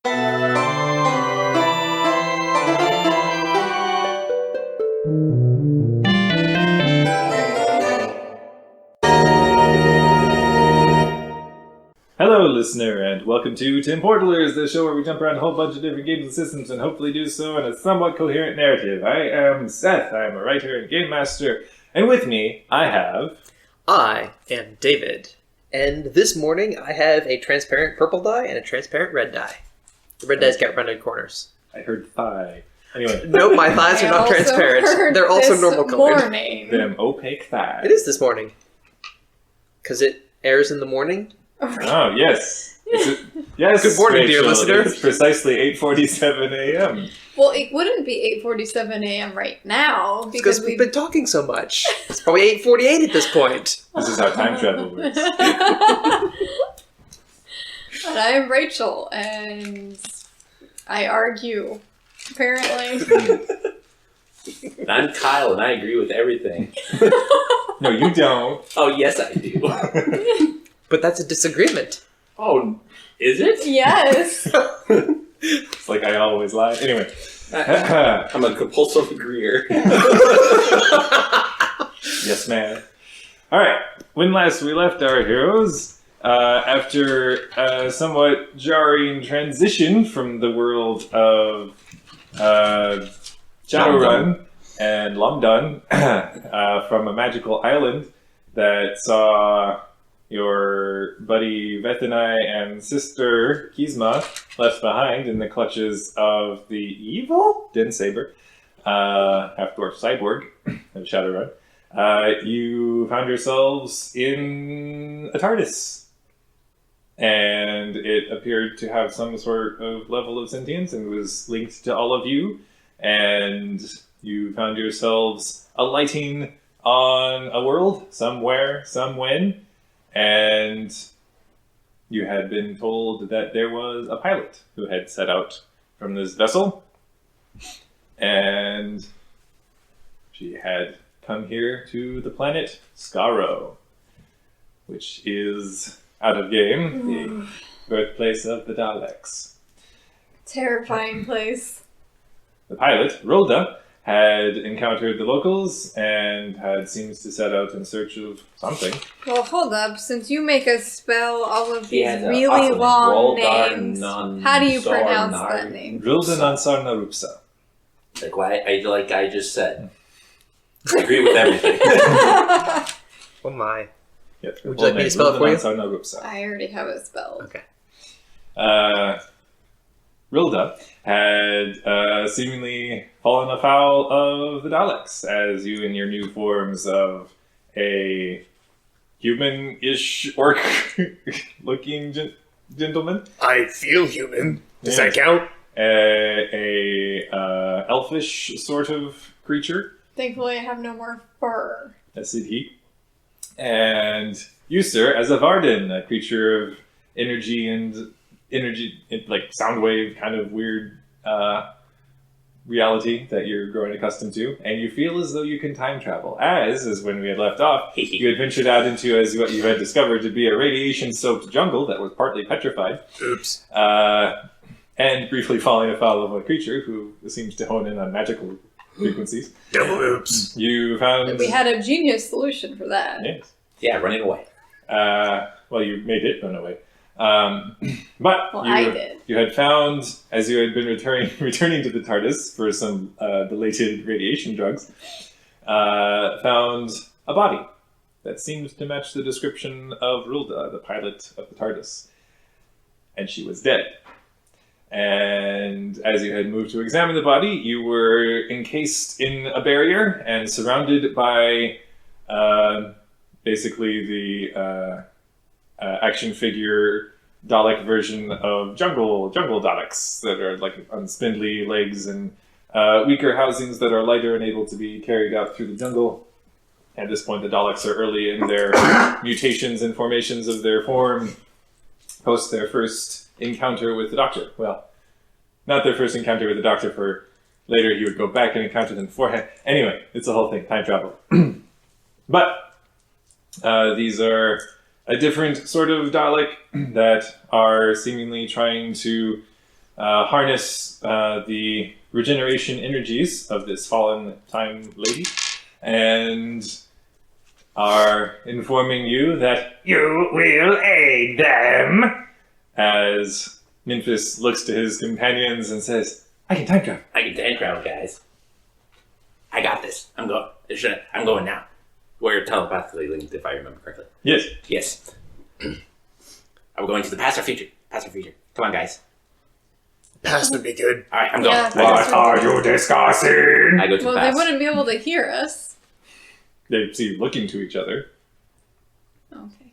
Hello, listener, and welcome to Tim Portalers, the show where we jump around a whole bunch of different games and systems and hopefully do so in a somewhat coherent narrative. I am Seth, I am a writer and game master, and with me, I have... I am David, and this morning I have a transparent purple die and a transparent red die. The red dies get rounded corners. I heard thigh. Anyway. Nope, my thighs are not transparent. They're also normal colored. Them opaque thighs. It is this morning. Because it airs in the morning. Oh, yes. Yes, good morning, Rachel, dear listener. It's precisely 8:47 a.m. Well, it wouldn't be 8:47 a.m. right now. Because we've been talking so much. It's probably 8:48 at this point. This is how time travel works. But I am Rachel, and I argue, apparently. And I'm Kyle, and I agree with everything. No, you don't. Oh, yes, I do. But that's a disagreement. Oh, is it? Yes. It's like I always lie. Anyway. I'm a compulsive agreeer. Yes, man. Alright, when last we left our heroes, after a somewhat jarring transition from the world of Shadowrun and Lumdun, from a magical island that saw your buddy Vethanai and sister Kizma left behind in the clutches of the evil Dinsaber, half-dwarf cyborg of Shadowrun. You found yourselves in a TARDIS. And it appeared to have some sort of level of sentience and was linked to all of you. And you found yourselves alighting on a world, somewhere, somewhen. And you had been told that there was a pilot who had set out from this vessel. And she had come here to the planet Skaro, which is, out of game, the birthplace of the Daleks. Terrifying place. The pilot, Rolda, had encountered the locals and seems to set out in search of something. Well, hold up. Since you make us spell all of these Yeah, really awesome. long Roldar names, non how do you Sor pronounce Nar- that name? Rolda Nansar Narupsa. Like I just said. I agree with everything. Oh my. Yep. Would you like me to spell it for you? Nansar Narupsa. I already have it spelled. Okay. Rilda had seemingly fallen afoul of the Daleks as you in your new forms of a human-ish orc-looking gentleman. I feel human. Does Yes. that count? A elfish sort of creature. Thankfully, I have no more fur. As did he. And you, sir, as a Varden, a creature of energy, like sound wave kind of weird reality that you're growing accustomed to, and you feel as though you can time travel. As when we had left off, you had ventured out into as what you had discovered to be a radiation-soaked jungle that was partly petrified. Oops. And briefly falling afoul of a creature who seems to hone in on magical frequencies. Double oops. You found... We had a genius solution for that. Yes. Yeah, running away. Well, you made it run away. But I did. You had found, as you had been returning to the TARDIS for some belated radiation drugs, found a body that seemed to match the description of Rulda, the pilot of the TARDIS. And she was dead. And as you had moved to examine the body, you were encased in a barrier and surrounded by basically the action figure Dalek version of jungle Daleks that are like on spindly legs and weaker housings that are lighter and able to be carried out through the jungle. At this point, the Daleks are early in their mutations and formations of their form, post their first encounter with the Doctor. Well, not their first encounter with the Doctor, for later he would go back and encounter them beforehand. Anyway, it's a whole thing, time travel. But these are a different sort of Dalek that are seemingly trying to harness the regeneration energies of this fallen time lady, and are informing you that you will aid them. As Memphis looks to his companions and says, "I can time travel." I can time travel, guys. I got this. I'm going now. We're telepathically linked, if I remember correctly. Yes. Yes. Are we going to the past or future? Past or future? Come on, guys. Past would be good. All right, I'm going. Yeah. What are you discussing? I go to Well, the they past. wouldn't be able to hear us. They see looking to each other. Okay.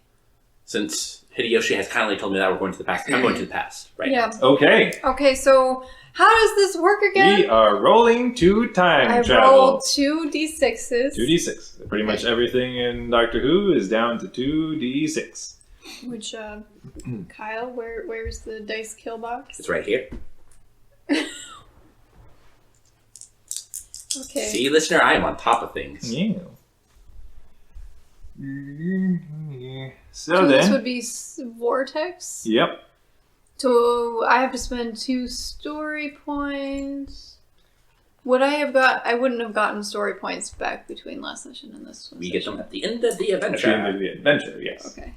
Since Hideyoshi has kindly told me that we're going to the past, I'm going to the past. Right. Yeah. Okay. Okay, so how does this work again? We are rolling to time I travel. rolled 2d6s. 2d6. Pretty much everything in Doctor Who is down to 2d6. Which, Kyle, where's the dice kill box? It's right here. Okay. See, listener, I am on top of things. Yeah. So So this then, would be Vortex. yep. So I have to spend 2 story points. Would I have got? I wouldn't have gotten story points back between last session and this one. We get them at the end of the At the end adventure. of the adventure, yes. Okay.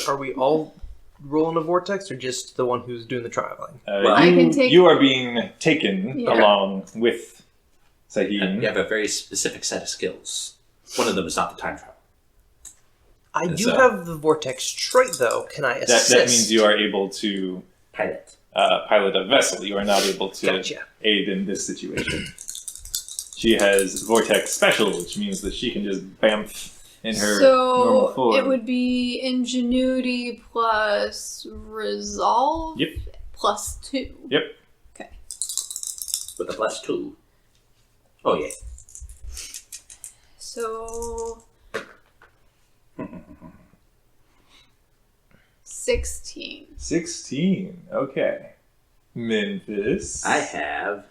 Are we all rolling a vortex, or just the one who's doing the traveling? Well, I can take- You are being taken Yeah. along with Sahim. You have a very specific set of skills. One of them is not the time travel. I do So- have the vortex trait, though. Can I assist? That means you are able to Pilot. pilot a vessel. You are not able to Gotcha. aid in this situation. She has Vortex Special, which means that she can just bamf in her normal So form. it would be Ingenuity plus Resolve. Yep. Plus 2. Yep. Okay. With a +2. Oh, yeah. So 16. 16. Okay. Memphis. I have,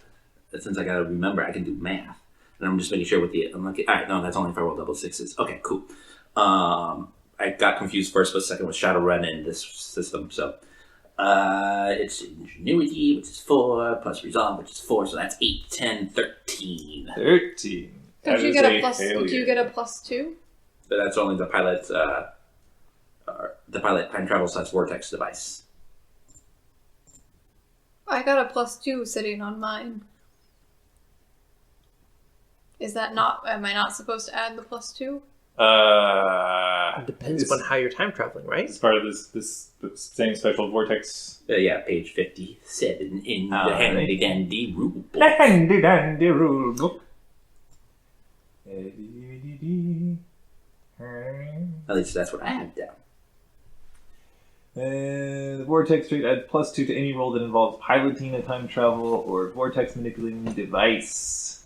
since I gotta remember, I can do math. And I'm just making sure with the unlucky. Alright, no, that's only if I roll double sixes. Okay, cool. I got confused first, but second with Shadowrun in this system. So it's Ingenuity, which is 4, plus Resolve, which is 4, so that's 8, 10, 13. 13. Don't That you is get a plus? failure. Do you get a plus 2? But that's only the pilot time travel / vortex device. I got a plus 2 sitting on mine. Is that not? Am I not supposed to add the plus 2? It depends it's, on how you're time traveling, right? it's part of this same special vortex. Yeah, page 57 in the Alright. handy dandy rule book. The handy dandy rule book. At least that's what I have down. The vortex trait adds +2 to any roll that involves piloting a time travel or vortex manipulating device.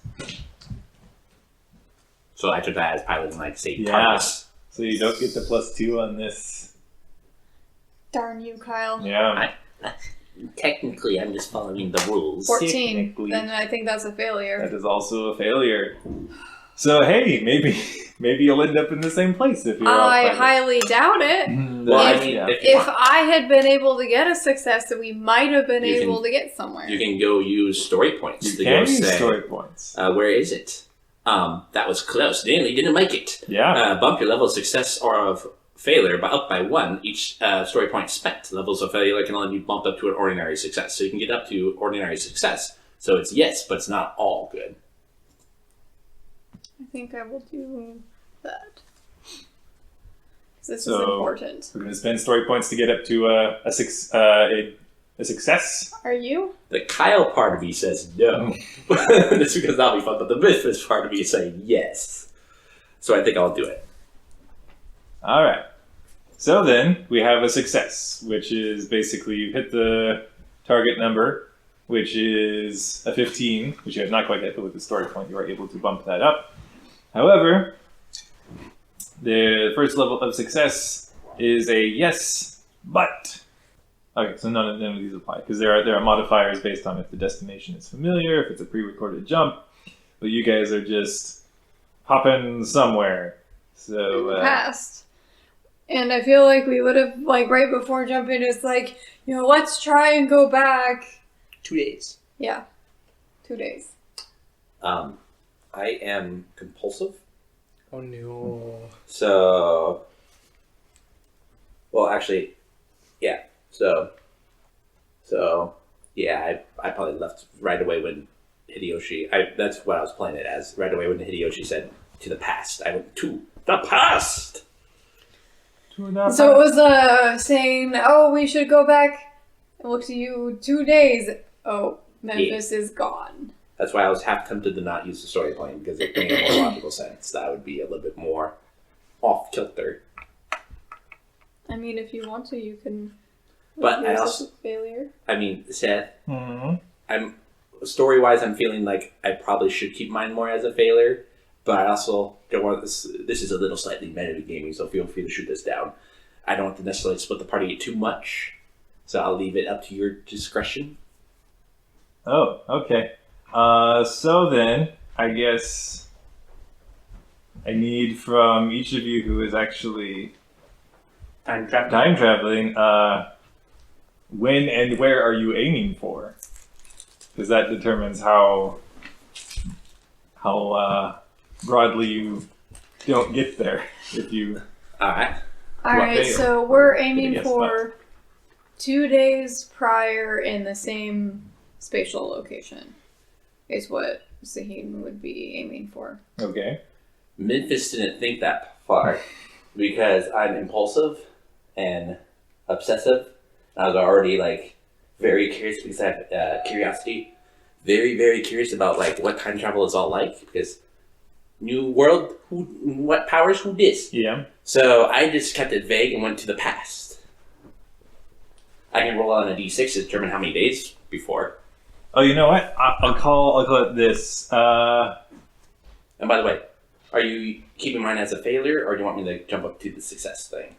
So I took that as piloting, like, say, Yeah. TARDIS. So you don't get the +2 on this. Darn you, Kyle. Yeah. Technically, I'm just following the rules. 14. Technically. Then I think that's a failure. That is also a failure. So hey, maybe you'll end up in the same place if you're I off pilot. highly doubt it. Well, I If- mean, yeah. If I had been able to get a success, then we might have been You can- able to get somewhere. you can go use story points You to can go use say, story points. where is it? That was close. Nearly didn't make it. Yeah. Bump your level of success or of failure up by 1 each story point spent. Levels of failure can only be bumped up to an ordinary success. So you can get up to ordinary success. So it's yes, but it's not all good. I think I will do that. 'Cause this is So- important. We're going to spend story points to get up to a success. Are you? The Kyle part of me says no. Just because that'll be fun, but the Memphis part of me is saying yes. So I think I'll do it. All right. So then we have a success, which is basically you hit the target number, which is a 15, which you have not quite hit, but with the story point you are able to bump that up. However, the first level of success is a yes, but. Okay, so none of these apply because there are modifiers based on if the destination is familiar, if it's a pre-recorded jump, but you guys are just hopping somewhere. So Past. And I feel like we would have, like, right before jumping, it's like, let's try and go back. 2 days. Yeah. 2 days. I am compulsive. Oh no. So, well, actually, yeah. So, yeah, I probably left right away when Hideyoshi. That's what I was playing it as. Right away when Hideyoshi said to the past, I went to the past. So it was saying, oh, we should go back and look to you 2 days. Oh, Memphis is gone. That's why I was half tempted to not use the story point because it made more logical sense. That would be a little bit more off kilter. I mean, if you want to, you can. But I use also, a failure. I mean, Seth, Mm-hmm. I'm story-wise, I'm feeling like I probably should keep mine more as a failure. But I also don't want this. This is a little slightly metagaming, so feel free to shoot this down. I don't want to necessarily split the party too much, so I'll leave it up to your discretion. Oh, okay. So then, I guess I need from each of you who is actually Time travel. time traveling, when and where are you aiming for? Because that determines how broadly you don't get there. If you All right. All What right, fail? so we're aiming Yes, for 2 days prior in the same spatial location. Is what Sahin would be aiming for. okay, Memphis didn't think that far because I'm impulsive and obsessive. I was already like very curious because I have curiosity. Very, very curious about like what time travel is all like because new world, what powers, who this? yeah, So I just kept it vague and went to the past. I can roll on a d6 to determine how many days before. Oh, you know what? I'll call it this. And by the way, are you keeping mine as a failure, or do you want me to jump up to the success thing?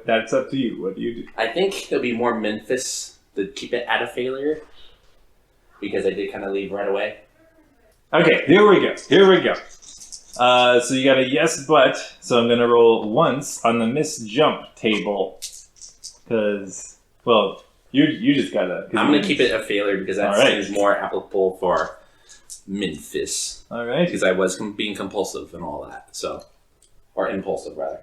That's up to you. What do you do? I think it'll be more Memphis to keep it at a failure, because I did kind of leave right away. Okay, here we go. So you got a yes, but. So I'm gonna roll once on the miss jump table, because you just gotta. I'm going to keep it a failure because that All right. seems more applicable for Memphis, All right. because I was being compulsive and all that, or impulsive rather.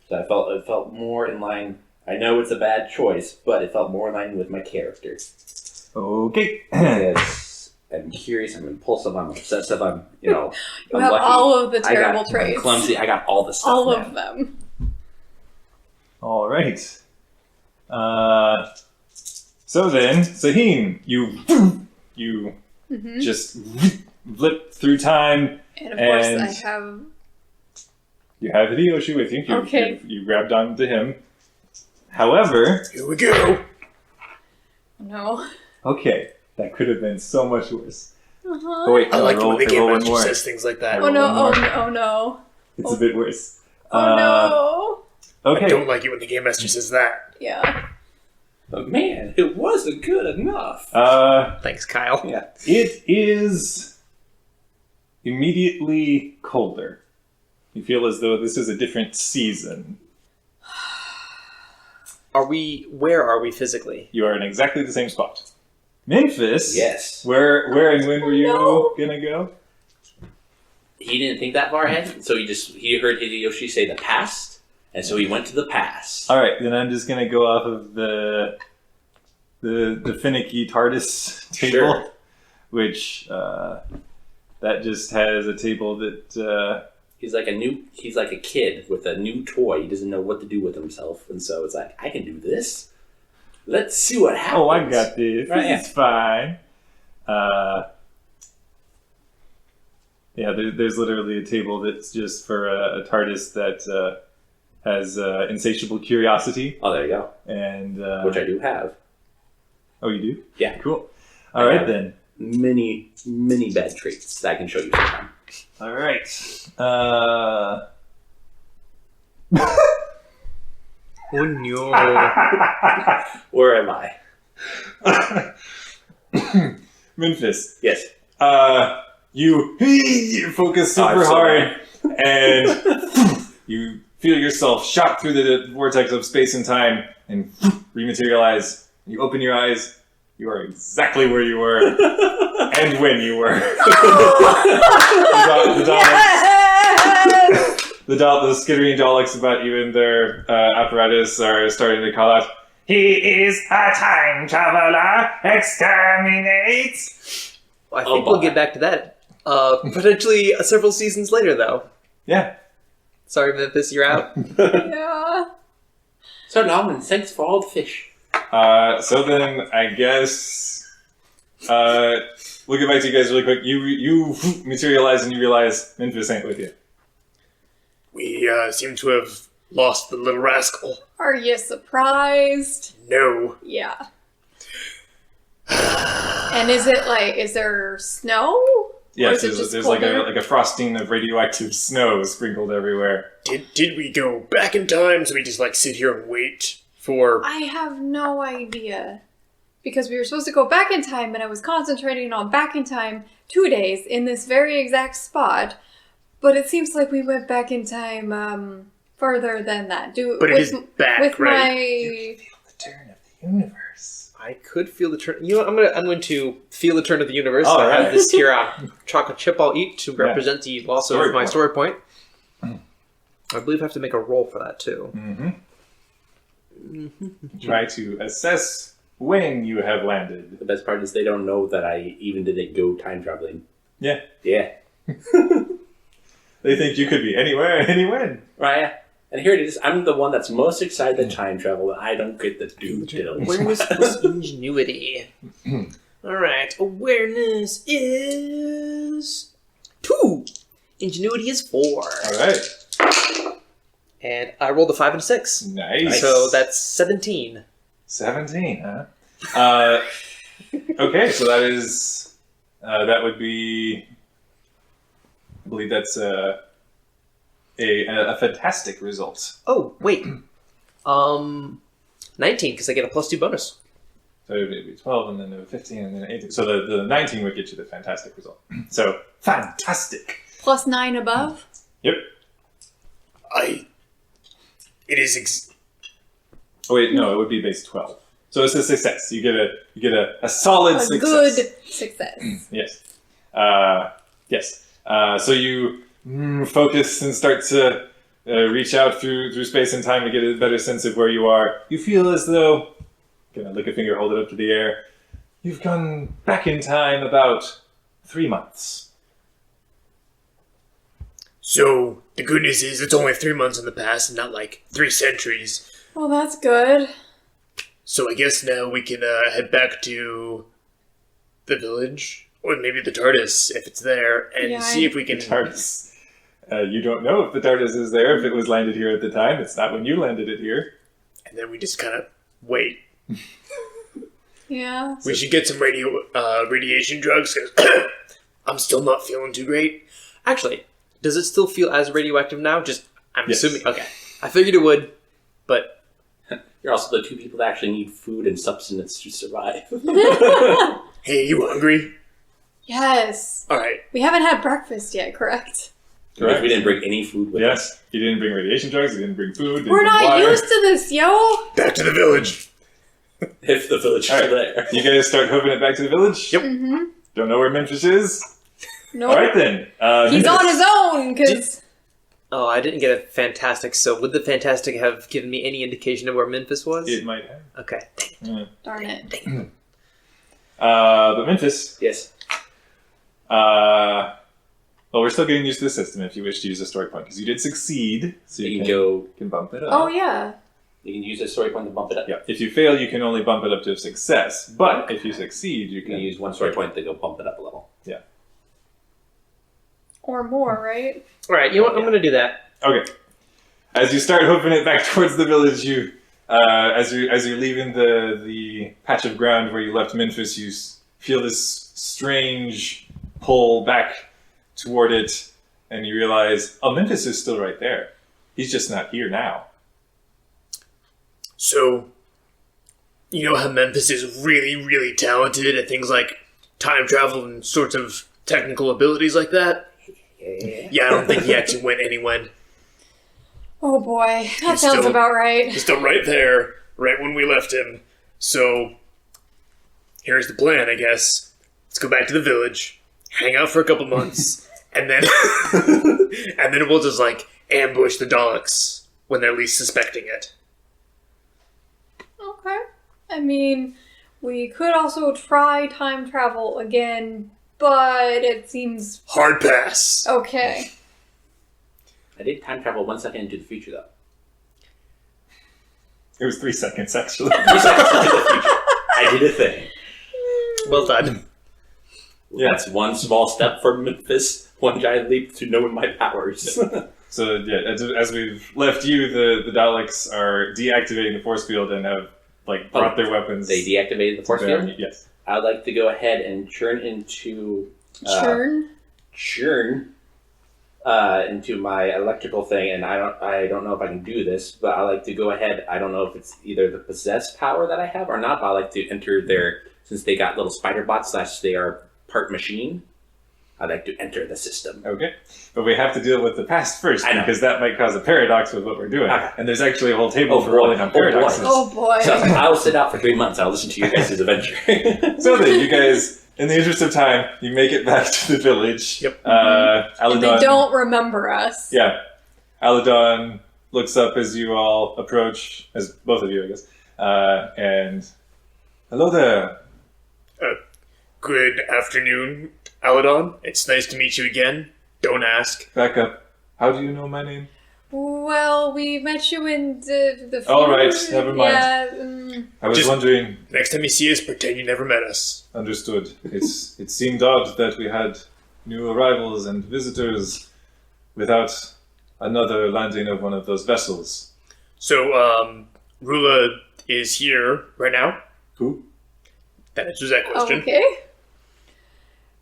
So it felt more in line. I know it's a bad choice, but it felt more in line with my character. Okay. Because I'm curious, I'm impulsive, I'm obsessive, I'm You I'm have lucky. all of the terrible I'm traits. clumsy. I got all the stuff. All man. of them. All right. So then, Sahin, you Hmm. just flip through time. And of course, And- I have. You have Hideyoshi with you. Okay. You grabbed onto him. However, Here we go. No. okay, that could have been so much worse. Uh-huh. Oh wait, I no, like it roll, when the roll game one master more. says things like that. Oh no! one more. Oh no! It's a bit worse. Oh no! Okay. I don't like it when the game master says that. Yeah. But man, it wasn't good enough. Thanks, Kyle. Yeah. It is immediately colder. You feel as though this is a different season. Where are we physically? You are in exactly the same spot. Memphis? Yes. Where and when were you No. gonna go? He didn't think that far ahead, so he heard Hideyoshi say the past, and so he went to the past. Alright, then I'm just gonna go off of the finicky TARDIS table. Sure. Which that just has a table that He's like a kid with a new toy. He doesn't know what to do with himself, and so it's like, I can do this. Let's see what happens. oh, I got this. Right, This is fine. Yeah, there's literally a table that's just for a TARDIS that has insatiable curiosity, Oh, there you go. and Which I do have. oh, you do? Yeah. Cool. All right have- then. Many bad traits that I can show you sometime. All right. Oh no! Where am I? Memphis. Yes. You focus super I'm so hard, and you feel yourself shot through the vortex of space and time, and rematerialize. You open your eyes, You are exactly where you were and when you were. The skittering Daleks about you and their apparatus are starting to call out, "He is a time traveler! Exterminate!" I think we'll get back to that. Potentially several seasons later, though. Yeah. Sorry, Memphis, you're out. Yeah. So long, and thanks for all the fish. So then, I guess, we'll get back to you guys really quick. You materialize and you realize Memphis ain't with you. We seem to have lost the little rascal. Are you surprised? No. Yeah. And is there snow? Yes, Or is it just there's colder? like a frosting of radioactive snow sprinkled everywhere. Did we go back in time so we just sit here and wait for... I have no idea. Because we were supposed to go back in time, and I was concentrating on back in time 2 days in this very exact spot. But it seems like we went back in time further than that. But it is back, with right? The turn of the universe. I could feel the turn. You know what? I'm going to feel the turn of the universe. Oh, I right. have this here chocolate chip I'll eat to Yeah. represent the loss Story of my point. story point. I believe I have to make a roll for that, too. Try to assess when you have landed. The best part is they don't know that I even didn't go time traveling. Yeah. Yeah. They think you could be anywhere, anywhen. Right. And here it is. I'm the one that's most excited to time travel, and I don't get the do deals. Awareness plus ingenuity. Alright, awareness is 2. Ingenuity is 4. Alright. And I rolled a 5 and a 6. Nice. So that's 17. 17, huh? Okay, so that is... that would be... I believe that's a fantastic result. Oh, wait. 19, because I get a plus 2 bonus. So it would be 12, and then a 15, and then 18. So the 19 would get you the fantastic result. So, fantastic. Plus 9 above? Yep. It is... Oh wait, no, it would be base 12. So it's a success. You get a solid A success. good success. Yes. Yes. So you focus and start to reach out through space and time to get a better sense of where you are. You feel as though, gonna lick a finger, hold it up to the air. You've gone back in time about 3 months. So, the good news is it's only 3 months in the past and not 3 centuries. Well, that's good. So I guess now we can head back to the village, or maybe the TARDIS, if it's there, and Yeah, see if we The can... TARDIS. You don't know if the TARDIS is there, if it was landed here at the time. It's not when you landed it here. And then we just kind of wait. Yeah. We should get some radiation drugs, because I'm still not feeling too great. Actually, does it still feel as radioactive now? I'm Yes. assuming. Okay. I figured it would, but You're also the 2 people that actually need food and substance to survive. Hey, you hungry? Yes. All right. We haven't had breakfast yet, correct? Because we didn't bring any food with us. Yes. You didn't bring radiation drugs, you didn't bring food. We're didn't not bring water. used to this, yo! Back to the village. If the village All is right. there. You guys start hoofing it back to the village? Yep. Mm-hmm. Don't know where Memphis is? Nope. Alright then. He's Memphis. on his own, because... oh, I didn't get a fantastic. So would the fantastic have given me any indication of where Memphis was? It might have. Okay. Yeah. Darn it. But Memphis, Yes. well, we're still getting used to the system if you wish to use a story point, because you did succeed, so You you can can, go. can bump it up. Oh, yeah. You can use a story point to bump it up. Yeah. If you fail, you can only bump it up to a success, but if you succeed, you You can can use one story point to go bump it up a level. Or more, right? All right. You know what? I'm going to do that. Okay. As you start hoofing it back towards the village, you, as you're leaving the patch of ground where you left Memphis, you feel this strange pull back toward it, and you realize, oh, Memphis is still right there. He's just not here now. So, you know how Memphis is really, really talented at things like time travel and sorts of technical abilities like that? Yeah, I don't think he actually went anywhere. Oh, boy. That He's sounds still- about right. He's still right there, right when we left him. So, here's the plan, I guess. Let's go back to the village, hang out for a couple months, and then and then we'll just like ambush the Daleks when they're least suspecting it. Okay. I mean, we could also try time travel again, but it seems Hard pass. okay. I did time travel 1 second into the future, though. It was 3 seconds, actually. 3 seconds into the future. I did a thing. Well done. Yeah. That's one small step for Memphis, one giant leap to knowing my powers. So, yeah, as we've left you, the Daleks are deactivating the force field and have, like, brought their weapons. They deactivated the force to bear. field? Yes. I'd like to go ahead and churn into... Churn? Churn into my electrical thing, and I don't know if I can do this, but I like to go ahead. I don't know if it's either the possessed power that I have or not, but I like to enter their, since they got little spider bots / they are part machine, I like to enter the system. Okay. But we have to deal with the past first, I know. because that might cause a paradox with what we're doing. Okay. And there's actually a whole table Oh, for boy. rolling on Oh, boy. paradoxes. Oh boy. So I'll sit out for 3 months. I'll listen to your guys' adventure. So then, you guys, in the interest of time, you make it back to the village. Yep. Aladon, And they don't remember us. Yeah. Aladon looks up as you all approach, as both of you, I guess. And, hello there. Good afternoon, Aladon. It's nice to meet you again. Don't ask. Back up. How do you know my name? Well, we met you in the All right, field. never mind. Yeah, I was Just- wondering. Next time you see us, pretend you never met us. Understood. It seemed odd that we had new arrivals and visitors without another landing of one of those vessels. So, Rula is here right now. Who? That answers that question. okay.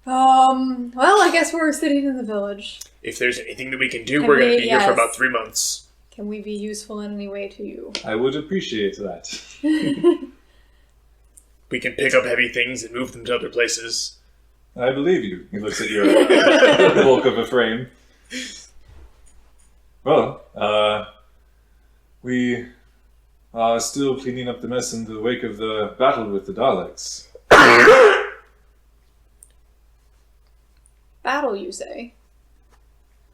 Well, I guess we're sitting in the village. If there's anything that we can do, Can we're going to we- be here for yes. about 3 months. Can we be useful in any way to you? I would appreciate that. We can pick up heavy things and move them to other places. I believe you. He looks at your bulk of a frame. Well, we are still cleaning up the mess in the wake of the battle with the Daleks. Battle, you say?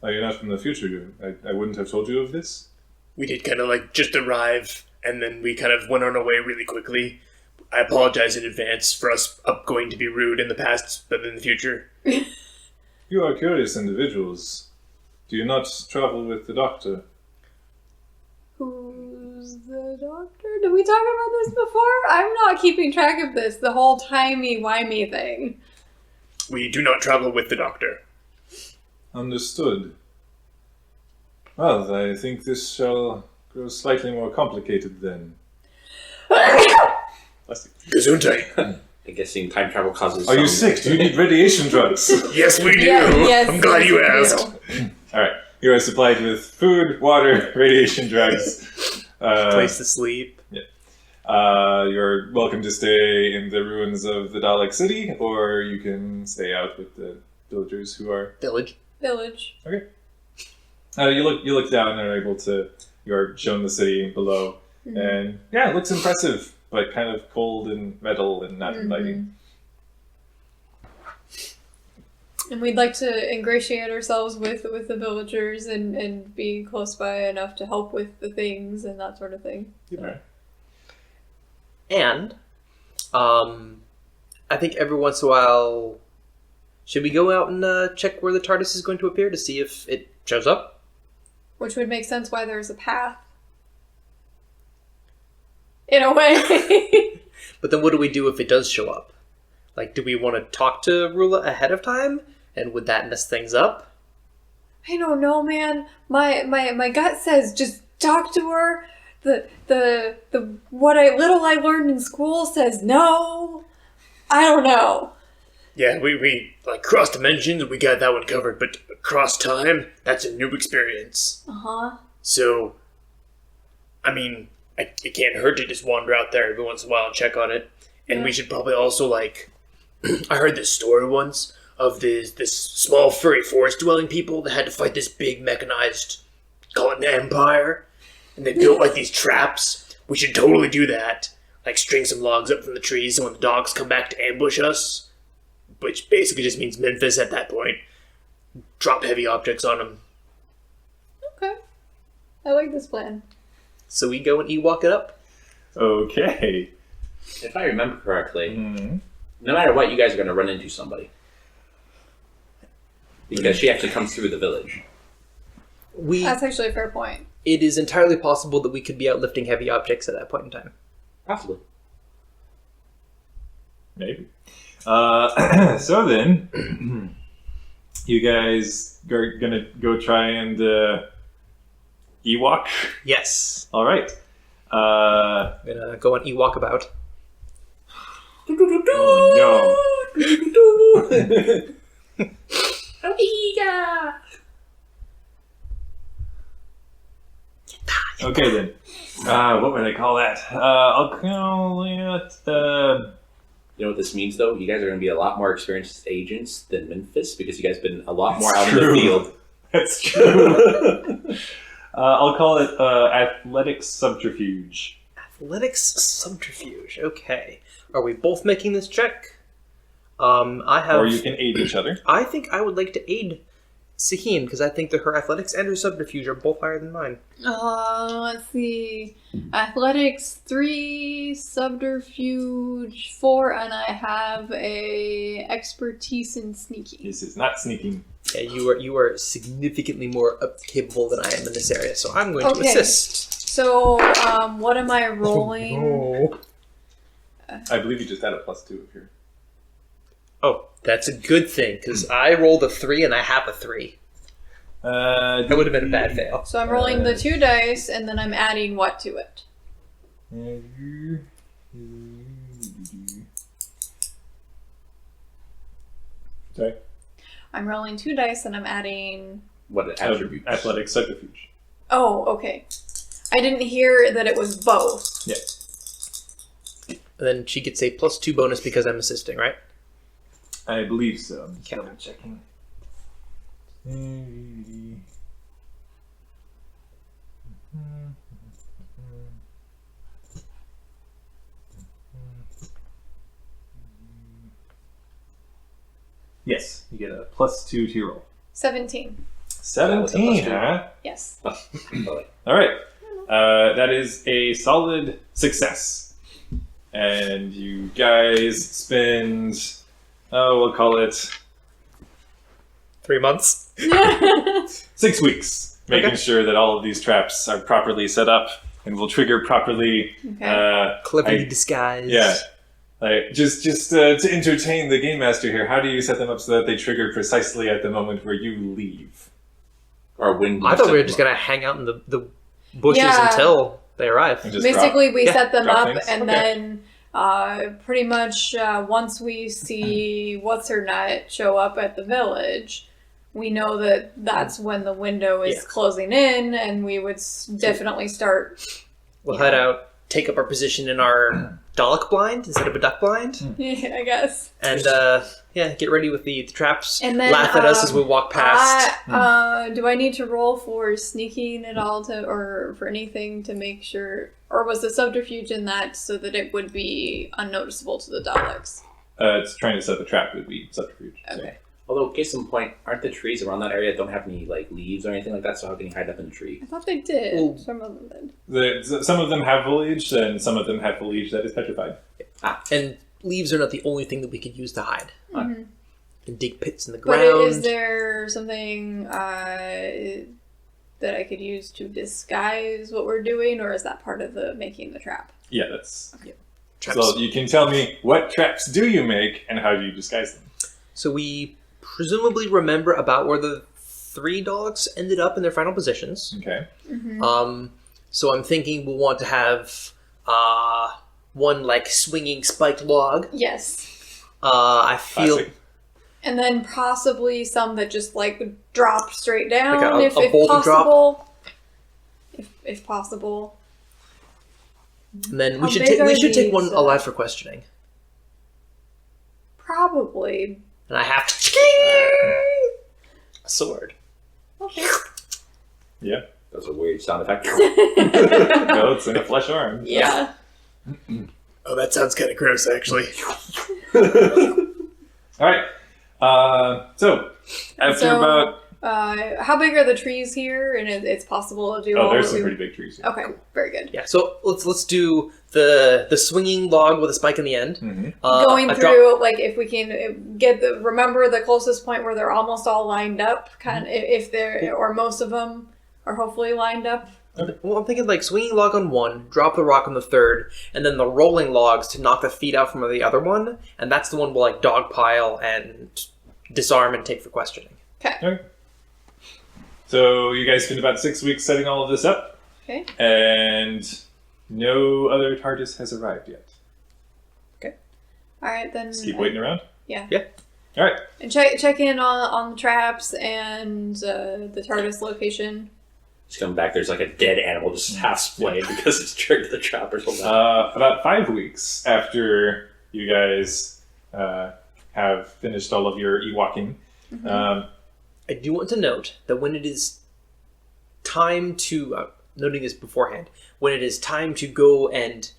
Are you not from the future? I wouldn't have told you of this. We did kind of like just arrive, and then we kind of went on our way really quickly. I apologize in advance for us going to be rude in the past, but in the future. You are curious individuals. Do you not travel with the doctor? Who's the doctor? Did we talk about this before? I'm not keeping track of this, the whole timey-wimey thing. We do not travel with the doctor. Understood. Well, I think this shall grow slightly more complicated then. Gesundheit. I'm guessing time travel causes. Are you some- sick? Do you need radiation drugs? Yes, we do. Yes, I'm glad yes, you we asked. do. Alright, you are supplied with food, water, radiation drugs. Place to sleep. You're welcome to stay in the ruins of the Dalek City, or you can stay out with the villagers who are... Village. Village. You look down and are able to... You're shown the city below, and yeah, it looks impressive, but kind of cold and metal and not inviting. And we'd like to ingratiate ourselves with the villagers and be close by enough to help with the things and that sort of thing. Alright. And, I think every once in a while, should we go out and check where the TARDIS is going to appear to see if it shows up? Which would make sense why there's a path. In a way. But then what do we do if it does show up? Like, do we want to talk to Rula ahead of time? And would that mess things up? I don't know, man. My gut says just talk to her. The what I learned in school says no. I don't know. Yeah, we like cross dimensions, we got that one covered, but cross time, that's a new experience. Uh-huh. So, I mean, it can't hurt to just wander out there every once in a while and check on it. And Yeah. we should probably also, like, I heard this story once of this small furry forest dwelling people that had to fight this big mechanized, call it an empire, and they built like these traps. We should totally do that. like string some logs up from the trees, and when the dogs come back to ambush us, which basically just means Memphis at that point, drop heavy objects on them. Okay. I like this plan. So we go and Ewok it up. Okay. If I remember correctly, Mhm. no matter what, you guys are going to run into somebody. Because she actually comes through the village. That's actually a fair point. It is entirely possible that we could be out lifting heavy objects at that point in time. Possibly. Maybe. So then, you guys are gonna go try and Ewok? Yes. All right. I'm gonna go on Ewok about. Oh no. Okay then. What would I call that? I'll call it. You know what this means, though? You guys are going to be a lot more experienced agents than Memphis because you guys have been a lot more out in true. the field. That's true. I'll call it athletics subterfuge. Athletics subterfuge. Okay. Are we both making this check? I have. Or you can aid each other. I think I would like to aid Sahin because I think that her athletics and her subterfuge are both higher than mine. Let's see. Athletics 3, subterfuge 4, and I have a expertise in sneaking. This is not sneaking. Yeah, you are significantly more capable than I am in this area, so I'm going to Okay. assist. So, what am I rolling? Oh, I believe you just had a +2 of your. oh, that's a good thing because I rolled a 3 and I have a 3. That would have been a bad fail. So I'm rolling the 2 dice, and then I'm adding what to it? Sorry? I'm rolling 2 dice, and I'm adding... What attributes? Athletics subterfuge. Oh, okay. I didn't hear that it was both. Yeah. And then she gets a +2 bonus because I'm assisting, right? I believe so. I'm just Okay. double checking. Yes, you get a +2 to your roll. 17. 17, huh? Yes. All right. That is a solid success. And you guys spend, we'll call it 3 months. 6 weeks, making Okay. sure that all of these traps are properly set up and will trigger properly. Okay. Cleverly I- disguised. Yeah. Like, just to entertain the game master here, how do you set them up so that they trigger precisely at the moment where you leave? Or when you I thought we were set just them going to hang out in the bushes Yeah. until they arrive. And just Basically, we Yeah, set them drop up, things? and Okay. then pretty much once we see What's-Her-Nut show up at the village, we know that that's when the window is Yeah. closing in, and we would definitely start. We'll head out, take up our position in our Dalek blind instead of a duck blind, Yeah, I guess. and get ready with the traps. And then, laugh at us as we walk past. Do I need to roll for sneaking at all or for anything to make sure, or was the subterfuge in that so that it would be unnoticeable to the Daleks? It's trying to set the trap would be subterfuge. so. Okay. Although, case in point, aren't the trees around that area don't have any like leaves or anything like that? So how can you hide up in a tree? I thought they did. Ooh. Some of them did. Some of them have foliage, and some of them have foliage that is petrified. And leaves are not the only thing that we could use to hide. Mhm. And dig pits in the But ground. is there something that I could use to disguise what we're doing, or is that part of the making the trap? Yeah, that's... Traps. So you can tell me, what traps do you make, and how do you disguise them? So we presumably remember about where the 3 Daleks ended up in their final positions. Okay. So I'm thinking we'll want to have one like swinging spiked log. Yes. I feel Classic. And then possibly some that just like drop straight down, Like if a boulder drop? possible. If possible. and then How we should big are take these, one alive for questioning. Probably. And I have a sword. Okay. That's a weird sound effect. Goats and a flesh arm. Yeah. Oh, that sounds kind of gross, actually. All right. So after about how big are the trees here? And it's possible to do. all there's that some we- pretty big trees here. Okay, very good. Yeah, so let's do the swinging log with a spike in the end. Mm-hmm. Going a through, like, if we can get remember the closest point where they're almost all lined up, kind of, if they're, or most of them are hopefully lined up. Well, I'm thinking like swinging log on one, drop the rock on the third, and then the rolling logs to knock the feet out from the other one, and that's the one we'll like dogpile and disarm and take for questioning. Okay. So you guys spend about 6 weeks setting all of this up. Okay. And no other TARDIS has arrived yet. All right, then. Just keep waiting around. Yeah. Yeah. All right. And check in on the traps and the TARDIS location. Just come back, there's like a dead animal just half splayed because it's triggered the trappers. About 5 weeks after you guys have finished all of your Ewoking, I do want to note that when it is time to, noting this beforehand, when it is time to go and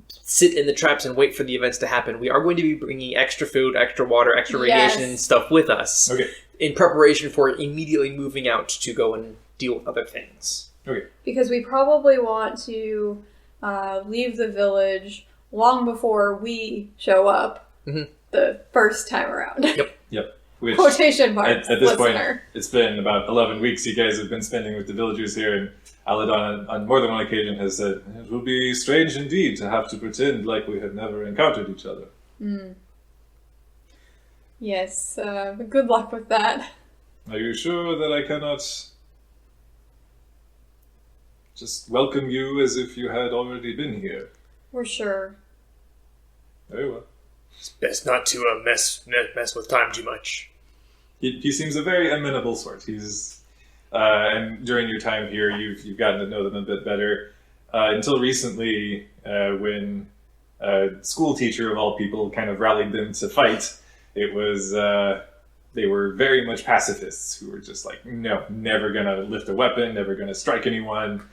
sit in the traps and wait for the events to happen, we are going to be bringing extra food, extra water, extra radiation Yes. stuff with us Okay. in preparation for immediately moving out to go and deal with other things. Okay. Because we probably want to leave the village long before we show up the first time around. Yep. Which, Quotation marks, at this point, listener. it's been about 11 weeks you guys have been spending with the villagers here, and Aladon on more than one occasion has said, it will be strange indeed to have to pretend like we have never encountered each other. Yes, good luck with that. Are you sure that I cannot just welcome you as if you had already been here? We're sure. Very well. It's best not to mess with time too much. He seems a very amenable sort. He's and during your time here, you've gotten to know them a bit better. Until recently, when a school teacher of all people kind of rallied them to fight, it was they were very much pacifists who were just like, no, never gonna lift a weapon, never gonna strike anyone.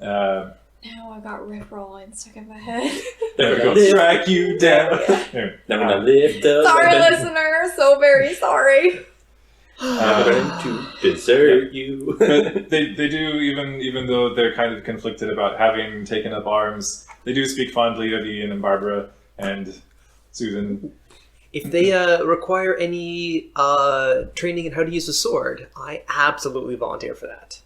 Now I got Rickroll stuck in my head. Never gonna strike you down. Never gonna lift up. Sorry, listener. So very sorry. Never going to desert you. But they do, even though they're kind of conflicted about having taken up arms, they do speak fondly of Ian and Barbara and Susan. If they require any training in how to use a sword, I absolutely volunteer for that.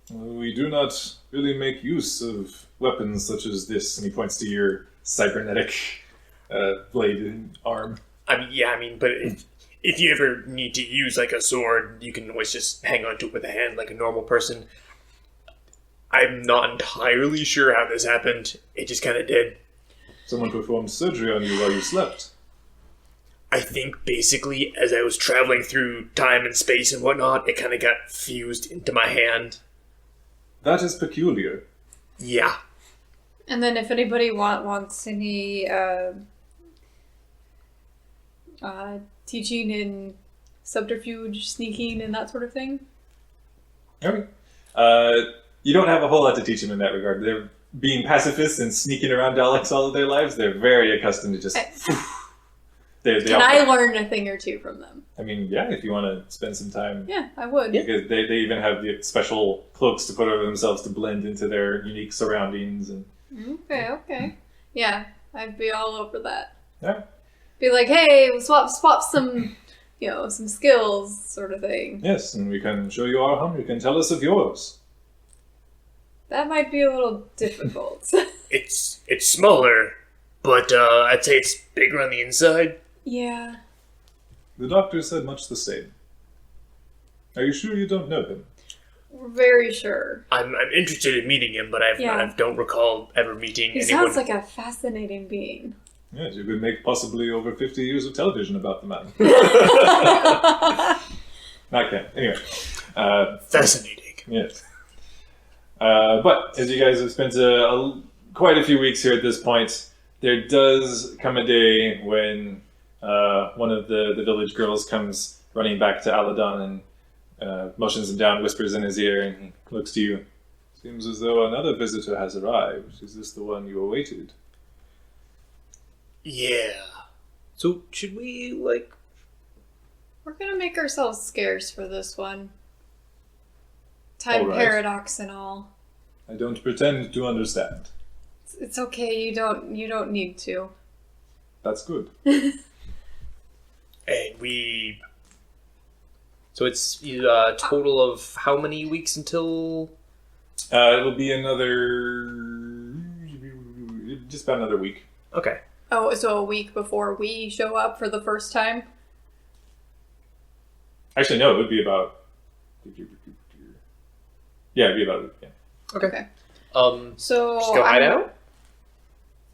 We do not really make use of weapons such as this, and he points to your cybernetic bladed arm. But if you ever need to use like a sword, you can always just hang on to it with a hand like a normal person. I'm not entirely sure how this happened. It just kind of did. Someone performed surgery on you while you slept. I think basically as I was traveling through time and space and whatnot, it kind of got fused into my hand. That is peculiar. Yeah. And then if anybody wants any teaching in subterfuge, sneaking, and that sort of thing. Okay. You don't have a whole lot to teach them in that regard. They're being pacifists and sneaking around Daleks all of their lives. They're very accustomed to just... Can I learn a thing or two from them? I mean, yeah, if you want to spend some time. Yeah, I would. Because they even have the special cloaks to put over themselves to blend into their unique surroundings. And Okay. Yeah, I'd be all over that. yeah. Be like, hey, we'll swap some, some skills, sort of thing. Yes, and we can show you our home. You can tell us of yours. That might be a little difficult. It's smaller, but I'd say it's bigger on the inside. Yeah. The doctor said much the same. Are you sure you don't know him? We're very sure. I'm interested in meeting him, but I don't recall ever meeting He anyone. sounds like a fascinating being. Yes, you could make possibly over 50 years of television about the man. Not Ken. Anyway. Fascinating. Yes. But as you guys have spent quite a few weeks here at this point, there does come a day when one of the village girls comes running back to Aladon and motions him down, whispers in his ear, and he looks to you. Seems as though another visitor has arrived. Is this the one you awaited? Yeah. So should we, like... We're gonna make ourselves scarce for this one. Time All right. paradox and all. I don't pretend to understand. It's okay. You don't need to. That's good. And we... So it's a total of how many weeks until... It'll be just about another week. Okay. Oh, so a week before we show up for the first time? Actually, no, it would be about. Yeah, it'd be about a week. Yeah. Okay. So Just go hide out?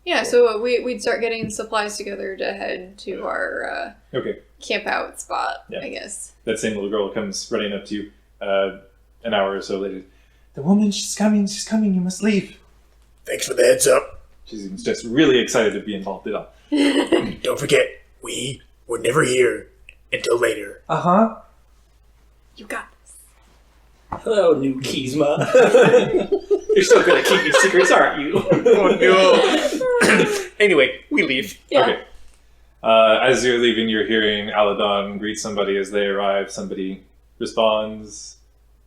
Yeah, so we'd start getting supplies together to head to our Okay. camp out spot, Yeah. I guess. That same little girl comes running up to you an hour or so later. The woman, she's coming, you must leave. Thanks for the heads up. She's just really excited to be involved at all. Don't forget, we were never here until later. Uh-huh. You got this. Hello, new Kizma. You're so good at keeping secrets, aren't you? Oh no. Anyway, we leave. Yeah. Okay. As you're leaving, you're hearing Aladon greet somebody as they arrive. Somebody responds.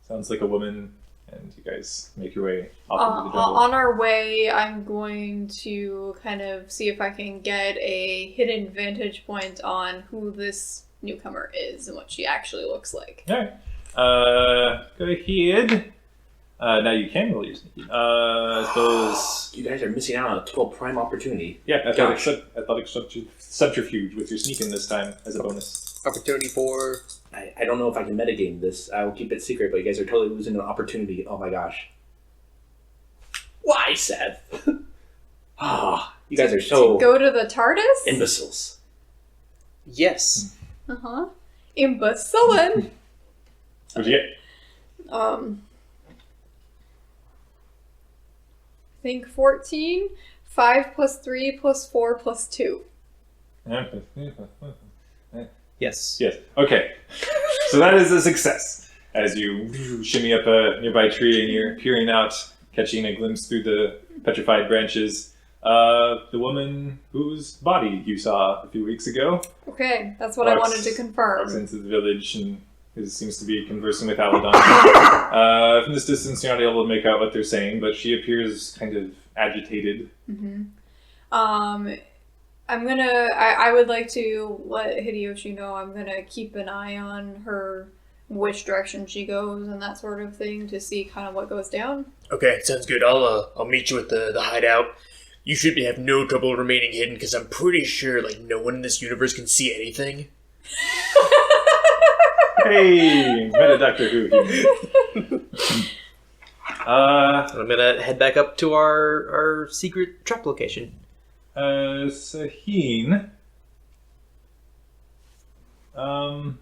Sounds like a woman. And you guys make your way off into the jungle. On our way, I'm going to kind of see if I can get a hidden vantage point on who this newcomer is and what she actually looks like. Alright. Go ahead. Now you can roll your sneaky. I suppose. You guys are missing out on a total prime opportunity. Yeah, athletic subterfuge with your sneaking this time as a bonus. Opportunity for... I don't know if I can metagame this. I will keep it secret, but you guys are totally losing an opportunity. Oh my gosh. Why, Seth? You guys are so Go to the TARDIS? imbeciles. Yes. Uh-huh. Imbecilin'. What'd you get? I think 14. 5 plus 3 plus 4 plus 2. Yes. Yes. Okay. So that is a success. As you shimmy up a nearby tree and you're peering out, catching a glimpse through the petrified branches, the woman whose body you saw a few weeks ago Okay, that's what I wanted to walks confirm. into the village and seems to be conversing with Aladon. From this distance, you're not able to make out what they're saying, but she appears kind of agitated. I would like to let Hideyoshi know I'm gonna keep an eye on her, which direction she goes and that sort of thing to see kind of what goes down. Okay, sounds good. I'll meet you at the hideout. You should have no trouble remaining hidden because I'm pretty sure like no one in this universe can see anything. Hey, meta Doctor Who. I'm gonna head back up to our secret trap location. Saheen. I'm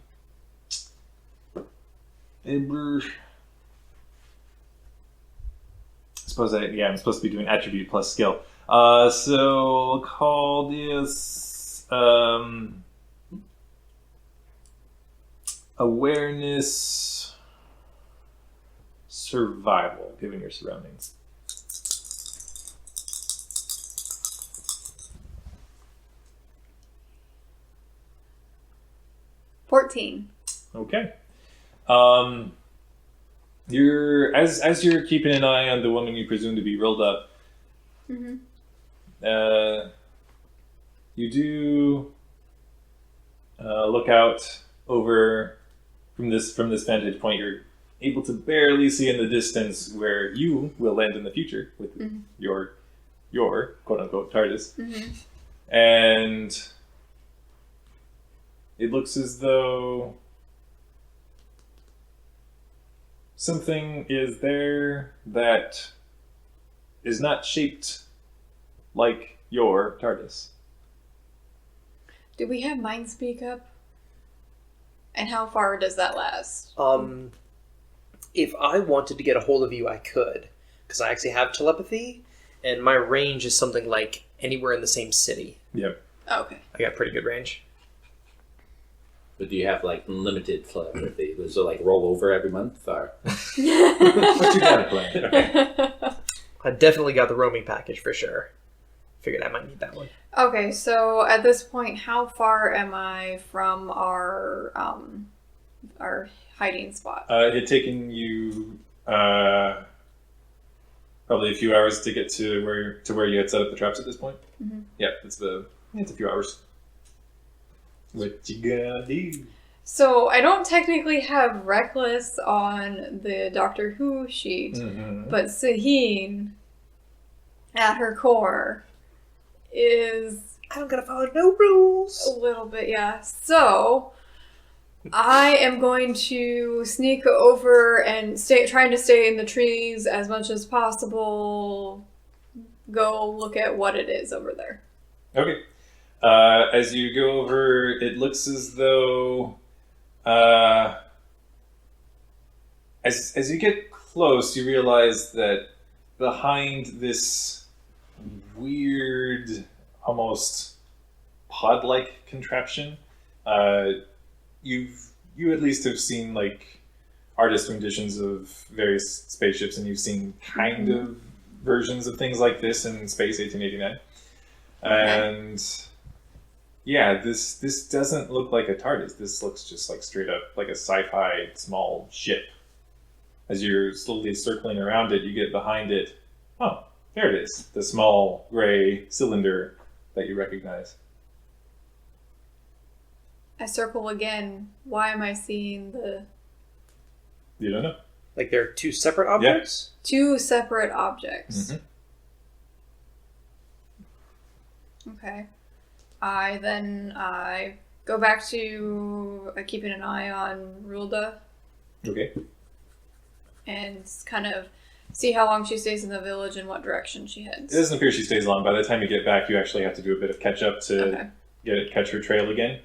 supposed to be doing attribute plus skill. So call this awareness survival, given your surroundings. Okay. You're as you're keeping an eye on the woman you presume to be rolled up. Mm-hmm. You do look out over from this vantage point. You're able to barely see in the distance where you will land in the future with your quote unquote TARDIS, and it looks as though something is there that is not shaped like your TARDIS. Do we have mind speak up? And how far does that last? If I wanted to get a hold of you, I could, because I actually have telepathy, and my range is something like anywhere in the same city. Yep. Oh, okay. I got pretty good range. But do you have like unlimited telepathy? So like roll over every month, or What you got to play? I definitely got the roaming package for sure. Figured I might need that one. Okay, so at this point, how far am I from our hiding spot? It had taken you probably a few hours to get to where you had set up the traps at this point. Mhm. Yeah, it's a few hours. What you gonna do? So I don't technically have Reckless on the Doctor Who sheet, Mm-hmm. but Saheen, at her core, is I'm gonna follow no rules. a little bit, yeah. So I am going to sneak over and trying to stay in the trees as much as possible. Go look at what it is over there. Okay. As you go over, it looks as though as you get close, you realize that behind this weird, almost pod-like contraption, you at least have seen like artist renditions of various spaceships, and you've seen kind of versions of things like this in Space 1889. And yeah, this doesn't look like a TARDIS. This looks just like straight up like a sci-fi small ship. As you're slowly circling around it, you get behind it. Oh, there it is. The small gray cylinder that you recognize. I circle again. Why am I seeing the You don't know. Like they're two separate objects? two separate objects? Mhm. Okay. I go back to keeping an eye on Rulda Okay. and kind of see how long she stays in the village and what direction she heads. It doesn't appear she stays long. By the time you get back, you actually have to do a bit of catch up to Okay. catch her trail again.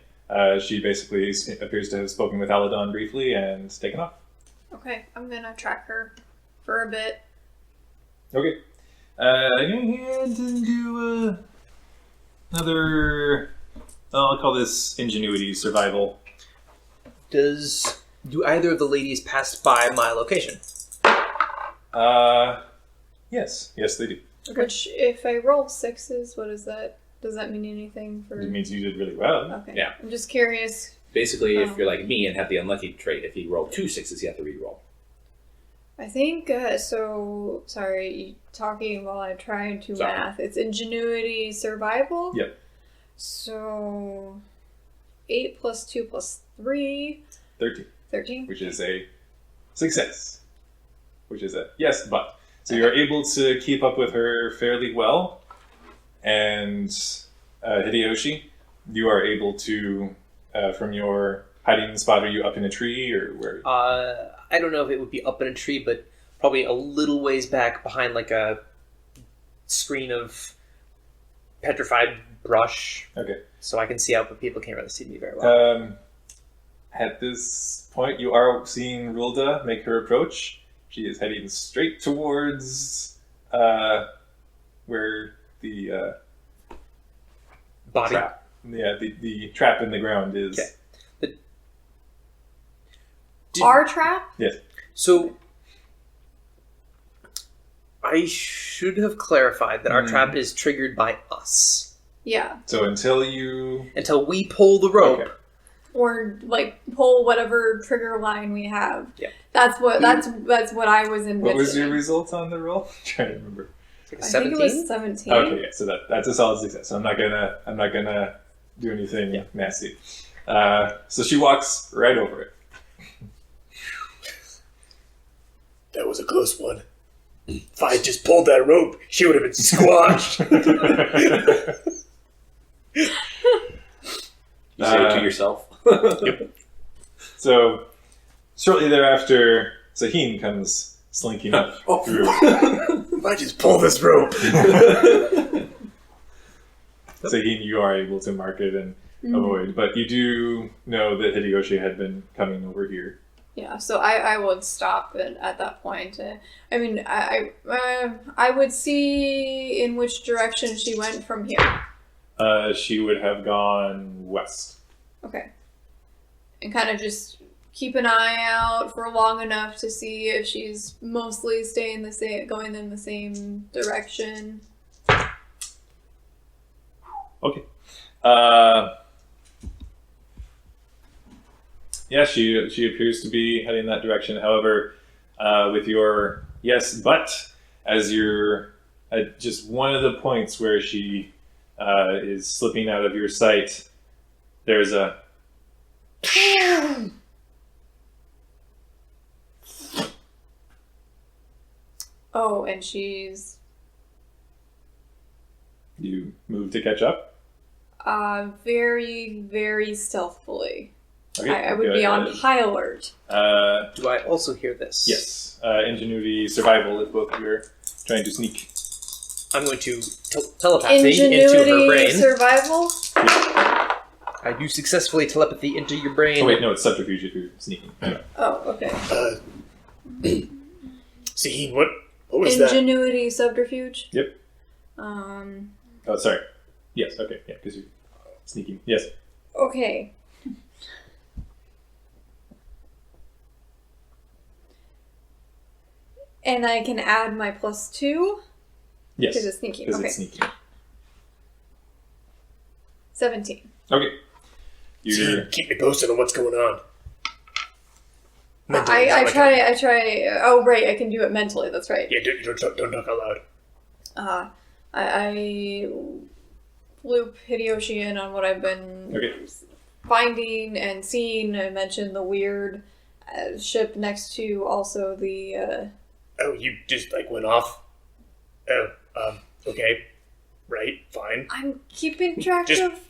She basically appears to have spoken with Aladon briefly and taken off. Okay, I'm gonna track her for a bit. Okay. Go ahead and do another. I'll call this ingenuity survival. Do either of the ladies pass by my location? Yes, they do. Which, if I roll sixes, what is that? Does that mean anything for? It means you did really well. Okay. Yeah. I'm just curious. Basically, Oh. if you're like me and have the unlucky trait, if you roll 2 6s, you have to re-roll. I think so. Sorry, talking while I'm trying to Sorry. math. It's ingenuity survival. Yep. So 8 plus 2 plus 3, 13, 13. which is a success. Which is a yes, but. So you're able to keep up with her fairly well. And Hideyoshi, you are able to, from your hiding spot, are you up in a tree or where? I don't know if it would be up in a tree, but probably a little ways back behind like a screen of petrified brush. Okay. So I can see out, but people can't really see me very well. At this point, you are seeing Rulda make her approach. She is heading straight towards where the Body. trap. Yeah, the trap in the ground is. Okay. Our trap? Yes. So I should have clarified that our trap is triggered by us. Yeah. So until you. Until we pull the rope. Okay. Or like pull whatever trigger line we have. Yeah. That's what I was envisioning. What was your result on the roll? I'm trying to remember. It's like a I 17. think it was 17. Okay, yeah, so that's a solid success. So I'm not gonna do anything nasty. So she walks right over it. That was a close one. If I had just pulled that rope, she would have been squashed. You say it to yourself. So shortly thereafter, Saheen comes slinking up through. If I just pull this rope. Saheen, you are able to mark it and avoid, but you do know that Hideyoshi had been coming over here. Yeah, so I would stop at that point. I would see in which direction she went from here. She would have gone west. Okay. And kind of just keep an eye out for long enough to see if she's mostly going in the same direction. Okay. Yeah, she appears to be heading that direction. However, with your yes, but as you're at just one of the points where she is slipping out of your sight, there's a Oh, and she's you move to catch up. very, very stealthily. Okay, I would go be on ahead. high alert. Do I also hear this? Yes, ingenuity, survival. If both of you are trying to sneak. I'm going to. Telepathy into her Ingenuity, brain. survival. I do successfully telepathy into your brain. Oh wait, no, it's subterfuge if you're sneaking. Oh, okay. Saheen, what was that? Ingenuity, subterfuge. Yep. Oh, sorry. Yes. Okay. Yeah, because you're sneaking. Yes. Okay. And I can add my +2 Yes. because it's sneaking. Because Okay. it's sneaking. 17. Okay. You're Keep me posted on what's going on. Mentally, I not like try. Oh, right. I can do it mentally. That's right. Yeah, don't talk out loud. I loop Hideyoshi in on what I've been okay. finding and seeing. I mentioned the weird ship next to also the. Oh, you just went off? Oh, okay. Right, fine. I'm keeping track Just- of.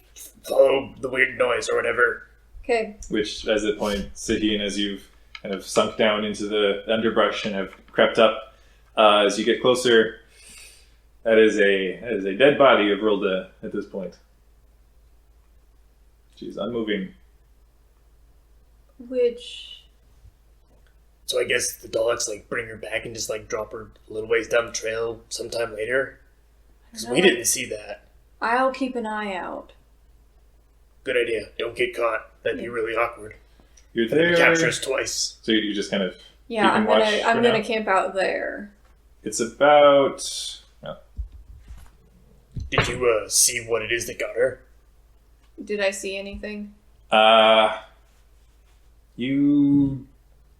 Follow the weird noise or whatever. Okay. Which, as it points, Sahin, as you've kind of sunk down into the underbrush and have crept up, as you get closer, that is a dead body of Rilda at this point. She's unmoving. Which. So I guess the Daleks bring her back and just drop her a little ways down the trail sometime later? Because we didn't see that. I'll keep an eye out. Good idea. Don't get caught. That'd be really awkward. You're And then there. capture us twice. So you just kind of Yeah, keep I'm and watch gonna for I'm gonna now? camp out there. It's about. Well, Did you see what it is that got her? Did I see anything? you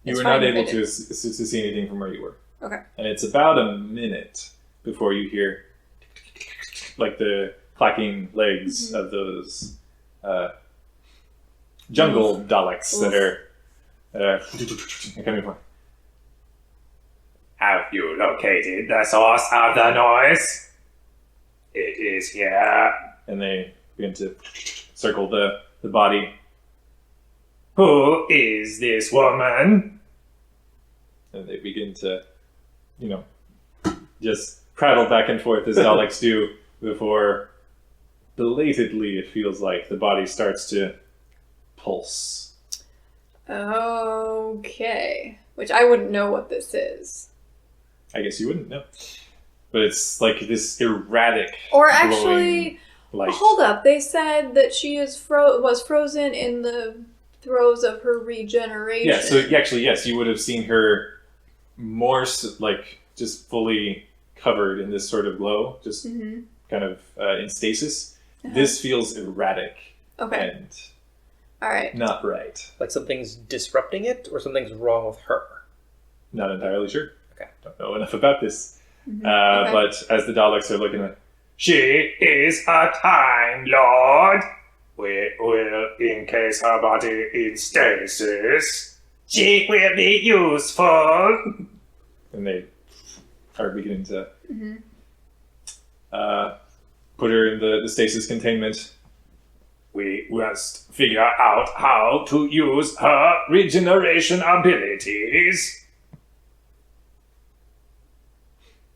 It's were fine not if I able to did. see anything from where you were. Okay. And it's about a minute before you hear the clacking legs of those jungle Daleks that are kind of. Have you located the source of the noise? It is here. And they begin to circle the body. Who is this woman? And they begin to, just prattle back and forth as Daleks do before belatedly it feels like the body starts to pulse. Okay. Which I wouldn't know what this is. I guess you wouldn't know. But it's like this erratic Or glowing actually, light. hold up. They said that she was frozen in the throes of her regeneration. Yeah, so actually, yes, you would have seen her more just fully covered in this sort of glow, just Mhm. kind of in stasis. Uh-huh. This feels erratic Okay. and All right. not right. Like something's disrupting it, or something's wrong with her. Not entirely sure. Okay. Don't know enough about this. Mhm. Okay. But as the Daleks are looking at, she is a Time Lord. We will encase her body in stasis. She will be useful. And they are beginning to Mhm. put her in the stasis containment. We must figure out how to use her regeneration abilities.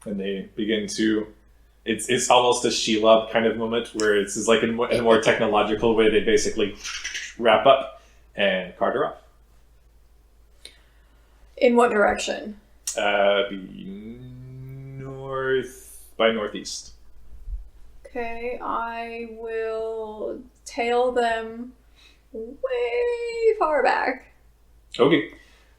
And they begin to. It's almost a Shelob kind of moment where it's like in a more technological way. They basically wrap up and cart her off. In what direction? Be north by northeast. Okay, I will tail them way far back. Okay.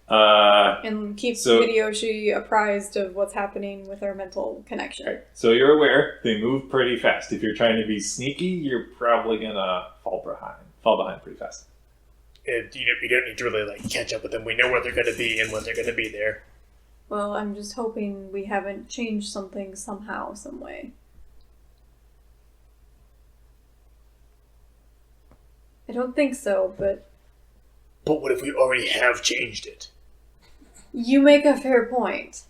And keep So- Hideyoshi apprised of what's happening with our mental connection. Okay. So you're aware they move pretty fast. If you're trying to be sneaky, you're probably gonna fall behind pretty fast. And, we don't need to really like catch up with them. We know where they're going to be and when they're going to be there. Well, I'm just hoping we haven't changed something somehow, some way. I don't think so, but But what if we already have changed it? you make a fair point.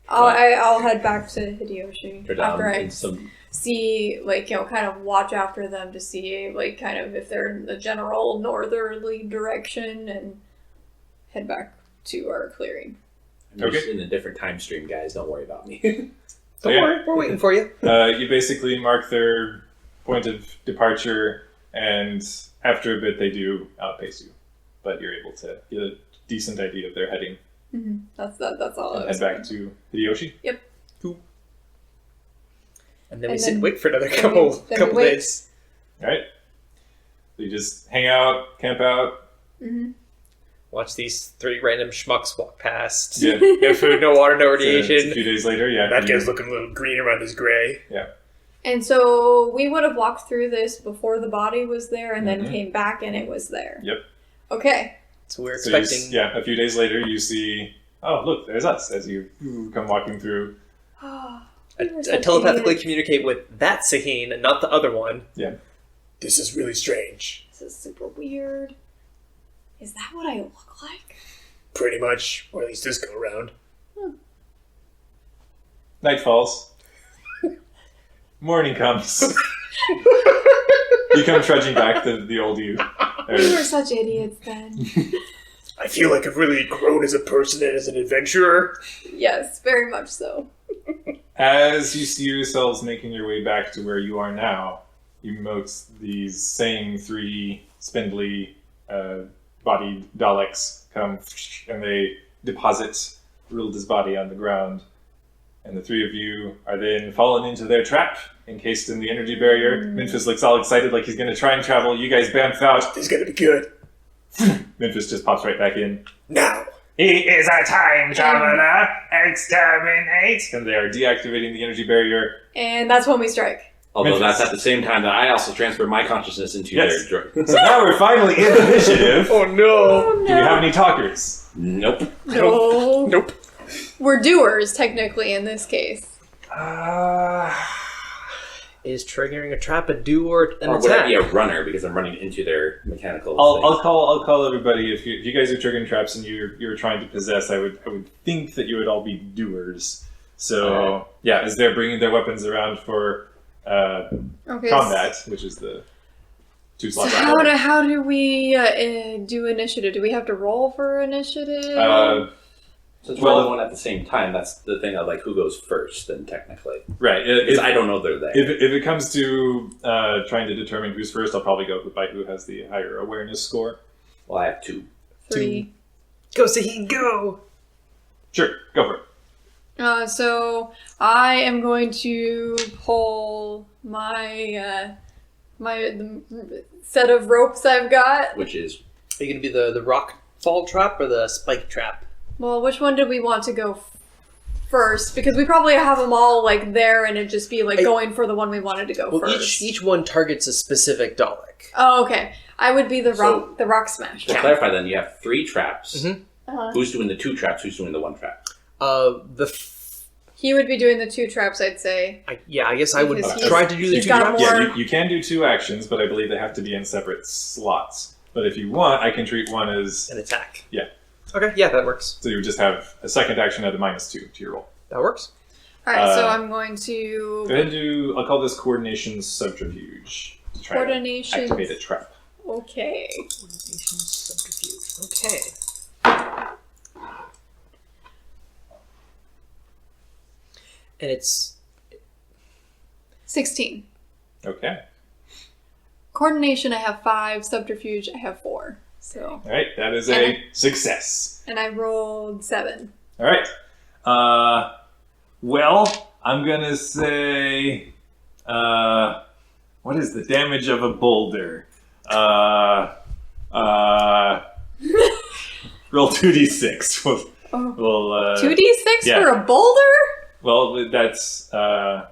I'll head back to Hideyoshi Go down after I in some. see, like, kind of watch after them to see, like, kind of if they're in the general northerly direction and head back to our clearing. I'm just in a different time stream, guys. Don't worry about me. Don't worry, we're waiting for you. You basically mark their point of departure, and after a bit, they do outpace you. But you're able to get a decent idea of their heading. Mm-hmm. That's all. And I head was back to Hideyoshi. And then And we sit and then- wait for another then couple we couple wait. days. All right. So you just hang out, camp out. Mm-hmm. Watch these three random schmucks walk past. Yeah. No food, no water, no It's a radiation. few days later, yeah. That guy's looking a little green around his gray. And so we would have walked through this before the body was there, and then Mhm. came back and it was there. Yep. Okay. So we're So you expecting. a few days later, you see, oh, look, there's us as you come walking through. We were I such telepathically idiots. communicate with that Saheen, not the other one. This is really strange. This is super weird. Is that what I look like? Pretty much, or at least this go around. Night falls. Morning comes. You come trudging back to the old you. We were such idiots then. I feel like I've really grown as a person and as an adventurer. Yes, very much so. As you see yourselves making your way back to where you are now, you note these same three spindly bodied Daleks come and they deposit Rilda's body on the ground. And the three of you are then fallen into their trap, encased in the energy barrier. Memphis looks all excited like he's going to try and travel. You guys bamf out. This is gonna be good. Memphis just pops right back in. Now. He is a time traveler. Exterminate. And they are deactivating the energy barrier. And that's when we strike. Although Memphis. that's at the same time that I also transfer my consciousness into Yes. their drug. So now we're finally in initiative. Oh no. Oh Do we have any talkers? Nope. No. Nope. We're doers, technically, in this case. Is triggering a trap a do or an Or would I attack? be a runner because I'm running into their mechanical I'll things? call everybody. If you guys are triggering traps and you're trying to possess, I would think that you would all be doers. So Alright. yeah, as they're bringing their weapons around for Okay. combat, which is the 2 So slots. how do we do initiative? Do we have to roll for initiative? Since we're all going at the same time, that's the thing of like who goes first, then technically. Right. Because I don't know they're there. If it comes to trying to determine who's first, I'll probably go by who has the higher awareness score. Well, I have 2. 3. Go, Saheen, go! Sure, go for it. So I am going to pull my the set of ropes I've got. Which is Are you going to be the rock fall trap or the spike trap? Well, which one did we want to go first? Because we probably have them all like there, and it'd just be like going for the one we wanted to go Well, first. each one targets a specific Dalek. Oh, okay. I would be the So- rock smash. to clarify. Then you have 3 traps. Mhm. Who's doing the 2 traps? Who's doing the 1 trap? He would be doing the 2 traps, I'd say. I guess I would Because he's- try to do the he's 2 got traps. more- Yeah, you can do 2 actions, but I believe they have to be in separate slots. But if you want, I can treat one as An attack. Yeah. Okay, yeah, that works. so you would just have a second action at a -2 to your roll. That works. Alright, so Uh, I'm going to Go ahead and do. I'll call this coordination subterfuge to try to coordination. activate a trap. Okay. Coordination subterfuge. Okay. And it's 16. Okay. Coordination, I have 5. Subterfuge, I have 4. So, All right, that is a success. and I rolled 7. All right. Well, I'm gonna say, what is the damage of a boulder? Rilda, roll 2d6. We'll 2d6 yeah. for a boulder? Well, that's. I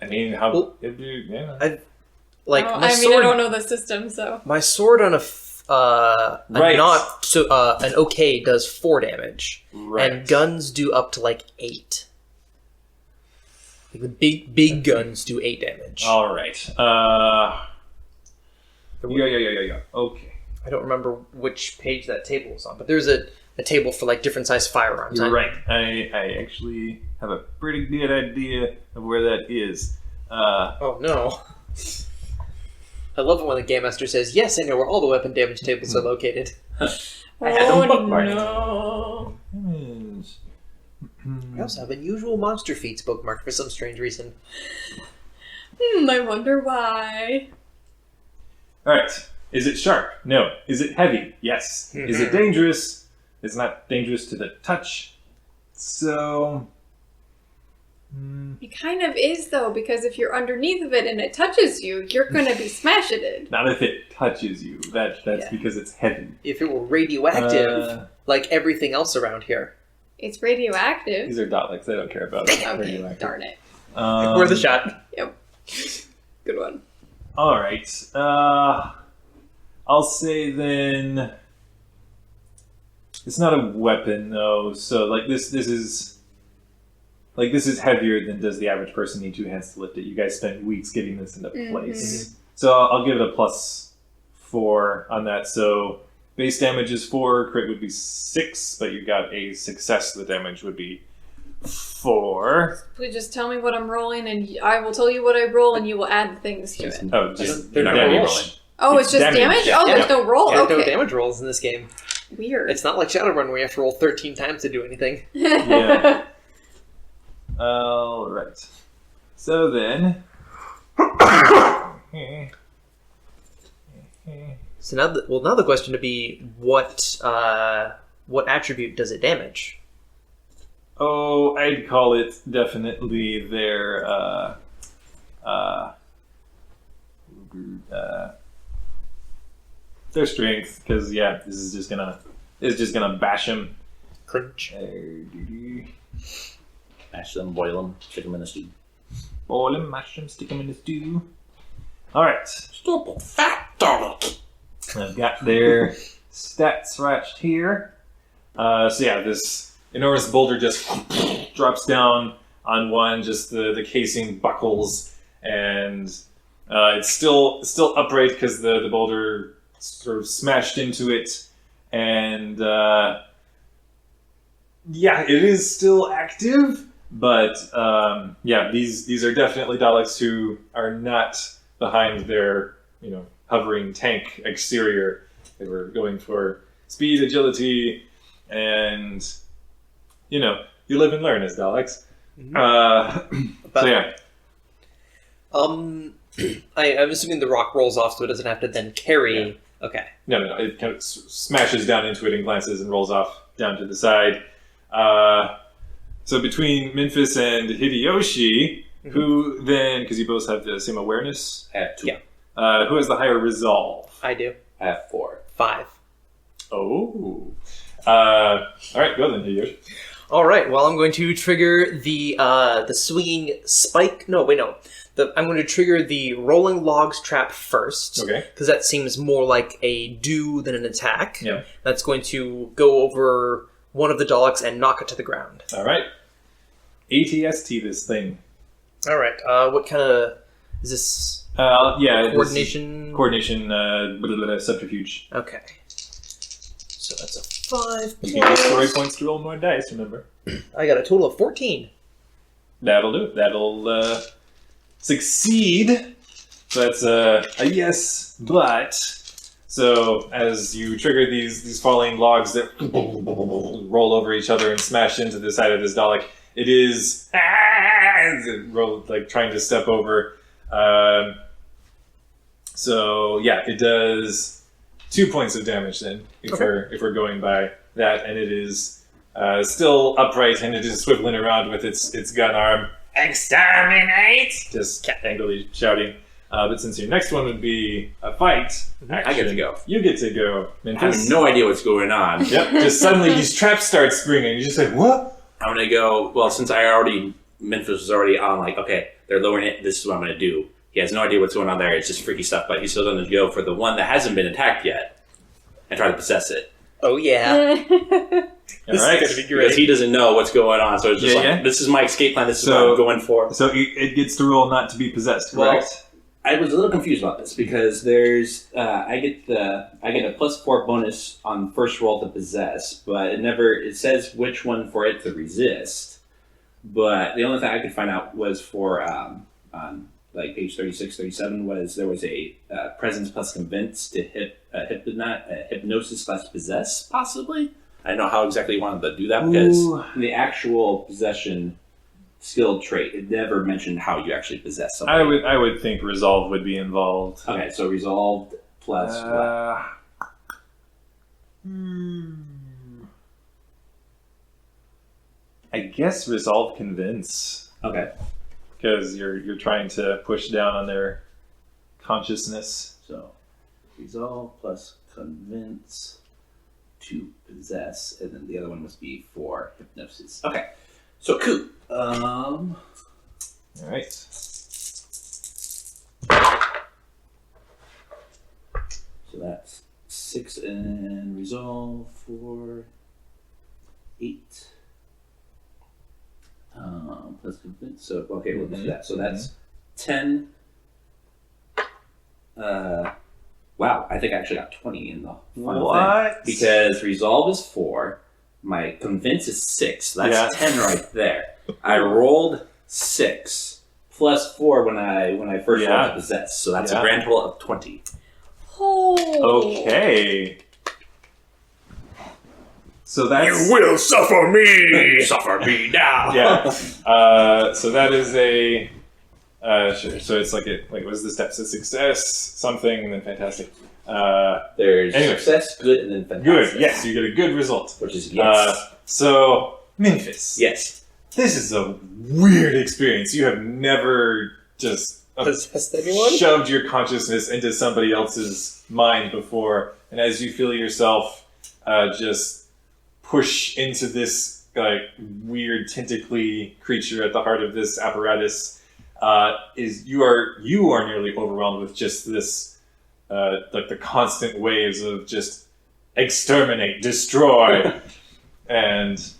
mean, how? Well, yeah. Like Oh, my I mean, sword, I don't know the system, so. my sword on Right. an okay does 4 damage, Right. and guns do up to like 8. Like the big guns do 8 damage. All right. Yeah. Okay. I don't remember which page that table was on, but there's a table for like different size firearms. You're right. I actually have a pretty good idea of where that is. Oh no. I love it when the Game Master says, "Yes, I know where all the weapon damage tables are located." I had them bookmarked. No. I also have unusual monster feats bookmarked for some strange reason. I wonder why. All right. Is it sharp? No. Is it heavy? Yes. Is it dangerous? It's not dangerous to the touch. So. It kind of is, though, because if you're underneath of it and it touches you, you're going to be smashing. Not if it touches you. That's because it's heavy. If it were radioactive, like everything else around here. It's radioactive. These are Daleks. They don't care about Okay, radioactive. darn it. Worth a shot. Yep. Good one. All right. I'll say then. It's not a weapon though, so like this is heavier than does the average person need 2 hands to lift it. You guys spent weeks getting this into place, so I'll give it a +4 on that. So base damage is 4, crit would be 6, but you got a success. The damage would be 4. Please just tell me what I'm rolling, and I will tell you what I roll, and you will add the things to it. Oh, just They're not damage. rolling. Oh, it's just damage? Oh, Yeah. there's no roll? Yeah, Okay. no damage rolls in this game. Weird. It's not like Shadowrun where you have to roll 13 times to do anything. Yeah. All right. So then. So now the question to be what attribute does it damage? Oh, I'd call it definitely their strength, because this is just gonna bash him. Crunch. Mash them, boil them, stick them in a stew. Boil him, mash him, stick him in the stew. All right. Stupid fat Dalek. I've got their stats right here. This enormous boulder just drops down on one. Just the casing buckles, and it's still upright because the boulder sort of smashed into it, and it is still active. But these are definitely Daleks who are not behind their hovering tank exterior. They were going for speed, agility, and you live and learn as Daleks. I'm assuming the rock rolls off, so it doesn't have to then carry. Yeah. Okay. No. It kind of smashes down into it and glances and rolls off down to the side. So between Memphis and Hideyoshi, who then, because you both have the same awareness, I have 2. Yeah. Who has the higher resolve? I do. I have 4. 5. Oh. All right, go then, Hideyoshi. All right. Well, I'm going to trigger the swinging spike. No, wait, no. I'm going to trigger the rolling logs trap first. Okay. Because that seems more like a do than an attack. Yeah. That's going to go over one of the Daleks and knock it to the ground. All right. ATST this thing. All right. What kind of is this? Coordination. Coordination. Subterfuge. Okay. So that's a 5 You can use story plus. points to roll more dice. Remember. I got a total of 14. That'll do it. That'll succeed. So that's a yes, but so as you trigger these falling logs that roll over each other and smash into the side of this Dalek, it is trying to step over. It does 2 points of damage then if we're going by that, and it is still upright and it is swiveling around with its gun arm. Exterminate! Just angrily shouting. But since your next one would be a fight, I get to go. You get to go, I Memphis. have no idea what's going on. Yep. Just suddenly these traps start springing. You're just like, what? I'm gonna go. Well, since Memphis was already on. Like, okay, they're lowering it. This is what I'm gonna do. He has no idea what's going on there. It's just freaky stuff. But he's still gonna go for the one that hasn't been attacked yet and try to possess it. Oh yeah. All right. This is gonna be great. Because he doesn't know what's going on. So it's just Yeah. this is my escape plan. This is So- what I'm going for. So it gets to roll not to be possessed, Well, correct? I was a little confused about this because there's I get a +4 bonus on first roll to possess, but it says which one for it to resist. But the only thing I could find out was for on like page 36, 37 was there was a presence plus convince to hypnosis / possess possibly. I don't know how exactly you wanted to do that because Ooh. in the actual possession skill trait, it never mentioned how you actually possess something. I would think resolve would be involved. Okay, so resolved plus what? I guess resolve convince, Okay, because you're trying to push down on their consciousness. so resolve plus convince to possess, and then the other one must be for hypnosis. Okay, so cool. All right. So that's 6 and resolve for 8. Plus convince. So okay, we'll do that. So that's 10. Wow, I think I actually got 20 in the final thing. Because resolve is 4, my convince is 6. So that's 10 right there. I rolled 6 plus 4 when I first rolled to possess. So that's a grand total of 20. Oh. Okay. So that's You will suffer me! Suffer me now. yeah. So that is a sure. So it's like what is the steps? A success, something, and then fantastic. There's Anyway. success, good, and then fantastic. Good. Yes, you get a good result. Which is yes. So Memphis. Yes. This is a weird experience. You have never just Possessed anyone? shoved your consciousness into somebody else's mind before, and as you feel yourself just push into this like weird tentacly creature at the heart of this apparatus, you are nearly overwhelmed with just this like the constant waves of just exterminate, destroy, and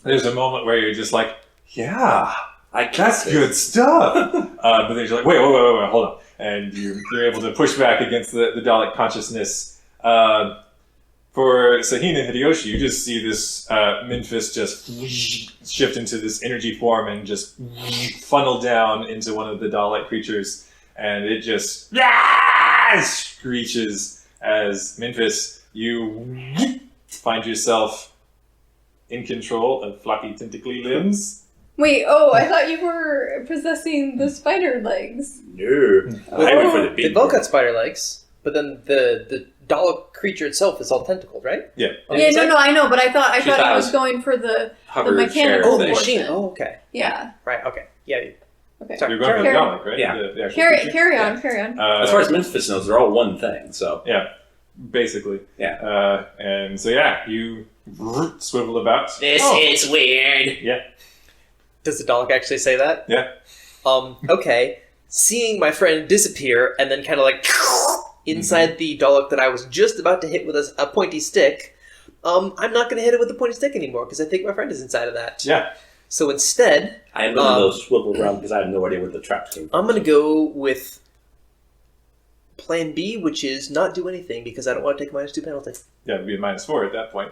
there's a moment where you're just like, yeah. That's good stuff. But then you're like, wait, hold on. And you're able to push back against the Dalek consciousness. For Sahin and Hideyoshi, you just see this Memphis just shift into this energy form and just funnel down into one of the Dalek creatures. And it just screeches as Memphis, you find yourself in control of floppy tentacly limbs. Wait, I thought you were possessing the spider legs. No. I went for the They big both one. got spider legs, but then the Dalek creature itself is all tentacled, right? Yeah. Yeah, no, I know, but I thought She he thought it was was going for the Hover mechanical chair Oh, the thing. machine. portion. Oh, okay. Yeah. Right, okay. Yeah. Okay. Sorry. You're going for the Carry- Dalek, right? Yeah. The actual Carry creature? carry on. As far as Memphis knows, they're all one thing, so. Yeah, basically. Yeah. And so, you swivel about. This is weird. Yeah. Does the Dalek actually say that? Yeah. Okay. Seeing my friend disappear and then kind of like inside the Dalek that I was just about to hit with a pointy stick, I'm not going to hit it with the pointy stick anymore because I think my friend is inside of that. Yeah. So instead, I am letting those swivel around because I have no idea where the traps came from. I'm going to go with plan B, which is not do anything because I don't want to take a -2 penalty. Yeah, it'd be a -4 at that point.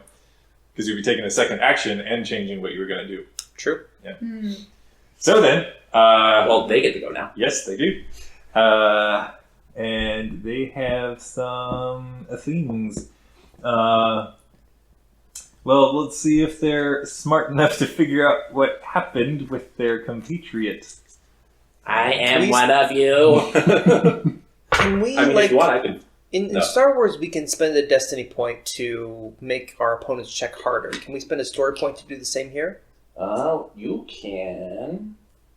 Because you'd be taking a second action and changing what you were going to do. True. So then, Well, they get to go now. yes, they do. And they have some things. Well, let's see if they're smart enough to figure out what happened with their compatriot. I am Please. one of you. Can we, I mean, if you want, I can. in No. Star Wars, we can spend a destiny point to make our opponents check harder. Can we spend a story point to do the same here? You can.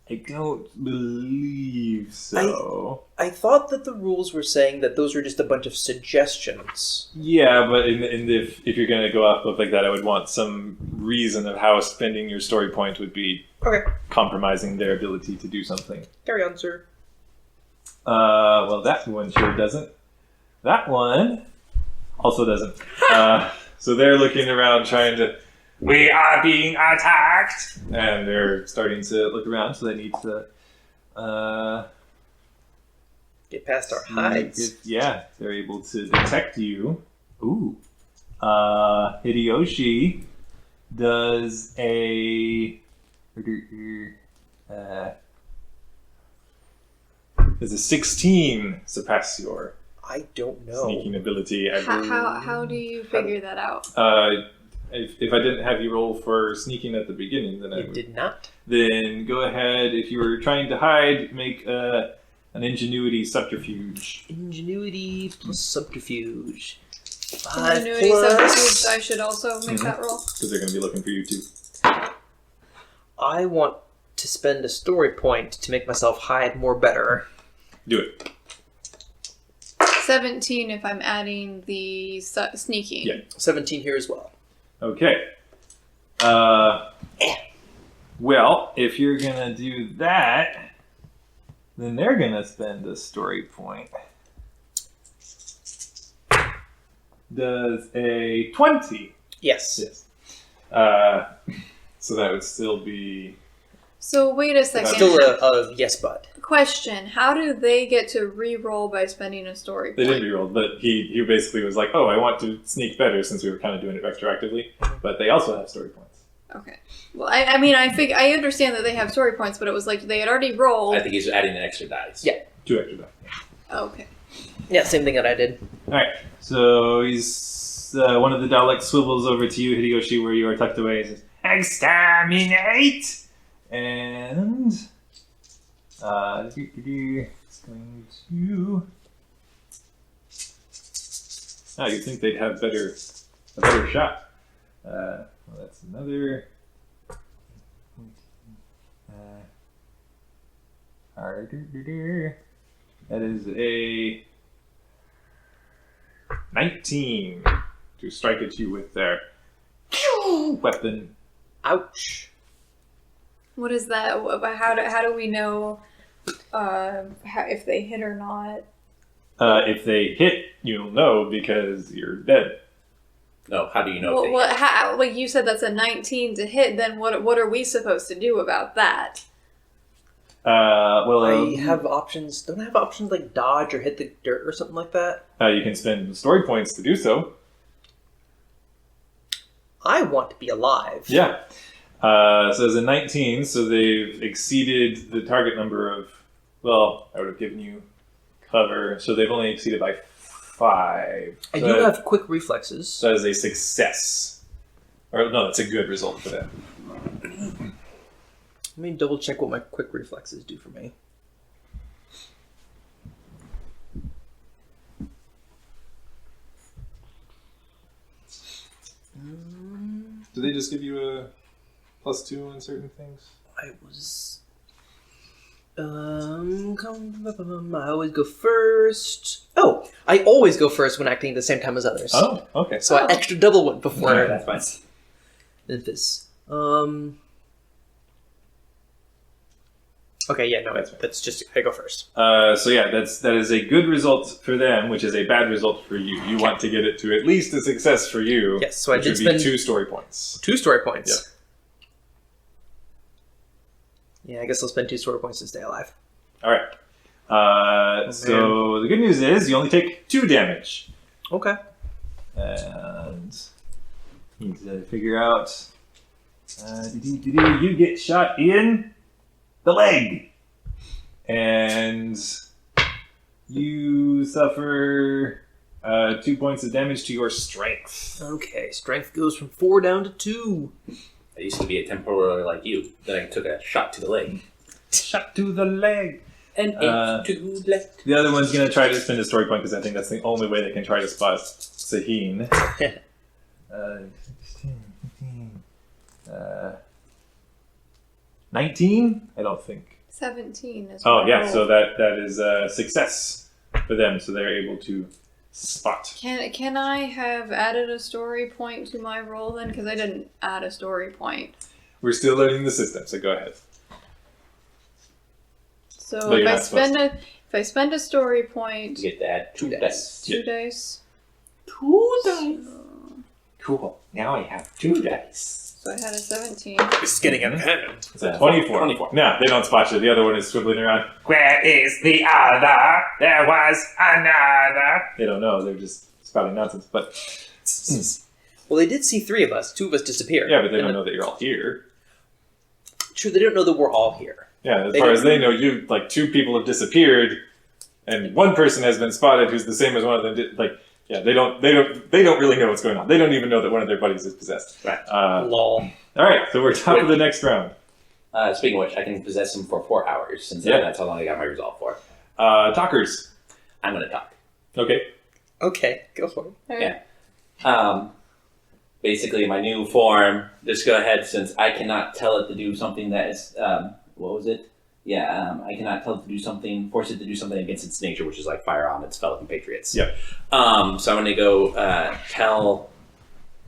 I don't believe so. I thought that the rules were saying that those were just a bunch of suggestions. Yeah, but if you're going to go off of like that, I would want some reason of how spending your story point would be Okay. compromising their ability to do something. Carry on, sir. Well, that one sure doesn't. That one also doesn't. So they're looking around trying to... We are being attacked! And they're starting to look around, so they need to... Get past our hides. They're able to detect you. Ooh. Hideyoshi does a... Does a 16 surpass your I don't know. sneaking ability? I believe. How do you figure that out? If I didn't have you roll for sneaking at the beginning, then I It would. did not. Then go ahead. If you were trying to hide, make an ingenuity subterfuge. Ingenuity plus subterfuge. 5 Ingenuity plus... subterfuge. I should also make that roll. Because they're going to be looking for you too. I want to spend a story point to make myself hide more better. Do it. 17 if I'm adding the sneaking. Yeah. 17 here as well. Okay. Well, if you're going to do that, then they're going to spend a story point. Does a 20. Yes. Yes. So that would still be... So wait a second. Still a yes, bud. Question: how do they get to re-roll by spending a story They point? didn't reroll, but he basically was like, oh, I want to sneak better since we were kind of doing it retroactively. But they also have story points. Okay. Well, I mean, I understand that they have story points, but it was like they had already rolled. I think he's adding an extra dice. Yeah. 2 extra die. Okay. Yeah, same thing that I did. Alright, so he's... one of the Daleks swivels over to you, Hideyoshi, where you are tucked away, and says, Exterminate! And... it's going to... you'd think they'd have a better shot. Well, that's another... That is a 19 to strike at you with their weapon. Ouch. What is that? How do we know if they hit or not? If they hit, you'll know because you're dead. No, how do you know? Like you said, that's a 19 to hit. Then what are we supposed to do about that? I have options. Don't I have options like dodge or hit the dirt or something like that? You can spend story points to do so. I want to be alive. Yeah. So it's a 19, so they've exceeded the target number of... Well, I would have given you cover, so they've only exceeded by 5. I do have quick reflexes. So that is a success. Or no, that's a good result for them. Let me double check what my quick reflexes do for me. Do they just give you a +2 on certain things? I was... I always go first. Oh, I always go first when acting at the same time as others. Oh, okay. So I extra double went before That's fine. Memphis. Okay, yeah, no, that's just I go first. So yeah, that is a good result for them, which is a bad result for you. You want to get it to at least a success for you. Yes, so I which did would spend be 2 story points. 2 story points. Yeah, I guess I'll spend 2 story points to stay alive. All right. So the good news is you only take 2 damage, Okay. and you need to figure out. You get shot in the leg, and you suffer 2 points of damage to your strength. Okay, strength goes from 4 down to 2. I used to be a temporary like you. Then I took a shot to the leg. Shot to the leg. And to the left. The other one's gonna try to spend a story point because I think that's the only way they can try to spot Saheen. 16, 15, 19? I don't think 17 is Oh my yeah, roll. so that is a success for them, so they're able to spot. Can I have added a story point to my roll then? Because I didn't add a story point. We're still learning the system, so go ahead. So But if you're I not supposed spend a story point, You get to add 2 dice. 2 dice. 2 dice. Cool. Now I have 2 dice. So I had a 17. This is getting out of hand. It's a 24. 24. No, they don't spot you. The other one is swiveling around. Where is the other? There was another. They don't know. They're just spouting nonsense. But Well, they did see 3 of us. 2 of us disappeared. yeah, but they don't know that you're all here. True, they don't know that we're all here. Yeah, as They far don't- as they know, you like 2 people have disappeared, and 1 person has been spotted who's the same as one of them. Yeah, they don't really know what's going on. They don't even know that one of their buddies is possessed. Right. Lol. All right, so we're top of the next round. Speaking of which, I can possess him for 4 hours, since Yeah. that's how long I got my resolve for. Talkers. I'm going to talk. Okay. Okay, go for it. Yeah. Basically, my new form, just go ahead, since I cannot tell it to do something that is, what was it? Yeah, I cannot tell it to do something, force it to do something against its nature, which is like fire on its fellow compatriots. Yep. So I'm going to go tell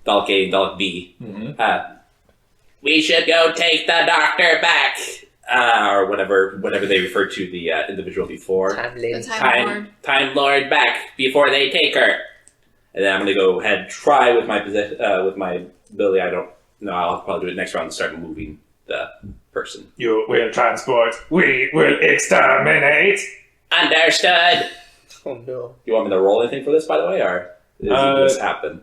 Dalek A and Dalek B, we should go take the doctor back, or whatever they referred to the individual before. Time The lady. Time Lord. Time Lord back before they take her. And then I'm going to go ahead and try with my with my ability. I don't know. I'll probably do it next round and start moving the person. You will transport. We will exterminate. Understood. Oh no. You want me to roll anything for this, by the way, or does this happen?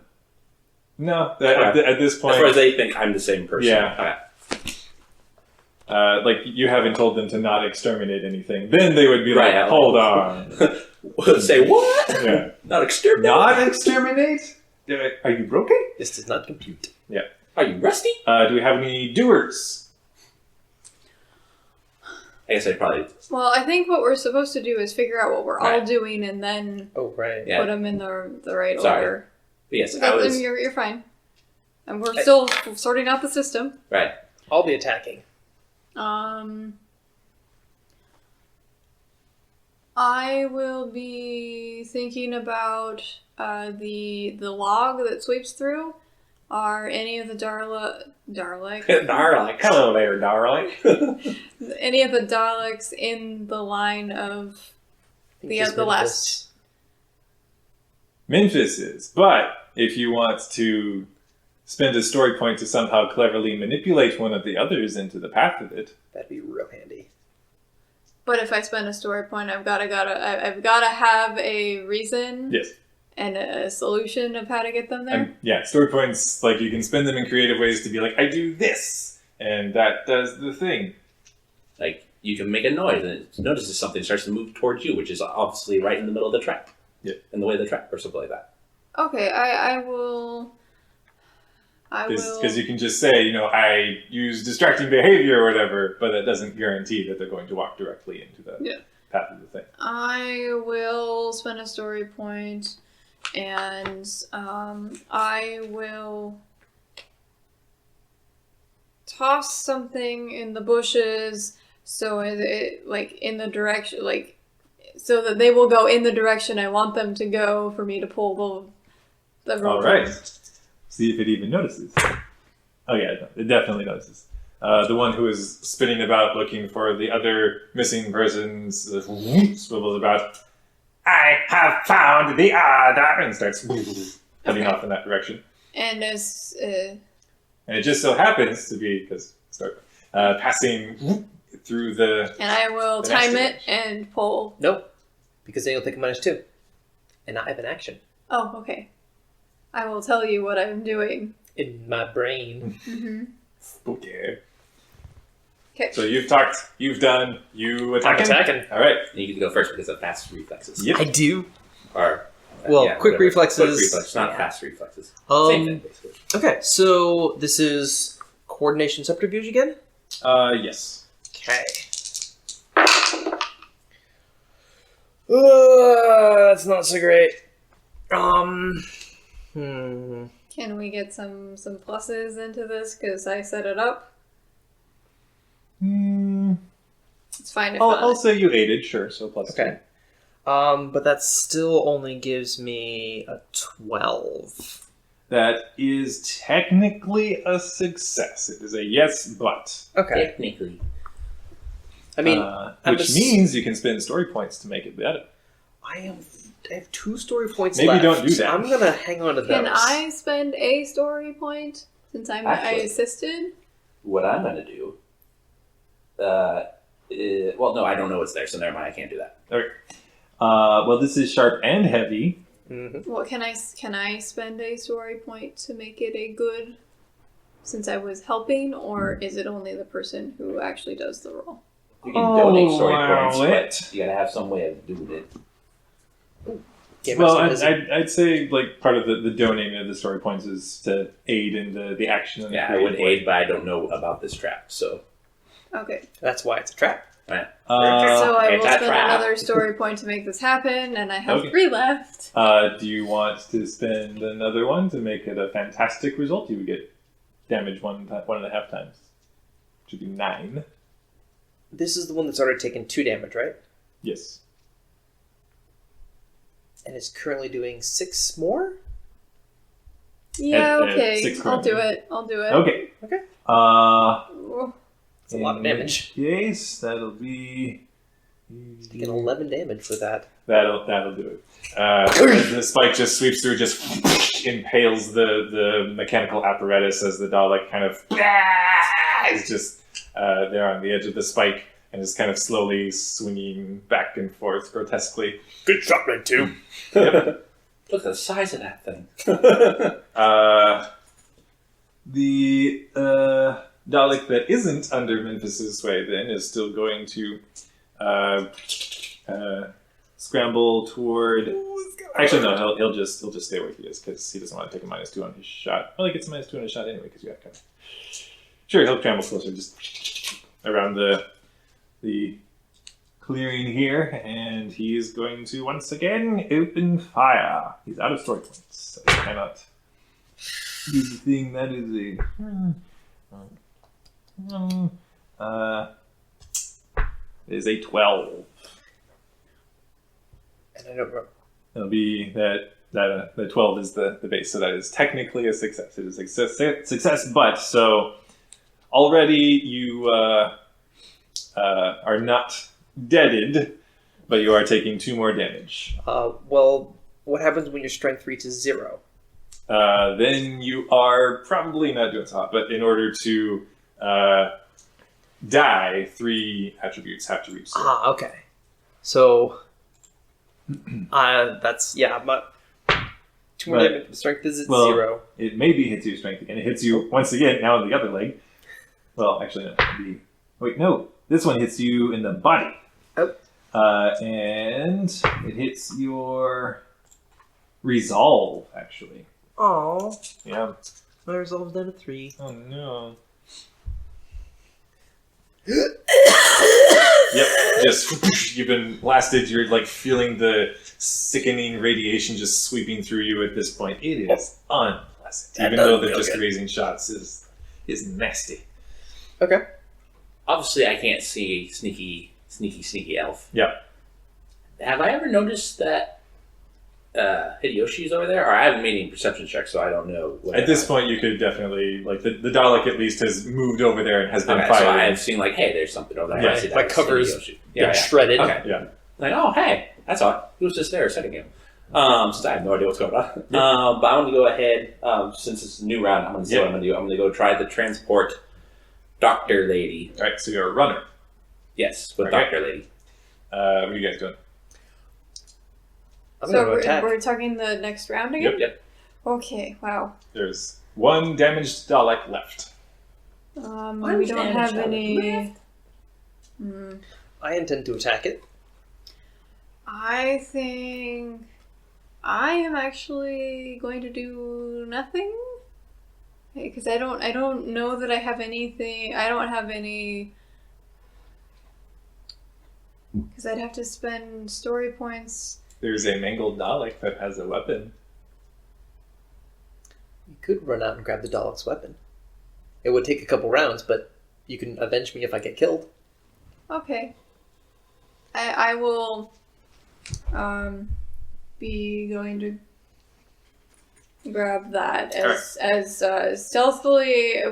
No, at this As point, far as they think I'm the same person. Yeah. like you haven't told them to not exterminate anything. Then they would be Right, like, "Hold on, Okay. Say what? yeah, Not exterminate? not exterminate? Are you broken? This does not compute. Are you rusty? Do we have any doers? I guess I'd probably. Well, I think what we're supposed to do is figure out what we're all Right. doing and then Oh, right. Yeah. put them in the right Sorry. order. But yes, I was. You're fine. And we're still sorting out the system. Right. I'll be attacking. I will be thinking about the log that sweeps through. Are any of the Daleks, Darling. Hello there, darling. any of the Daleks in the line of the last? Memphis is, but if you want to spend a story point to somehow cleverly manipulate one of the others into the path of it, That'd be real handy. But if I spend a story point, I've gotta have a reason. yes. And a solution of how to get them there. And yeah, story points, like you can spend them in creative ways to be like, I do this, and that does the thing. Like, you can make a noise and it notices something, starts to move towards you, which is obviously right in the middle of the track. Yeah. In the way of the track, or something like that. Okay, I will. Because you can just say, I use distracting behavior or whatever, but that doesn't guarantee that they're going to walk directly into the path of the thing. I will spend a story point, and I will toss something in the bushes so it like in the direction, like so that they will go in the direction I want them to go for me to pull the rope. All right. See if it even notices. Oh yeah, it definitely notices. The one who is spinning about looking for the other missing persons swivels about. I have found the other, and starts heading off in that direction. And as And it just so happens to be passing through the. and I will The next time it direction. and pull. Nope. Because then you'll take a -2. And I have an action. Oh, okay. I will tell you what I'm doing. In my brain. Mm-hmm. Okay. Okay. So you've talked, you've done, you I'm attacking? attacking. All right. And you get to go first because of fast reflexes. Yep. I do. Or, Well, quick whatever. reflexes. Quick reflexes, not Yeah. fast reflexes. Same thing, basically. Okay, so this is coordination subterfuge again? Yes. Okay. That's not so great. Can we get some pluses into this because I set it up? It's fine if I'll not. say you aided, sure. So plus Okay. But that still only gives me a 12. 2. That is technically a success. It is a yes, but. Okay. Technically. I mean, which means you can spend story points to make it better. I have 2 story points Maybe left. don't do that. I'm gonna hang on to those. Can I spend a story point since I Actually. assisted? What I'm going to do... well, no, I don't know what's there, so never mind. I can't do that. Okay. Well, this is sharp and heavy. Mm-hmm. Well, can I spend a story point to make it a good? Since I was helping, or is it only the person who actually does the roll? You can donate story well, points, but you got to have some way of doing it. Game Well, Master I'd say like part of the donating of the story points is to aid in the action. And Yeah, the I would creative aid, but I don't know about this trap, so... Okay, That's why it's a trap. work. so I will spend anti-trap. another story point to make this happen, and I have Okay. 3 left. Do you want to spend another one to make it a fantastic result? You would get damage 1.5 times. Should be 9. This is the one that's already taken 2 damage, right? Yes. And it's currently doing 6 more? Yeah, At okay, 6 I'll do currently. it. I'll do it. Okay. Okay. Oh, It's a lot of damage. Yes, that'll be. Taking 11 damage for that. That'll do it. As the spike just sweeps through, just impales the mechanical apparatus as the Dalek kind of is just there on the edge of the spike and is kind of slowly swinging back and forth grotesquely. Good shot, Red 2. Yep. Look at the size of that thing. The Dalek that isn't under Memphis's sway then is still going to scramble toward. Actually, no. He'll just stay where he is because he doesn't want to take a -2 on his shot. Well, he gets a -2 on his shot anyway because you got cover. Sure, he'll scramble closer, just around the clearing here, and he's going to once again open fire. He's out of story points, so he cannot do the thing that is it is a 12. And I don't remember. It'll be that the 12 is the base, so that is technically a success. It is a success, but so already you are not deaded, but you are taking 2 more damage. Well, what happens when your strength reaches 0? Then you are probably not doing so hot, but in order to die, 3 attributes have to reach 0. Ah, okay. So, that's, yeah, but 2 more But- damage, strength is at well, 0. It maybe hits you strength, and it hits you once again, now in the other leg. Well, actually, no. Wait, no. This one hits you in the body. Oh. And it hits your resolve, actually. Oh, Yeah. my resolve's down to 3. Oh, no. Yep. Just, you've been blasted. You're, like, feeling the sickening radiation just sweeping through you at this point. It is unpleasant. That Even though doesn't they're feel just good. raising shots is nasty. Okay. Obviously, I can't see sneaky elf. Yeah. Have I ever noticed that Hideyoshi's over there? Or I haven't made any perception checks, so I don't know. At this point, you could definitely, like, the Dalek at least has moved over there and has been Okay, so firing. I've seen like, hey, there's something over there. Yeah, I see my that's cover's Hideyoshi. Been shredded. Okay. Yeah. Like, oh, hey, that's odd. He was just there a second ago. Since I have no idea what's going on. But I'm going to go ahead, since it's a new round, I'm going to see what I'm going to do. I'm going to go try the transport Doctor Lady. All right, so you're a runner. Yes, with Okay. Doctor Lady. What are you guys doing? I'm so going to attack. we're talking the next round again? Yep. Okay, wow. There's 1 damaged Dalek left. We Damage don't have Dalek any... I intend to attack it. I think I am actually going to do nothing because I don't know that I have anything. I don't have any because I'd have to spend story points. There's a mangled Dalek that has a weapon. You could run out and grab the Dalek's weapon. It would take a couple rounds, but you can avenge me if I get killed. Okay, I will be going to grab that as stealthily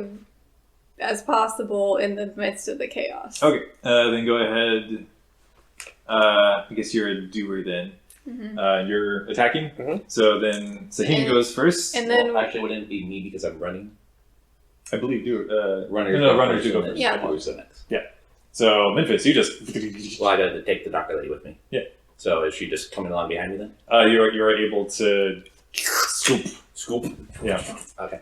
as possible in the midst of the chaos. Okay, then go ahead. I guess you're a doer then. Mm-hmm. You're attacking. Mhm. So then Sahin goes first. And then Well, actually, wouldn't it be me because I'm running? I believe Runners. no, runners do go first. Yeah. Doers go next. So Memphis, you just Well, I got to take the doctor lady with me. Yeah. So is she just coming along behind me then? you're able to scoop. Scoop. Yeah. Okay.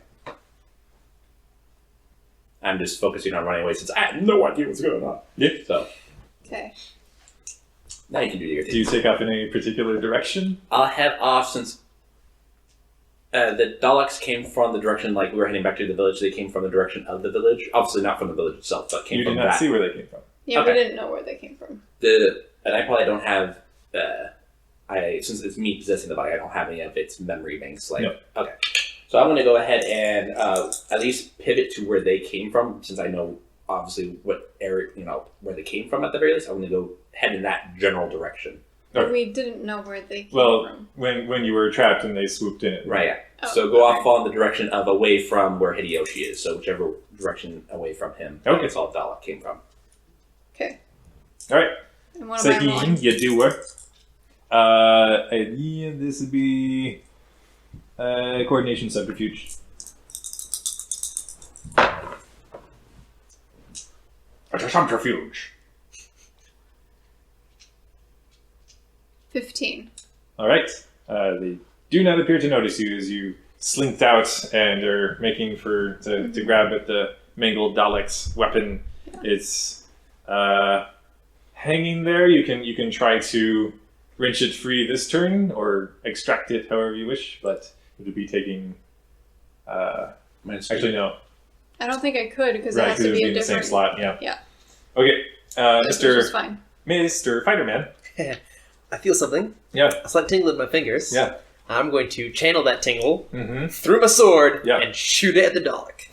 I'm just focusing on running away since I have no idea what's going on. Yeah. So okay. now you can do your Do you thing. take off in any particular direction? I'll head off since the Daleks came from the direction, like we were heading back to the village. They came from the direction of the village. Obviously not from the village itself, but came You from did not that. see where they came from. Yeah, Okay. we didn't know where they came from. And I probably don't have. Since it's me possessing the body, I don't have any of its memory banks. Like, No. okay, so I'm going to go ahead and at least pivot to where they came from, since I know obviously what area, where they came from at the very least. I'm going to go head in that general direction. Alright. We didn't know where they came Well, from. when you were trapped and they swooped in it. Right. Yeah. Oh, So go okay. off on the direction of away from where Hideyoshi is. So whichever direction away from him. Okay. That's all Dalek came from. Okay. All right. And what am I rolling? Sahin, you doer. This would be coordination subterfuge. It's a subterfuge. 15. All right. They do not appear to notice you as you slinked out and are making to grab at the mangled Dalek's weapon. It's hanging there. You can try to wrench it free this turn or extract it however you wish, but it would be taking. Actually, no. I don't think I could because it Right, has because to it would be be a in the same different. slot. Yeah. Yeah. Okay, Which is fine. Mr. Fighterman. I feel something. Yeah. A slight tingle in my fingers. Yeah. I'm going to channel that tingle Mm-hmm. through my sword Yeah. and shoot it at the Dalek.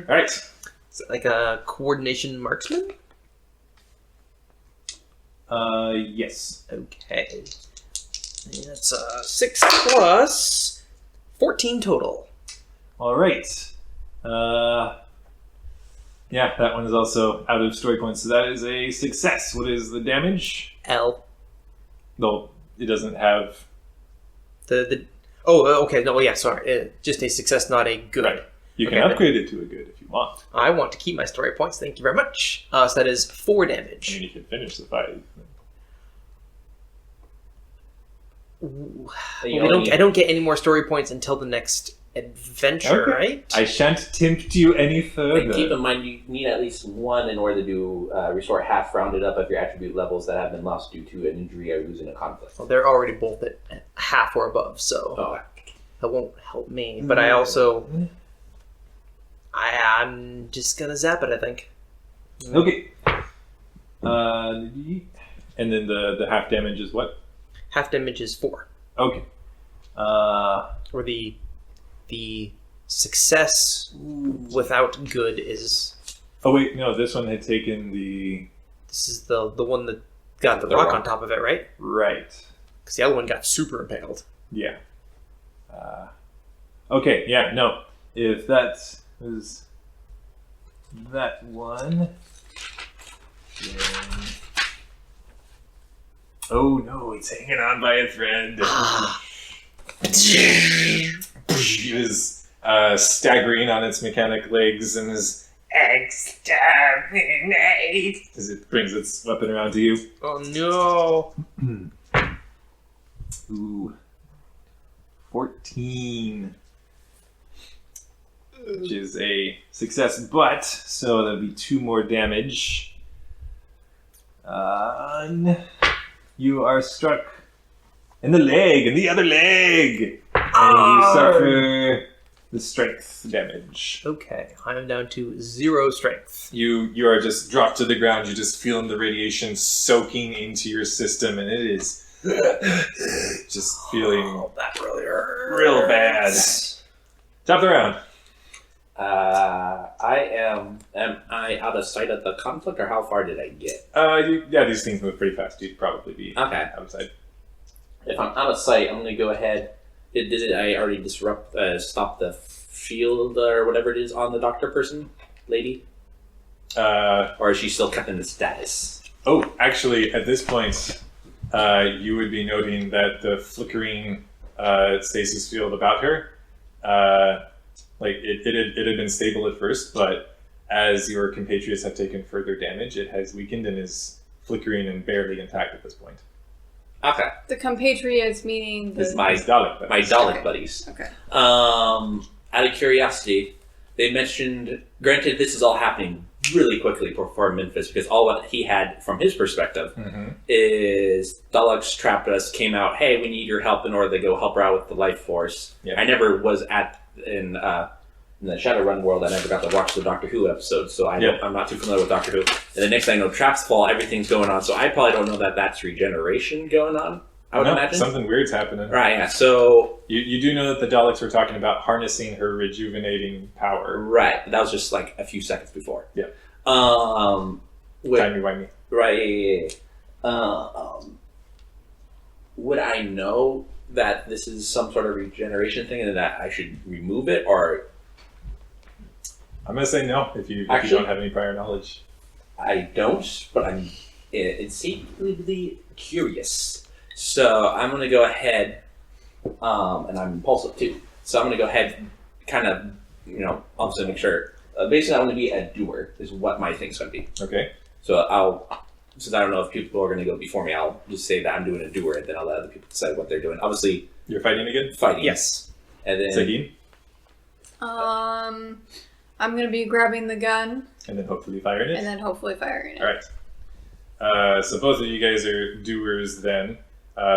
All right. Is it like a coordination marksman? Yes. Okay. That's 6 plus 14 total. All right. Yeah, that one is also out of story points, so that is a success. What is the damage? L. No, it doesn't have. Okay. No, yeah, sorry. Just a success, not a good. Right. You can Okay. upgrade it to a good if you want. I want to keep my story points. Thank you very much. So that is 4 I mean, damage. you can finish the fight. Ooh. You Well, only I don't get any more story points until the next adventure, Okay. right? I shan't tempt you any And further. keep in mind, you need at least one in order to do restore half rounded up of your attribute levels that have been lost due to an injury or losing a conflict. Well, they're already both at half or above, so Oh, that won't help me. But I also, I'm just gonna zap it. I think. Okay. And then the half damage is what? Half damage is 4, Okay. or the success without good is. Oh wait, no. This one had taken the This is the one that got the The rock rock. on top of it, right? right. Because the other one got super impaled. Yeah. Okay. Yeah. No. If that was that one. Then... Oh no! It's hanging on by a thread. He was staggering on its mechanic legs and is exterminate as it brings its weapon around to you. Oh no! Ooh. 14. Which is a success, but, so that'll be 2 more damage. You are struck in the leg, in the other leg! And you suffer the strength damage. Okay, I am down to 0 strength. You are just dropped to the ground. You're just feeling the radiation soaking into your system, and it is just feeling Oh, that really hurts. real bad. Top of the round. I am I out of sight of the conflict, or how far did I get? Yeah, these things move pretty fast. You'd probably be Okay. outside. If I'm out of sight, I'm going to go ahead. Did I already stop the shield or whatever it is on the doctor person, lady? Or is she still kept in the status? Oh, actually, at this point, you would be noting that the flickering stasis field about her, it had been stable at first, but as your compatriots have taken further damage, it has weakened and is flickering and barely intact at this point. Okay. The compatriots meaning the... My Dalek buddies. My Dalek Okay. buddies. Okay. Out of curiosity, they mentioned, granted this is all happening really quickly for Memphis, because all what he had from his perspective is Daleks trapped us, came out, hey, we need your help in order to go help her out with the life force. Yeah. I never was in the Shadowrun world. I never got to watch the Doctor Who episodes, so I'm not too familiar with Doctor Who. And the next thing I know, traps fall, everything's going on, so I probably don't know that that's regeneration going on, I would imagine. Something weird's happening. Right, yeah, so... You do know that the Daleks were talking about harnessing her rejuvenating power. Right, that was just like a few seconds before. Yeah. Timey-wimey. Right. Would I know that this is some sort of regeneration thing and that I should remove it, or... I'm going to say no if you don't have any prior knowledge. I don't, but I'm insanely curious. So I'm going to go ahead, and I'm impulsive too. So I'm going to go ahead, kind of, obviously make sure. Basically, I want to be a doer, is what my thing's going to be. Okay. So since I don't know if people are going to go before me, I'll just say that I'm doing a doer, and then I'll let other people decide what they're doing. Obviously, You're fighting again? fighting. Yes. And then... Sagine? I'm gonna be grabbing the gun And then hopefully firing it? and then hopefully firing it. Alright. So both of you guys are doers then.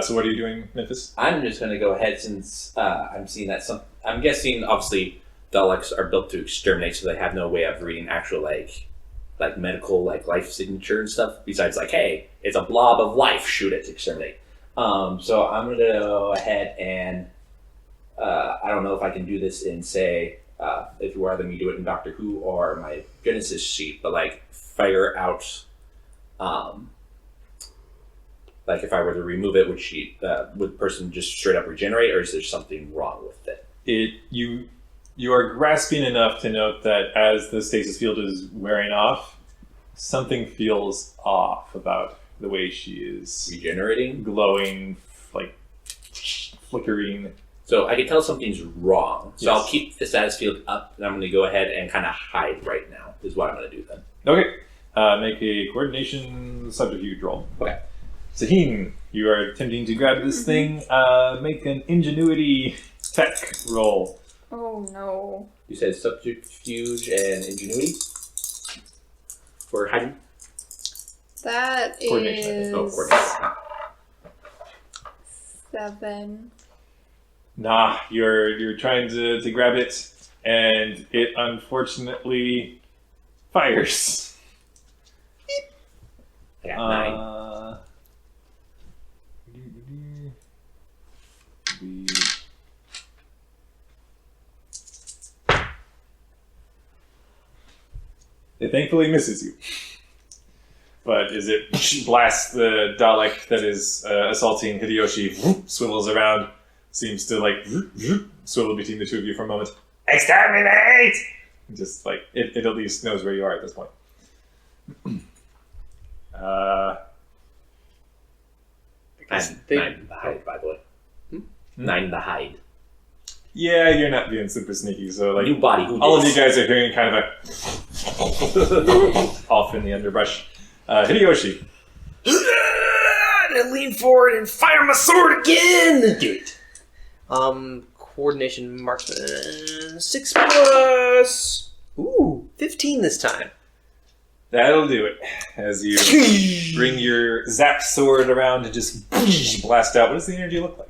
So what are you doing, Memphis? I'm just going to go ahead since I'm seeing that I'm guessing, obviously, Daleks are built to exterminate, so they have no way of reading actual, like medical, life signature and stuff, besides, hey, it's a blob of life, shoot it to exterminate. So I'm going to go ahead and, I don't know if I can do this in, say, if you rather me do it in Doctor Who or my Genesis sheet, but, fire out, if I were to remove it, would the person just straight up regenerate, or is there something wrong with it? You are grasping enough to note that as the stasis field is wearing off, something feels off about the way she is Regenerating? glowing, flickering. So I can tell something's wrong. So Yes. I'll keep the status field up, and I'm going to go ahead and kind of hide right now, is what I'm going to do then. Okay. Make a coordination subterfuge roll. Okay. Saheen, you are attempting to grab this thing. Make an ingenuity tech roll. Oh no. You said subterfuge and ingenuity? For hiding? That Coordination, is Oh, coordination. 7. Nah, you're trying to grab it, and it unfortunately fires. I got 9. It thankfully misses you. But as it blasts the Dalek that is assaulting Hideyoshi, swivels around, seems to swivel between the two of you for a moment. Exterminate! Just it at least knows where you are at this point. Nine the hide, by the way. 9 the hide. Yeah, you're not being super sneaky, so New body, who all of dis? you guys are hearing kind of a off in the underbrush. Hideyoshi. I lean forward and fire my sword again. Do it. Coordination marksman 6 plus. 15 this time. That'll do it. As you bring your zap sword around and just blast out. What does the energy look like?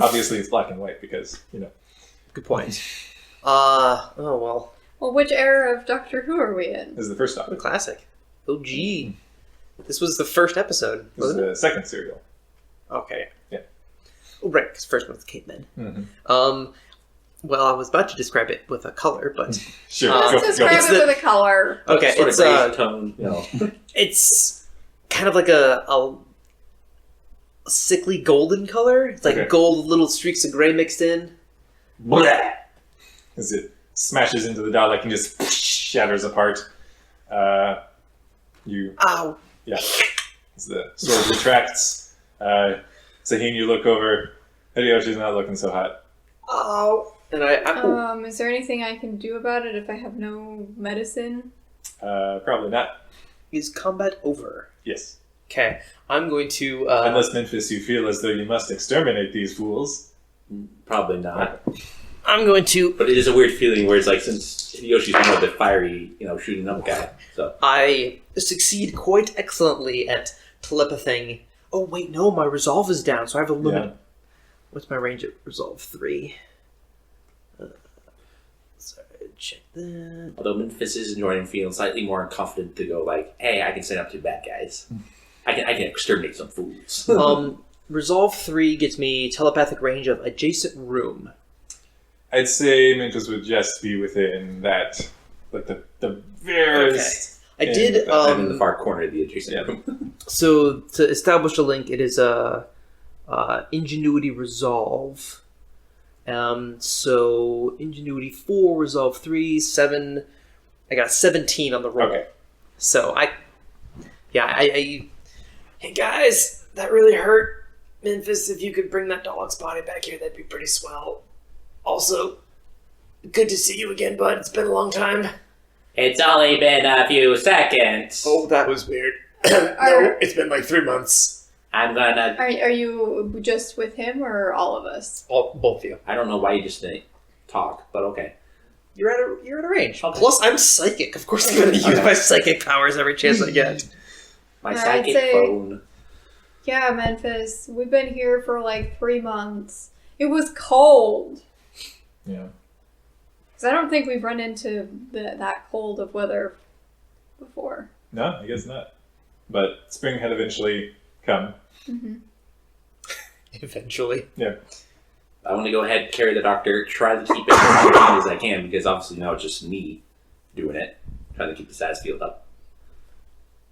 Obviously, it's black and white because, Good point. Oh, well. Well, which era of Doctor Who are we in? This is the first What a topic. classic. OG. This was the first episode, This is wasn't it? the second serial. Okay. Yeah. Right, because first one's cavemen. Mm-hmm. Well, I was about to describe it with a color, but Sure. Let's describe It's it with a color. okay, Sort it's of gray tone, you know. it's kind of like a sickly golden color. It's like Okay. gold with little streaks of gray mixed in. Blah. As it smashes into the Dalek and just shatters apart. You Ow! as the sword retracts. Sahin, you look over. Hideyoshi's not looking so hot. Ow! And I Is there anything I can do about it if I have no medicine? Probably not. is combat over? Yes. Okay, I'm going to. Unless, Memphis, you feel as though you must exterminate these fools. Probably not. I'm going to. But it is a weird feeling where it's like, since Hideyoshi's more of the fiery, shooting up guy. So I succeed quite excellently at telepathing. Oh wait, no, my resolve is down, so I have a limit. Yeah. What's my range at resolve 3? Sorry, check that. although Memphis is enjoying feeling slightly more confident to go like, hey, I can stand up to bad guys. I can exterminate some fools. Resolve 3 gets me telepathic range of adjacent room. I'd say Memphis would just be within that, like the very. I did. I'm in the far corner of the adjacent room. So to establish a link, it is a ingenuity resolve. So ingenuity 4, resolve 3, 7. I got a 17 on the roll. Okay. So I hey guys, that really hurt. Memphis, if you could bring that dog's body back here, that'd be pretty swell. Also, good to see you again, bud. It's been a long time. It's only been a few seconds. Oh, that was weird. No, it's been like 3 months. I'm gonna... Are you just with him or all of us? Both of you. I don't know why you just didn't talk, but okay. You're at a range. Okay. Plus, I'm psychic. Of course, I'm going to use my psychic powers every chance I get. My I'd psychic say- phone. Yeah, Memphis. We've been here for like 3 months. It was cold. Yeah. Because I don't think we've run into that cold of weather before. No, I guess not. But spring had eventually come. Mm-hmm. Eventually. Yeah. I want to go ahead and carry the doctor, try to keep it as contained as I can, because obviously now it's just me doing it. Trying to keep the status field up.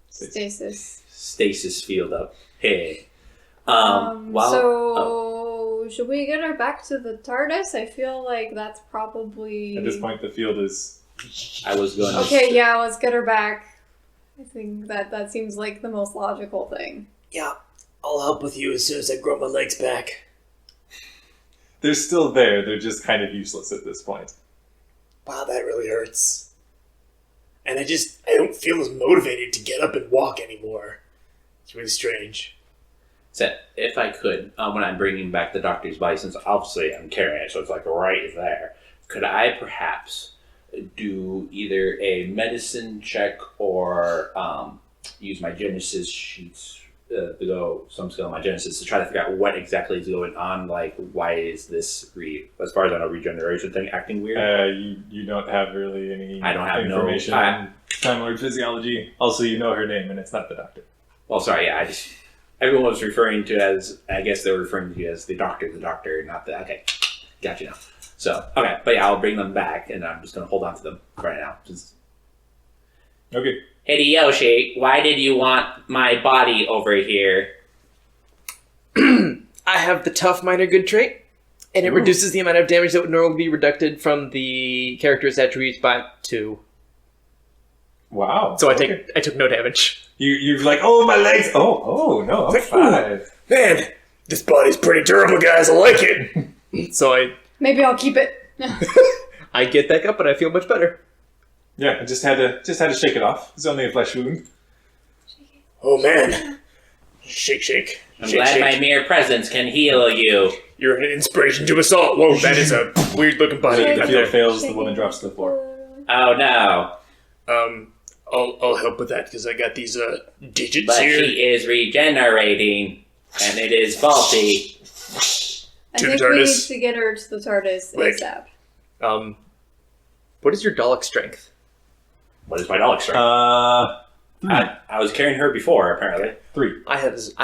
Stasis. Stasis field up. Hey. Should we get her back to the TARDIS? I feel like that's probably... At this point, the field is. I was going to... Okay, yeah, let's get her back. I think that seems like the most logical thing. Yeah, I'll help with you as soon as I grow my legs back. They're still there. They're just kind of useless at this point. Wow, that really hurts. And I don't feel as motivated to get up and walk anymore. It's really strange. So if I could, when I'm bringing back the doctor's body, since obviously I'm carrying it, so it's like right there, could I perhaps do either a medicine check or use my Genesis sheets to go some skill on my Genesis to try to figure out what exactly is going on? Like, why is this, as far as I know, regeneration thing acting weird? You don't have really any I don't have information on Time Lord physiology. Also, you know her name, and it's not the Doctor. Well, sorry, yeah, everyone was referring to as, I guess they were referring to you as the doctor, not the, okay, got you now. So, okay, but yeah, I'll bring them back, and I'm just going to hold on to them right now. Okay. Hideyoshi, why did you want my body over here? I have the tough minor good trait, and it Ooh. reduces the amount of damage that would normally be reduced from the character's attributes by 2. Wow. So Okay. I took no damage. You're like, oh, my legs. Oh, no, I'm 5. Man, this body's pretty durable, guys. I like it. So Maybe I'll keep it. I get back up, and I feel much better. Yeah, I just had to shake it off. It's only a flesh wound. Oh, man. Shake, shake. I'm Shake, glad shake. my mere presence can heal you. You're an inspiration to us all. Whoa, that is a weird-looking body you The got field there. fails. The woman drops to the floor. Oh no. I'll help with that because I got these digits But here. she is regenerating, and it is faulty. I To the think we need TARDIS. to get her to the TARDIS Right. ASAP. What is your Dalek strength? What is my Dalek strength? Uh, I was carrying her before, apparently. 3. I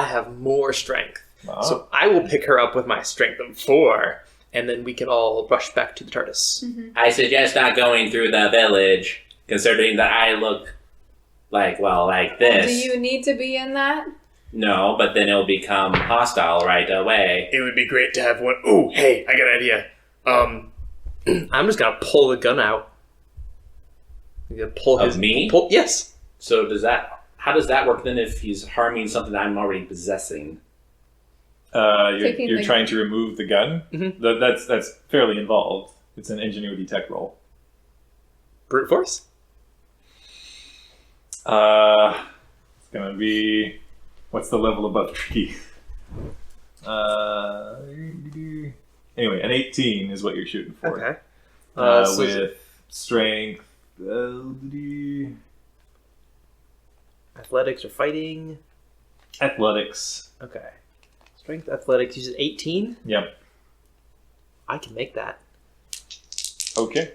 have more strength. So I will pick her up with my strength of 4, and then we can all rush back to the TARDIS. Mm-hmm. I suggest not going through the village, considering that I look like this. Do you need to be in that? No, but then it'll become hostile right away. It would be great to have one. Oh, hey, I got an idea. I'm just gonna pull the gun out. I'm gonna pull Of me? Yes. So how does that work then if he's harming something I'm already possessing? You're trying to remove the gun. Mhm. That's fairly involved. It's an ingenuity tech roll. Brute force? It's gonna be, what's the level above tree? Anyway, an 18 is what you're shooting for. Okay. With strength, athletics or fighting? athletics. Okay. Strength, athletics, uses 18? Yep. I can make that. Okay.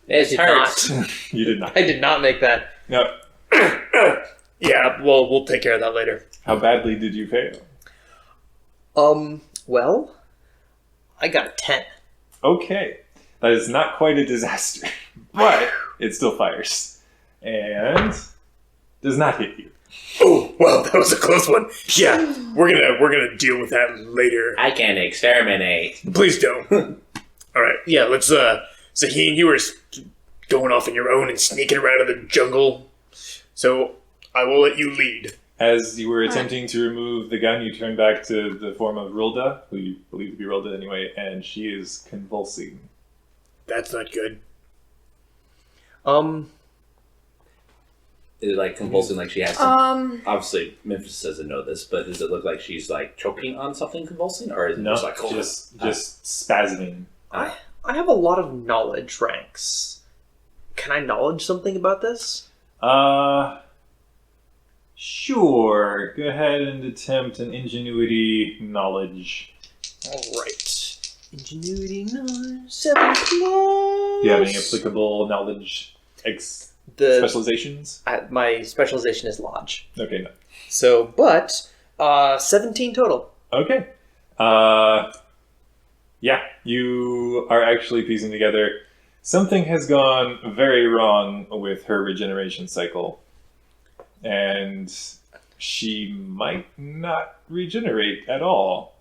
It did hurts. You did not. I did not make that. No. Yeah, well, we'll take care of that later. How badly did you fail? Well, I got a 10. Okay. That is not quite a disaster, but it still fires. And does not hit you. Oh, well, that was a close one. Yeah, we're gonna deal with that later. I can exterminate. Please don't. All right, yeah, let's. Zaheen, you were going off on your own and sneaking around in the jungle, so I will let you lead. As you were attempting to remove the gun, you turn back to the form of Rilda, who you believe to be Rilda anyway, and she is convulsing. That's not good. Is it like convulsing like she has some... Um, Obviously, Memphis doesn't know this, but does it look like she's like choking on something convulsing? Or is it No, just like... just spasming. I have a lot of knowledge ranks. Can I knowledge something about this? Sure. Go ahead and attempt an ingenuity knowledge. Alright. Ingenuity, 7 plus. Do you have any applicable knowledge specializations? My specialization is Lodge. Okay, no. So, but, 17 total. Okay. Yeah, you are actually piecing together. Something has gone very wrong with her regeneration cycle. And she might not regenerate at all.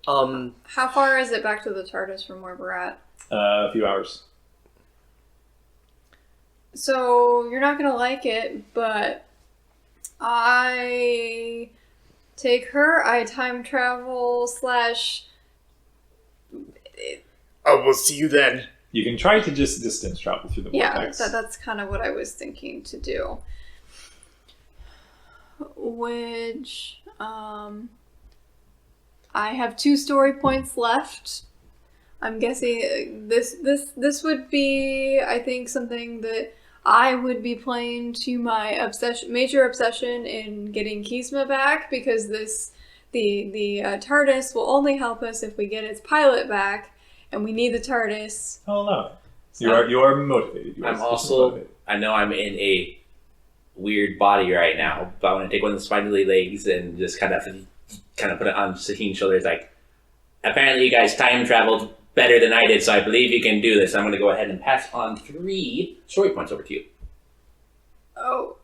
how far is it back to the TARDIS from where we're at? A few hours. So you're not gonna like it, but I take her. I time travel / Oh, we'll see you then. You can try to just distance travel through the yeah. vortex. That's kind of what I was thinking to do. Which I have 2 story points left. I'm guessing this would be, I think, something that I would be playing to my major obsession in getting Kizma back, because the TARDIS will only help us if we get its pilot back, and we need the TARDIS. Oh no. You are motivated. You are I'm also... motivated. I know I'm in a weird body right now, but I want to take one of the spindly legs and just kind of put it on Sahin's shoulders. Like, apparently you guys time traveled better than I did, so I believe you can do this. I'm going to go ahead and pass on 3 story points over to you. Oh.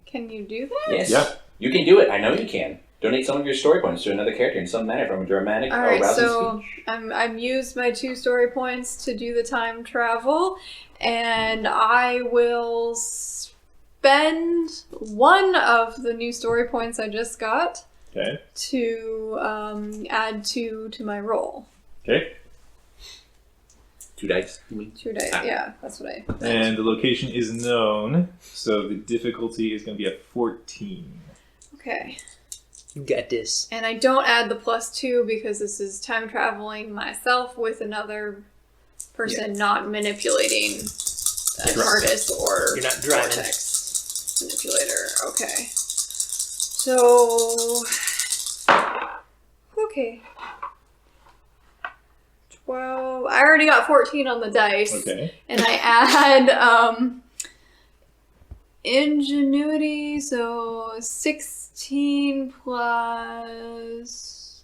Can you do that? Yes. Yeah. You can do it. I know you can. Donate some of your story points to another character in some manner from a dramatic or Alright, rousing so speech. I've used my 2 story points to do the time travel, and I will spend 1 of the new story points I just got Okay. to add 2 to my roll. Okay. 2 dice. You mean? 2 dice, yeah, that's what I meant. And the location is known, so the difficulty is going to be at 14. Okay. You got this. And I don't add the +2 because this is time traveling myself with another person not manipulating a TARDIS or You're not driving. vortex manipulator. Okay. So... Okay. 12... I already got 14 on the dice. Okay. And I add ingenuity, so 16 plus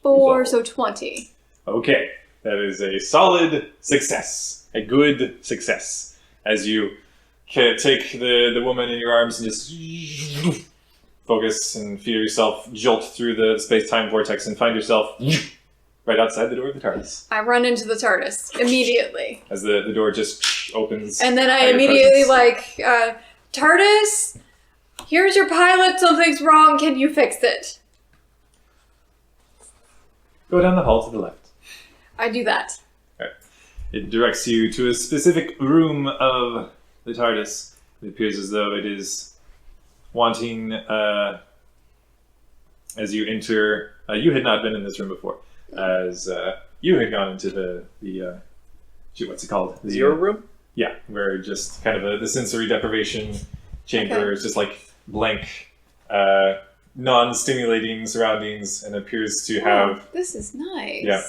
4, so 20. Okay, that is a solid success. A good success. As you take the woman in your arms and just focus and feel yourself jolt through the space-time vortex and find yourself right outside the door of the TARDIS. I run into the TARDIS immediately. As the door just opens. And then I at your immediately presence. TARDIS, here's your pilot, something's wrong, can you fix it? Go down the hall to the left. I do that. It directs you to a specific room of the TARDIS. It appears as though it is wanting, as you enter... you had not been in this room before. As you had gone into the what's it called? The Zero room? Yeah, where just kind of the sensory deprivation chamber Okay. is just like blank, non-stimulating surroundings and appears to have... Oh, this is nice. Yeah.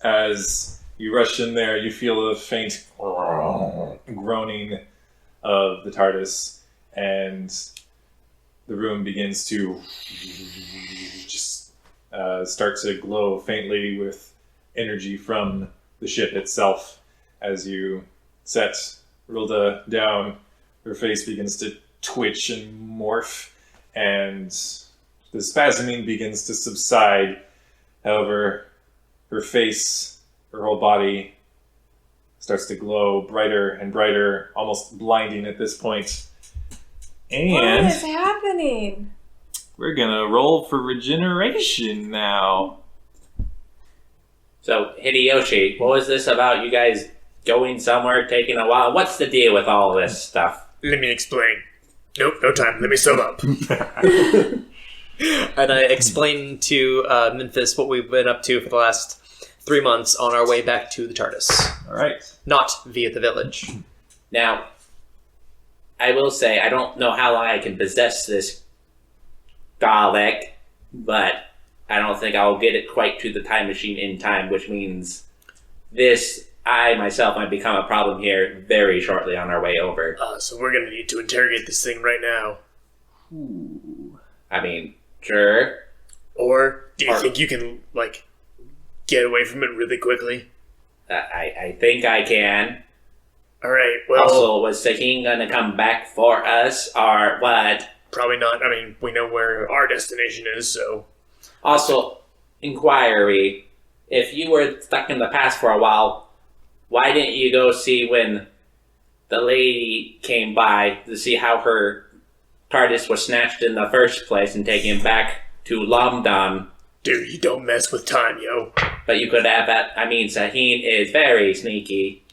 As you rush in there, you feel a faint groaning of the TARDIS, and the room begins to just start to glow faintly with energy from the ship itself. As you set Rilda down, her face begins to twitch and morph, and the spasming begins to subside. However, her face, her whole body starts to glow brighter and brighter, almost blinding at this point. What And is happening? we're gonna roll for regeneration now. So, Hideyoshi, what was this about you guys going somewhere, taking a while? What's the deal with all this stuff? Let me explain. Nope, no time. Let me sum up. And I explained to Memphis what we've been up to for the last 3 months on our way back to the TARDIS. All right. Not via the village. Now, I will say, I don't know how long I can possess this Dalek, but I don't think I'll get it quite to the time machine in time, which means I myself might become a problem here very shortly on our way over. So we're gonna need to interrogate this thing right now. I mean, sure. Or do you think you can, get away from it really quickly? I think I can. Alright, well... Also, was Sahin gonna come back for us, or what? Probably not. I mean, we know where our destination is, so... Also, inquiry. If you were stuck in the past for a while, why didn't you go see when the lady came by to see how her TARDIS was snatched in the first place and taken back to London? Dude, you don't mess with time, yo. But you could have that. I mean, Sahin is very sneaky.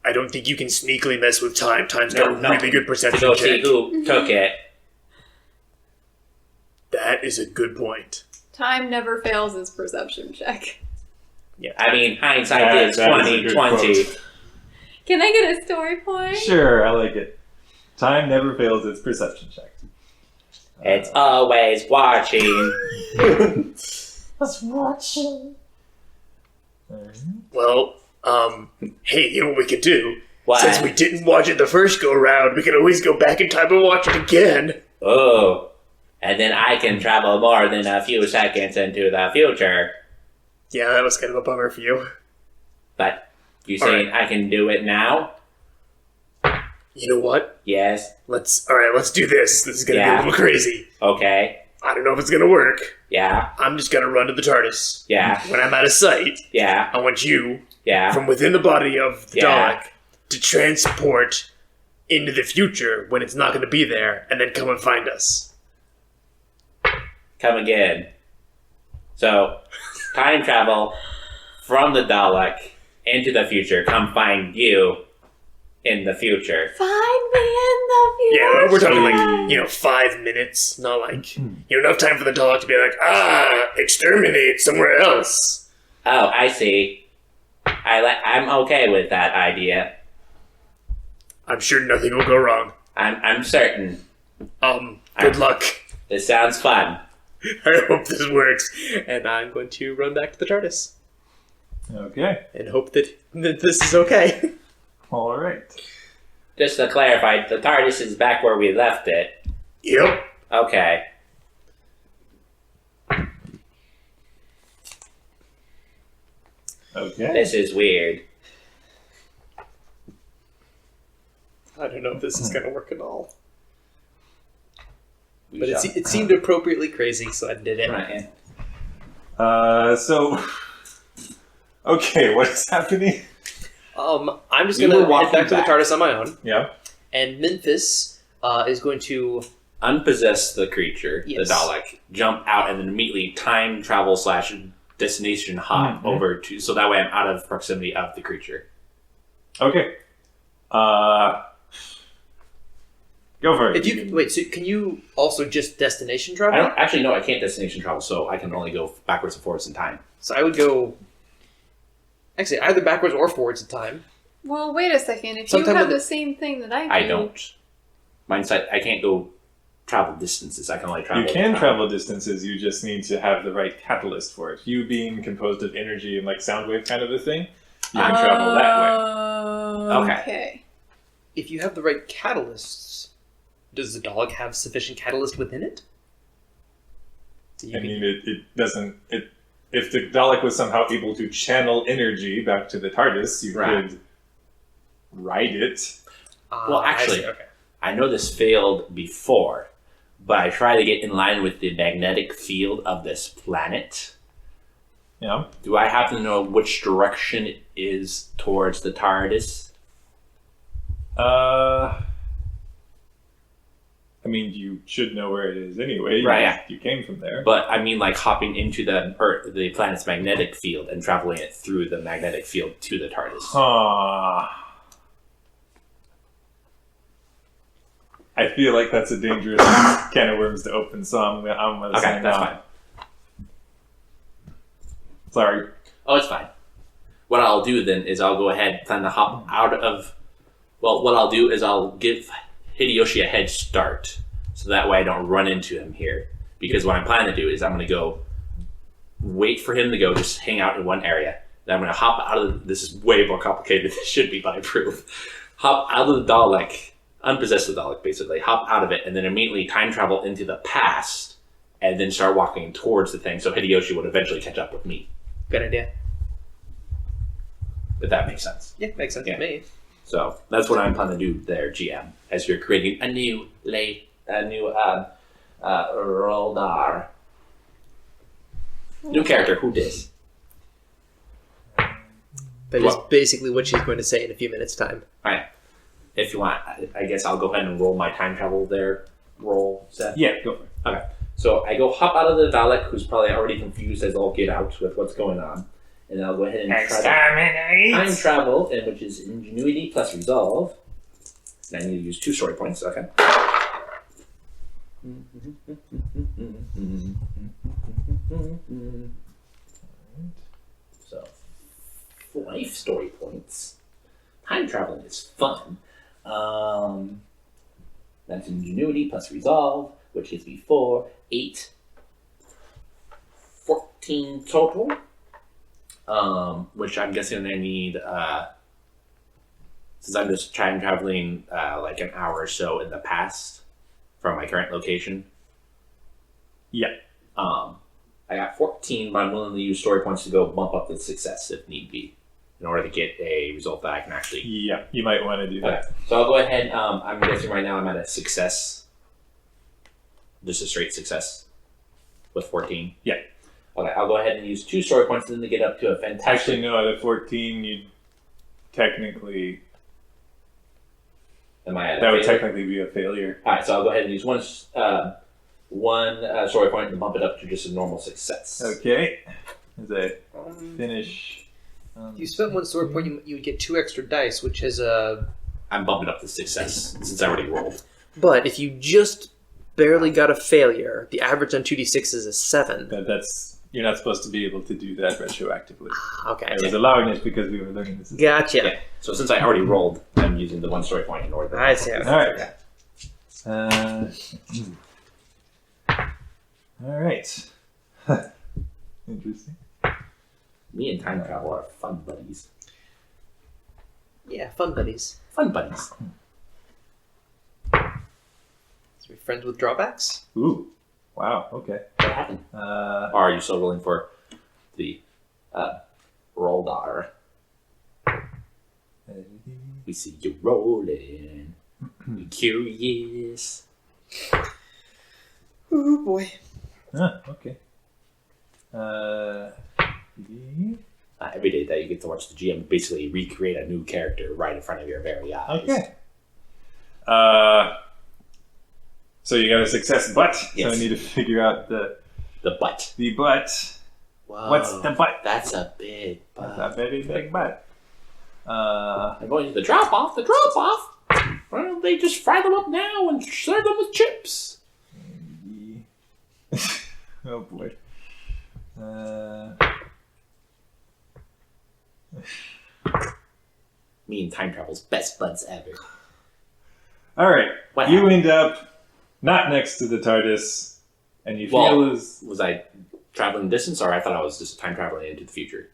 I don't think you can sneakily mess with time. Time's got a really good To perception go see check. who took it. That is a good point. Time never fails its perception check. I mean, hindsight is That is a good 20/20. quote. Can I get a story point? Sure, I like it. Time never fails its perception check. It's always watching. Well, hey, you know what we could do? What? Since we didn't watch it the first go-round, we can always go back in time and watch it again. Oh. And then I can travel more than a few seconds into the future. Yeah, that was kind of a bummer for you. But you saying I can do it now? You know what? Yes. Let's do this. This is gonna be Yeah. a little crazy. Okay. I don't know if it's gonna work. Yeah. I'm just gonna run to the TARDIS. Yeah. When I'm out of sight, Yeah. I want you, Yeah. from within the body of the Yeah. Dalek, to transport into the future when it's not gonna be there, and then come and find us. Come again. So, time travel from the Dalek into the future. Come find you in the future. Find me in the future. Yeah, we're talking 5 minutes, not enough time for the Dalek to be like, exterminate somewhere else. Oh, I see. I'm okay with that idea. I'm sure nothing will go wrong. I'm certain. Good luck. This sounds fun. I hope this works. And I'm going to run back to the TARDIS Okay. and hope that this is okay. All right. just to clarify, the TARDIS is back where we left it. Yep. Okay. Okay. This is weird. I don't know if this is going to work at all. We But shall- it seemed appropriately crazy, so I did it. Right. So. Okay, what is happening? I'm just We going were to head back to the walking back. TARDIS on my own, Yeah. and Memphis is going to... Unpossess the creature, Yes. the Dalek, jump out, and then immediately time travel / destination hop Mhm. over to, so that way I'm out of proximity of the creature. Okay. Go for it. If you wait, so can you also just destination I travel? don't actually know. I can't destination travel, so I can only go backwards and forwards in time. So I would go... Actually, either backwards or forwards in time. Well, wait a second. If Sometime you have with- the same thing that I do, I don't. Mine's I can't go travel distances. I can only travel. You can travel distances, you just need to have the right catalyst for it. You being composed of energy and like sound wave kind of a thing, you can travel that way. Okay. If you have the right catalysts, does the Dalek have sufficient catalyst within it? So you I can- mean, it doesn't. If the Dalek was somehow able to channel energy back to the TARDIS, you Right. could ride it. Well, I actually- see, okay. I know this failed before, but I try to get in line with the magnetic field of this planet. Yeah. Do I happen to know which direction it is towards the TARDIS? I mean, you should know where it is anyway. Right, yeah. You came from there. But I mean, like hopping into the planet's magnetic field and traveling it through the magnetic field to the TARDIS. Huh. I feel like that's a dangerous can of worms to open, so I'm gonna say Okay, that's no. fine. Sorry. Oh, it's fine. What I'll do then is I'll go ahead, plan to hop out of. Well, what I'll do is I'll give Hideyoshi a head start, so that way I don't run into him here. Because what I'm planning to do is I'm going to go wait for him to go, just hang out in one area. Then I'm going to hop out of. This is way more complicated than it should be by proof. Hop out of the Dalek, unpossess the Dalek, basically. Hop out of it, and then immediately time travel into the past, and then start walking towards the thing. So Hideyoshi would eventually catch up with me. Good idea. If that makes sense. Yeah, makes sense Yeah. to me. So that's what I'm planning to do there, GM, as you're creating a new Roldar. New character, who dis? That is Well- basically what she's going to say in a few minutes' time. Alright. If you want, I guess I'll go ahead and roll my time travel there. Roll, Seth. Yeah, go for it. Okay. So I go hop out of the Dalek, who's probably already confused as all get out with what's going on. And I'll go ahead and try to time travel, and which is ingenuity plus resolve. And I need to use 2 story points. Okay. So 5 story points. Time traveling is fun. That's ingenuity plus resolve, which gives me 4, 8, 14 total. Which I'm guessing I need, since I'm just time traveling like an hour or so in the past from my current location. Yeah. I got 14, but I'm willing to use story points to go bump up the success if need be, in order to get a result that I can actually. Yeah, you might want to do that. Okay. So I'll go ahead. I'm guessing right now I'm at a success. Just a straight success with 14. Yeah. Okay, I'll go ahead and use 2 story points then to get up to a fantastic. Actually, no, out of 14, you'd technically... Am I at a That would failure? technically be a failure. Alright, so I'll go ahead and use one story point and bump it up to just a normal success. Okay. As I finish... If you spent 1 sword point, you would get 2 extra dice, which is a... I'm bumping up to success since I already rolled. But if you just barely got a failure, the average on 2d6 is a 7. That's... You're not supposed to be able to do that retroactively. Okay. I was allowing it because we were learning this. Gotcha. Yeah. So since I already rolled, I'm using the 1 story point in order. I see. Alright. Alright. Interesting. Me and time travel are fun buddies. Yeah, fun buddies. Fun buddies. Be friends with drawbacks? Ooh. Wow. Okay. What happened? Or are you still rolling for the roll dar? We see you rolling. You curious. Oh boy. Okay. Every day that you get to watch the GM basically recreate a new character right in front of your very eyes. Okay. So you got a success butt. Yes. So I need to figure out the butt. butt. Whoa, What's the butt? That's a big butt. That's a very big butt. I'm going to the drop off. The drop off. Why don't they just fry them up now and serve them with chips? Oh boy. Me and time travel's best buds ever. All right. What You happened? end up not next to the TARDIS, and you feel Well, as was I traveling distance, or I thought I was just time traveling into the future?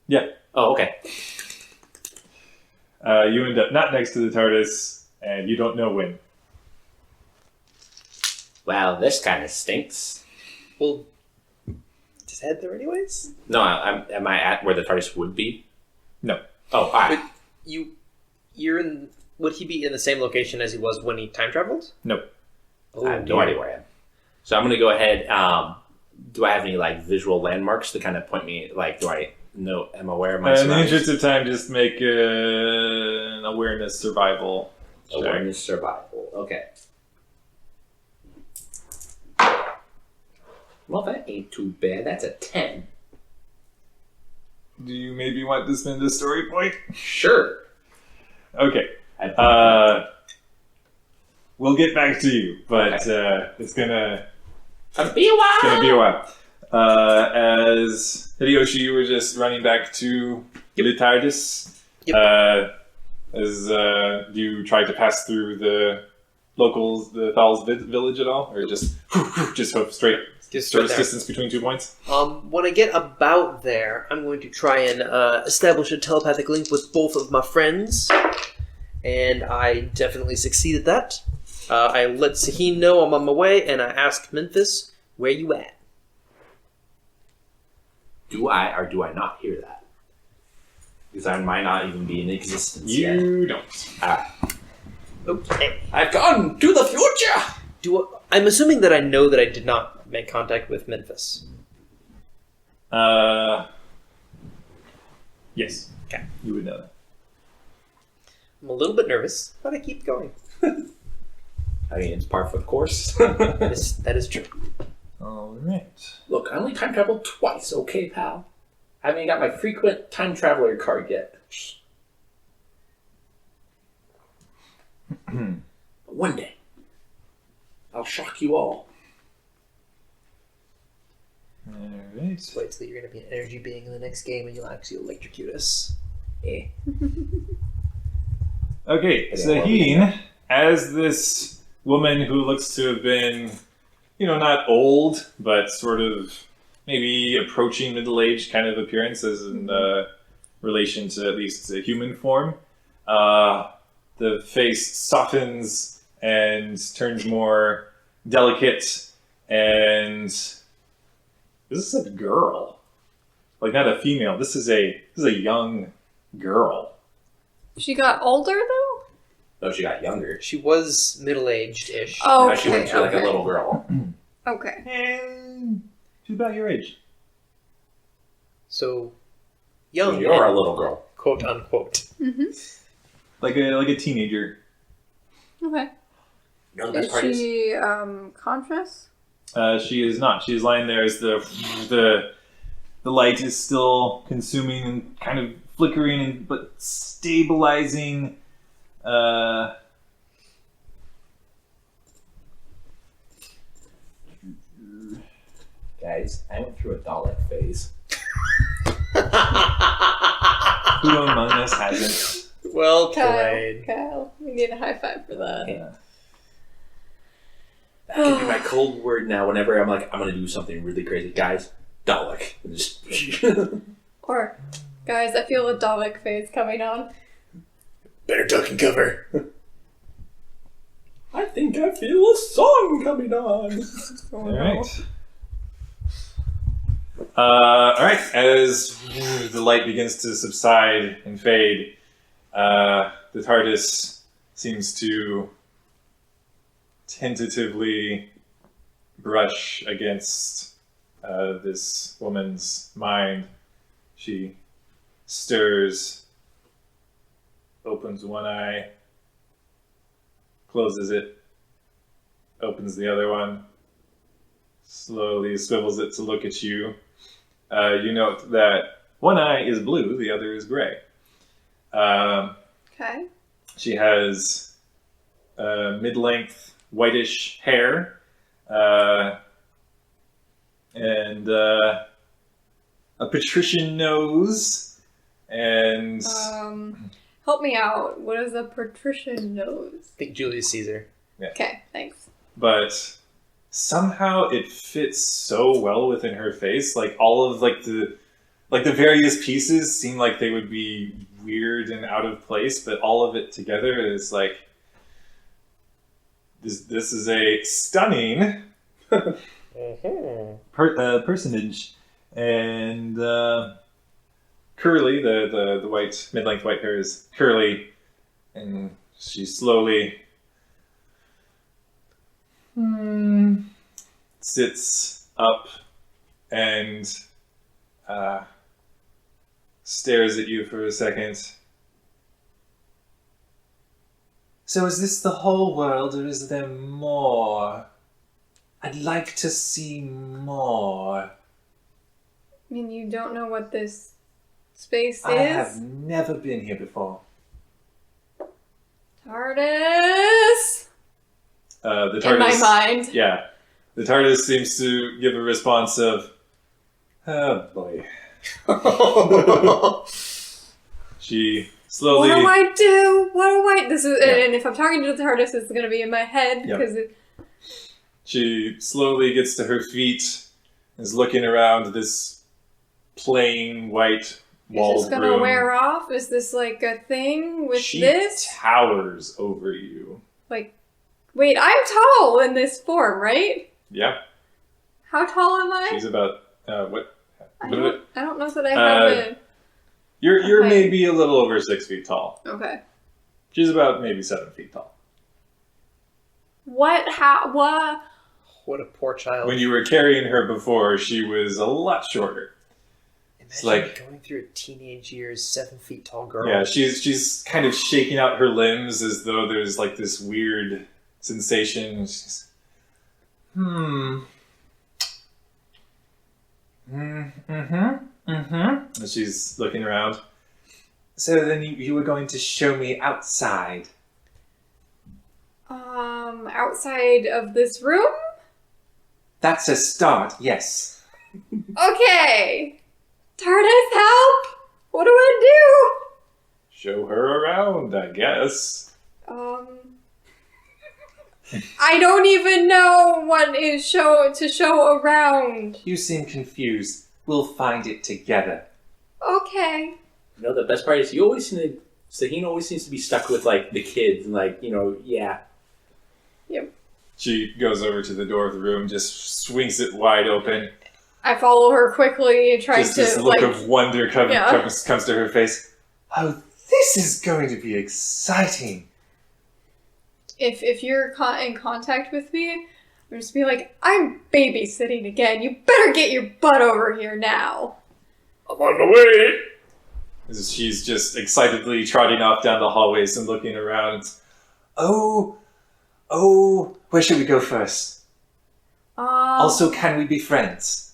yeah. Oh, okay. You end up not next to the TARDIS, and you don't know when. Well, this kind of stinks. Well, just head there anyways? No, am I at where the TARDIS would be? No. Oh, all right. But you're in. Would he be in the same location as he was when he time traveled? No. Oh, I have no idea where I am. So I'm going to go ahead. Do I have any like visual landmarks to kind of point me? Like, do I know? Am I aware of my In the surroundings? interest of time, just make an awareness survival check. Awareness survival. Okay. Well, that ain't too bad. That's a 10. Do you maybe want to spend a story point? Sure. Okay. We'll get back to you, but it's gonna Be a while. be a while. As Hideyoshi, you were just running back to the TARDIS. As you tried to pass through the locals, the Thal's village at all, or just hope straight Just shortest there. distance between 2 points? When I get about there, I'm going to try and establish a telepathic link with both of my friends, and I definitely succeed at that. I let Saheen know I'm on my way, and I ask Memphis, where you at? Do I or do I not hear that? Because I might not even be in existence yet. You don't. Okay. I've gone to the future! I'm assuming that I know that I did not make contact with Memphis. Yes. Okay. You would know that. I'm a little bit nervous, but I keep going. I mean, it's par for the course. That is true. All right. Look, I only time traveled twice, okay, pal? I haven't even got my frequent time traveler card yet. But one day, I'll shock you all. All right. Just wait till you're going to be an energy being in the next game and you'll actually electrocute us. Eh. Okay, Zaheen, as this woman who looks to have been, not old, but sort of maybe approaching middle-aged kind of appearance as in relation to at least a human form, the face softens and turns more delicate, and this is a girl. Like, not a female. This is a young girl. She got older though? No, she got younger. She was middle-aged-ish. Oh, Now she went to like a okay. little girl. Okay. And she's about your age. So, young, You're a and little girl. quote-unquote. Mm-hmm. Like a teenager. Okay. You know the best Is part is? she conscious? She is not. She's lying there as the light is still consuming and kind of flickering, but stabilizing. Guys, I went through a Dalek phase. Who among us hasn't? Well Kyle, played. Kyle, we need a high five for that. That can be my cold word now whenever I'm like, I'm going to do something really crazy. Guys, Dalek. And just Or, guys, I feel a Dalek phase coming on. Better duck and cover. I think I feel a song coming on. All right. All right. As the light begins to subside and fade, the TARDIS seems to tentatively brush against this woman's mind. She stirs, opens one eye, closes it, opens the other one, slowly swivels it to look at you. You note that one eye is blue, the other is gray. Okay. She has mid-length whitish hair and a patrician nose and Help me out. What is a patrician nose? I think Julius Caesar. Okay, thanks. but somehow it fits so well within her face. Like all of the various pieces seem like they would be weird and out of place, but all of it together is like this is a stunning personage. And curly, the white mid-length white hair is curly, and she slowly sits up and stares at you for a second. So is this the whole world, or is there more? I'd like to see more. I mean, you don't know what this space is? I have never been here before. TARDIS! The TARDIS, in my mind. Yeah. The TARDIS seems to give a response of, oh boy. She slowly... What do I do? What do I... This is, and if I'm talking to the TARDIS, it's going to be in my head. Yep. Because She slowly gets to her feet, is looking around this plain white walled Is this going to room. wear off? Is this like a thing with She this? towers over you. Like, wait, I'm tall in this form, right? Yeah. How tall am I? She's about, what? I don't know that I have it. You're Okay. maybe a little over 6 feet tall. Okay. She's about maybe 7 feet tall. What? How? What? What a poor child. When you were carrying her before, she was a lot shorter. Imagine like- going through a teenage years, 7 feet tall girl. Yeah, she's kind of shaking out her limbs as though there's like this weird sensation. She's, And she's looking around. So then you were going to show me outside. Outside of this room? That's a start, yes. Okay. TARDIS, help! What do I Show her around, I guess. do? I don't even know what is to show around. You seem confused. We'll find it together. Okay. You know, the best part is Sahin always seems to be stuck with, like, the kids and, like, you know, yeah. Yep. She goes over to the door of the room, just swings it wide open. I follow her quickly, trying Just to this look like. of wonder Yeah. comes to her face. Oh, this is going to be exciting. If you're in contact with me, I'm just be like, I'm babysitting again. You better get your butt over here now. I'm on the way. She's just excitedly trotting off down the hallways and looking around. Oh, where should we go first? Also, can we be friends?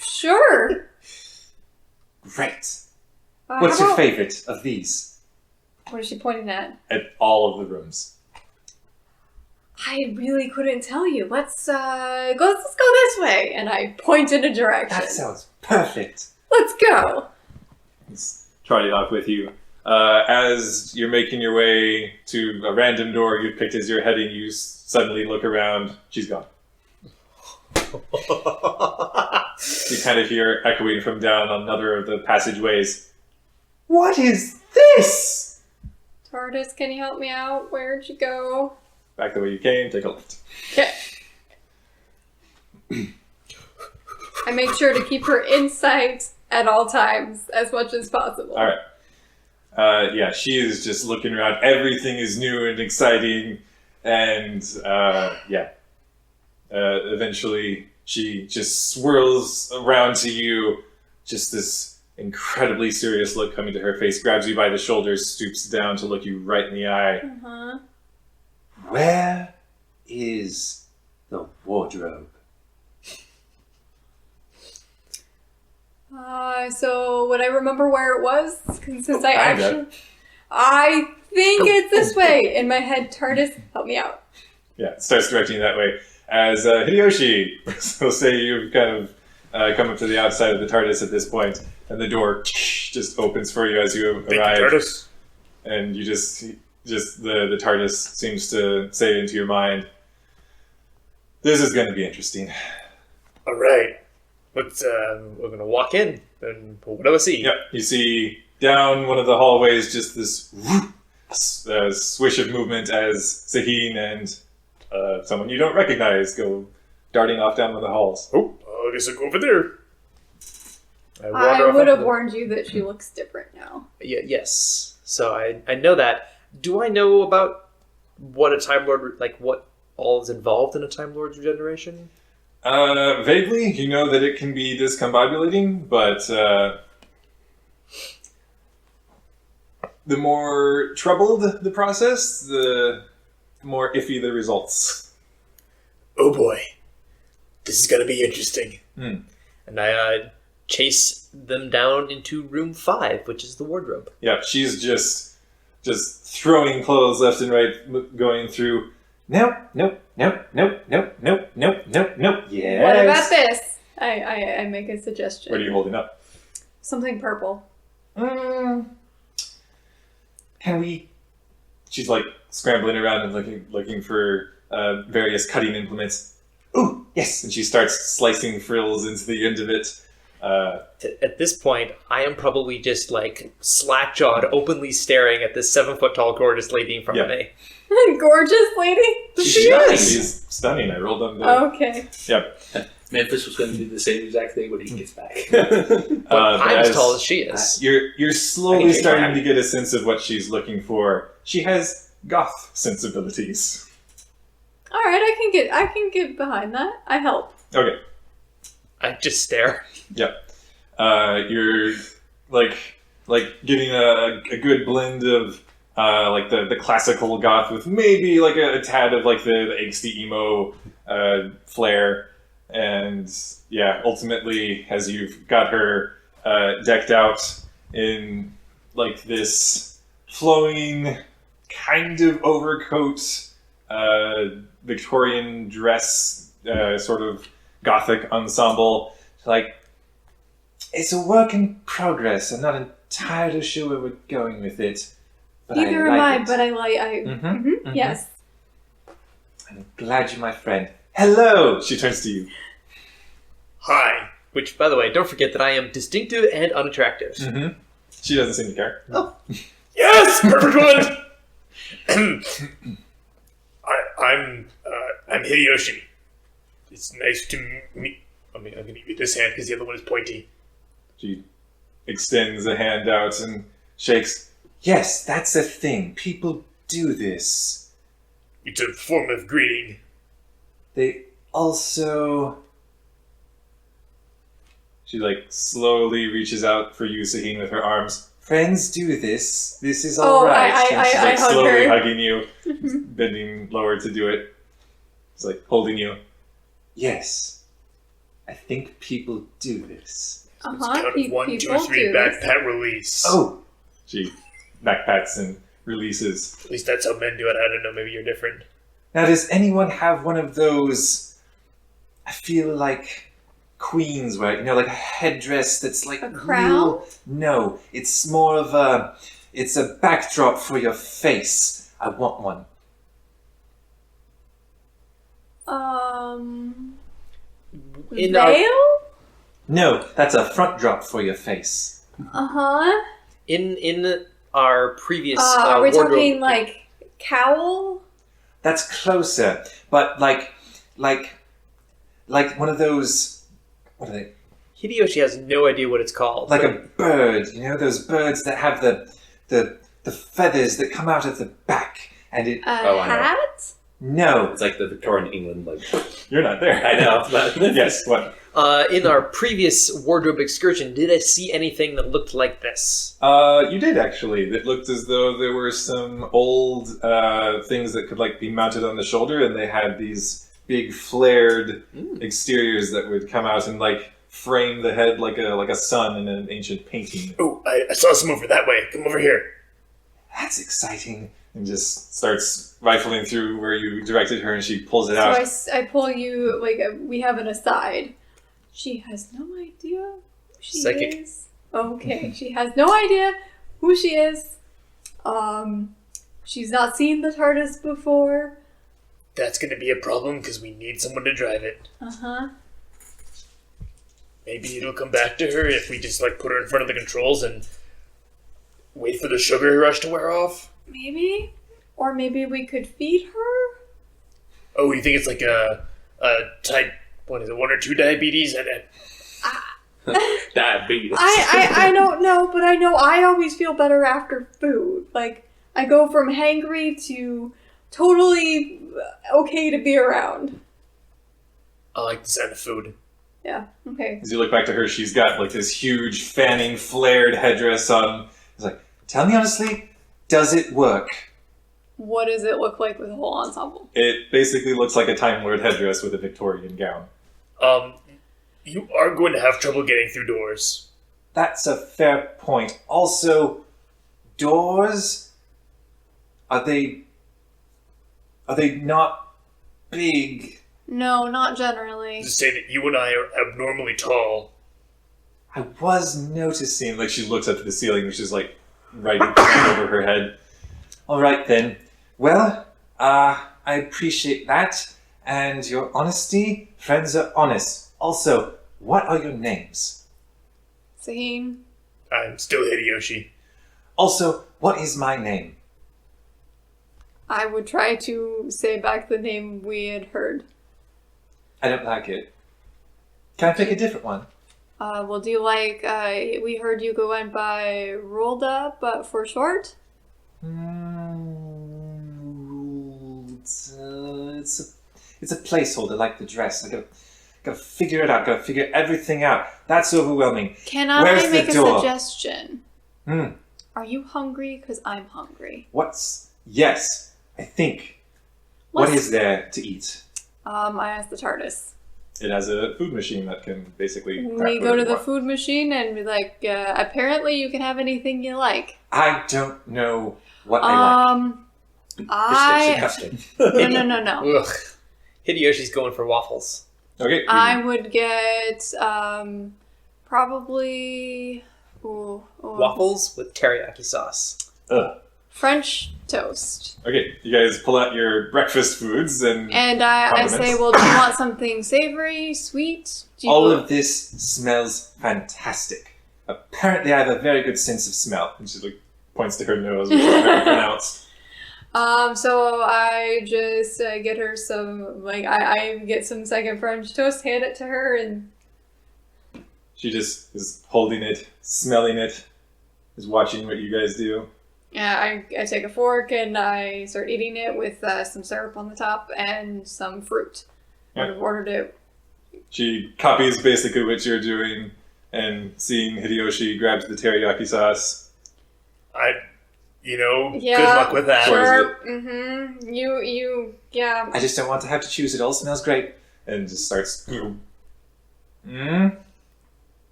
Sure. Great. What's how your about- favorite of these? What is she pointing at? At all of the rooms. I really couldn't tell you. Let's go this way. And I point in a direction. That sounds perfect. Let's go. He's trotting off with you. As you're making your way to a random door you picked as you're heading, you suddenly look around. She's gone. You kind of hear echoing from down another of the passageways. What is this? TARDIS, can you help me out? Where'd you go? back the way you came, take a left. Okay. I make sure to keep her in sight at all times as much as possible. All right. Yeah, she is just looking around. Everything is new and exciting, and eventually she just swirls around to you. Just this incredibly serious look coming to her face, grabs you by the shoulders, stoops down to look you right in the eye. Uh-huh. Where is the wardrobe? So would I remember where it was? Since I Kinda. actually... I think it's this way. In my head, TARDIS, help me out. Yeah, it starts directing you that way. As Hideyoshi, so say you've kind of come up to the outside of the TARDIS at this point, and the door just opens for you as you arrive. TARDIS. And you just the TARDIS seems to say into your mind, this is going to be interesting. All right. We're gonna walk in, and what do I see? Yep, you see down one of the hallways just this swish of movement as Saheen and someone you don't recognize go darting off down one of the halls. Oh, I guess I'll go over there. I would have warned you that she looks different now. Yes. So I know that. Do I know about what a Time Lord, like what all is involved in a Time Lord's regeneration? Vaguely, you know that it can be discombobulating, but the more troubled the process, the more iffy the results. Oh boy, this is gonna be interesting. Hmm. And I chase them down into room 5, which is the wardrobe. Yeah, she's just throwing clothes left and right, going through. Nope. Yes. What about this? I make a suggestion. What are you holding up? Something purple. Can we? She's like scrambling around and looking for various cutting implements. Ooh, yes! And she starts slicing frills into the end of it. At this point, I am probably just like slack-jawed, openly staring at this 7-foot-tall gorgeous lady in front of me. Gorgeous lady? She's stunning. I rolled on the... Okay. Yep. Memphis was going to do the same exact thing when he gets back. But I'm as tall as she is. You're slowly starting to get a sense of what she's looking for. She has goth sensibilities. All right, I can get behind that. I help. Okay. I just stare. Yep. You're like getting a good blend of like the classical goth with maybe like a tad of like the angsty emo flair, and yeah, ultimately as you've got her decked out in like this flowing kind of overcoat, Victorian dress, sort of gothic ensemble. Like, it's a work in progress. I'm not entirely sure where we're going with it. But Neither I am like I, it. but I like. Yes. I'm glad you're my friend. Hello! She turns to you. Hi. Which, by the way, don't forget that I am distinctive and unattractive. Mm-hmm. She doesn't seem to care. Oh. Yes, perfect one. I'm Hideyoshi. It's nice to meet. I mean, I'm gonna give you this hand because the other one is pointy. She extends a hand out and shakes. Yes, that's a thing. People do this. It's a form of greeting. They also... She like slowly reaches out for you, Saheen, with her arms. Friends do this. This is all right. And she's like I hug slowly her. hugging you, bending lower to do it. It's like holding you. Yes, I think people do this. Count of 1, 2, 3, backpat release. Oh, she backpats and releases. At least that's how men do it. I don't know. Maybe you're different. Now, does anyone have one of those? I feel like queens wear, like a headdress that's like a crown. No, it's more of a. It's a backdrop for your face. I want one. Veil? No, that's a front drop for your face. Uh-huh. In our previous are we wardrobe, talking like cowl? That's closer. But like one of those. What are they? Hideyoshi has no idea what it's called. Like a bird. You know those birds that have the feathers that come out of the back, and it. A Oh, I know. hat? No, It's like the Victorian England, like you're not there. I know. But Yes. What? In our previous wardrobe excursion, did I see anything that looked like this? You did actually. It looked as though there were some old things that could like be mounted on the shoulder, and they had these big flared exteriors that would come out and like frame the head like a sun in an ancient painting. Oh, I saw some over that way. Come over here. That's exciting. And just starts rifling through where you directed her, and she pulls it So out. I pull you, like, we have an aside. She has no idea who she Psychic. is. Okay, she has no idea who she is. She's not seen the TARDIS before. That's going to be a problem because we need someone to drive it. Uh-huh. Maybe it'll come back to her if we just like put her in front of the controls and wait for the sugar rush to wear off. Maybe. Or maybe we could feed her? Oh, you think it's like a type, what is it, 1 or 2 diabetes? And diabetes. I don't know, but I know I always feel better after food. Like, I go from hangry to totally okay to be around. I like the sound of food. Yeah, okay. As you look back to her, she's got like this huge fanning flared headdress on. It's like, tell me honestly, does it work? What does it look like with a whole ensemble? It basically looks like a Time Lord headdress with a Victorian gown. You are going to have trouble getting through doors. That's a fair point. Also, doors, are they not big? No, not generally. Just say that you and I are abnormally tall. I was noticing, like she looks up to the ceiling, which is like right over her head. All right then. Well, I appreciate that and your honesty. Friends are honest. Also, what are your names? Saheen? I'm still Hideyoshi. Also, what is my name? I would try to say back the name we had heard. I don't like it. Can I pick a different one? Well, do you like, we heard you go went by Rolda, but for short? It's a placeholder, like the dress. I gotta figure it out. Gotta figure everything out. That's overwhelming. Can I Where's the make a door? suggestion? Hmm. Are you hungry? Because I'm hungry. Yes, I think. What Let's- is there to eat? I asked the TARDIS. It has a food machine that can basically. craft We go whatever to you the want. food machine and be like, apparently you can have anything you like. I don't know what I like. I... Disgusting. No. Ugh. Hideyoshi's going for waffles. Okay. I would get, probably... Ooh. Waffles with teriyaki sauce. Ugh. French toast. Okay, you guys pull out your breakfast foods and And I condiments. say, well, do you want something savory, sweet? Do you All of this smells fantastic. Apparently, I have a very good sense of smell. And she like points to her nose, which I'll never pronounce. So I just get her some, like, I get some second French toast, hand it to her, and She just is holding it, smelling it, is watching what you guys do. I take a fork and I start eating it with some syrup on the top and some fruit. Yeah. I've ordered it. She copies basically what you're doing, and seeing Hideyoshi grabs the teriyaki sauce. Good Yeah, luck with that. Sure. Sure. Mm-hmm. Yeah. I just don't want to have to choose. It all smells great. And just starts.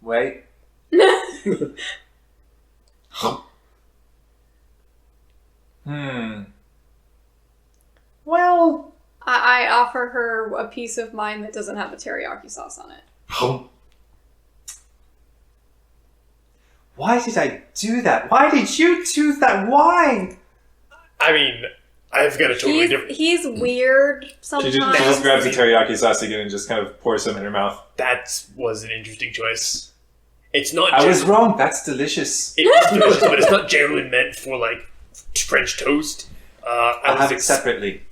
Wait. Well. I offer her a piece of mine that doesn't have a teriyaki sauce on it. Why did I do that? Why did you do that? Why? I mean, I've got a totally different... He's weird She sometimes. just grabs the teriyaki sauce again and just kind of pours some in her mouth. That was an interesting choice. It's not... I was generally- wrong. That's delicious. It is delicious, but it's not generally meant for, like, French toast. I'll have it separately.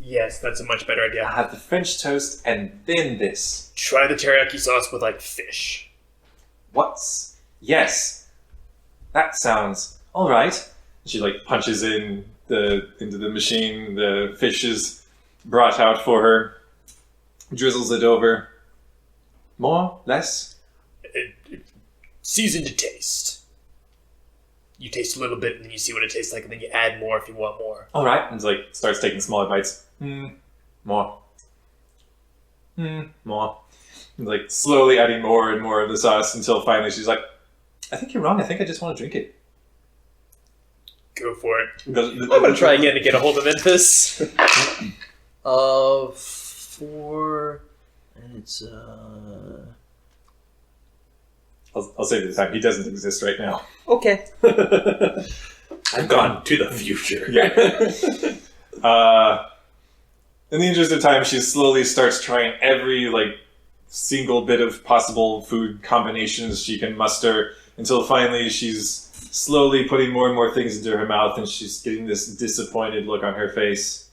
Yes, that's a much better I idea. have the French toast and then this. Try the teriyaki sauce with, like, fish. What's... Yes. That sounds... Alright. She, like, punches into the machine. The fish is brought out for her. Drizzles it over. More? Less? Seasoned to taste. You taste a little bit, and then you see what it tastes like, and then you add more if you want more. Alright. And, like, starts taking smaller bites. More. More. And, like, slowly adding more and more of the sauce until finally she's like, I think you're wrong. I think I just want to drink it. Go for it. I'm I'm gonna try again to get a hold of Memphis. 4... And it's, I'll save you the time. He doesn't exist right now. Okay. I've gone to the future. Yeah. In the interest of time, she slowly starts trying every, like, single bit of possible food combinations she can muster until finally she's slowly putting more and more things into her mouth and she's getting this disappointed look on her face.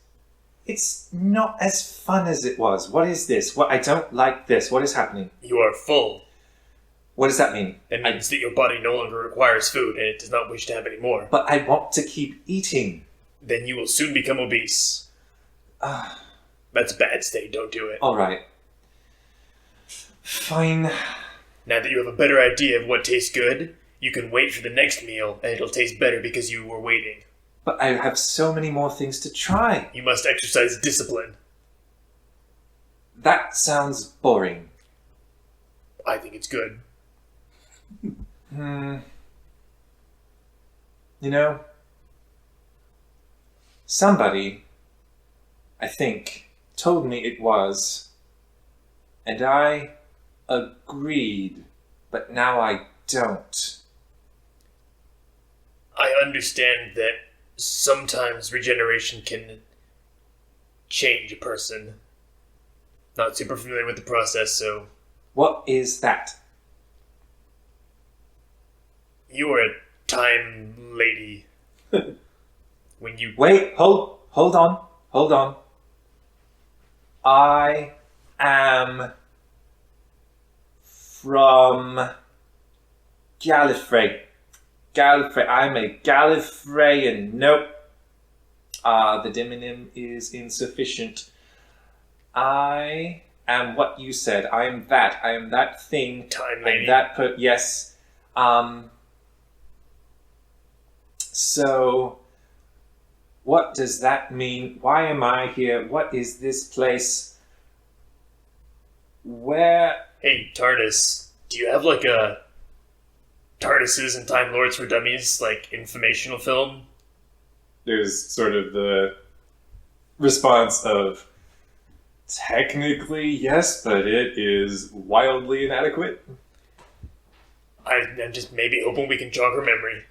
It's not as fun as it was. What is this? What? I don't like this. What is happening? You are full. What does that mean? That means that your body no longer requires food, and it does not wish to have any more. But I want to keep eating. Then you will soon become obese. That's a bad state, don't do it. Alright. Fine. Now that you have a better idea of what tastes good, you can wait for the next meal, and it'll taste better because you were waiting. But I have so many more things to try. You must exercise discipline. That sounds boring. I think it's good. You know, somebody, I think, told me it was, and I agreed, but now I don't. I understand that sometimes regeneration can change a person. Not super familiar with the process, so What is that? you are a time lady. When you Wait, hold on. I am from Gallifrey. I'm a Gallifreyan. Nope. The demonym is insufficient. I am what you said. I am that. I am that thing. time lady. Yes. So, what does that mean? Why am I here? What is this place? Where? Hey, TARDIS, do you have like a TARDISes and Time Lords for Dummies, like, informational film? There's sort of the response of, technically yes, but it is wildly inadequate. I'm just maybe hoping we can jog her memory.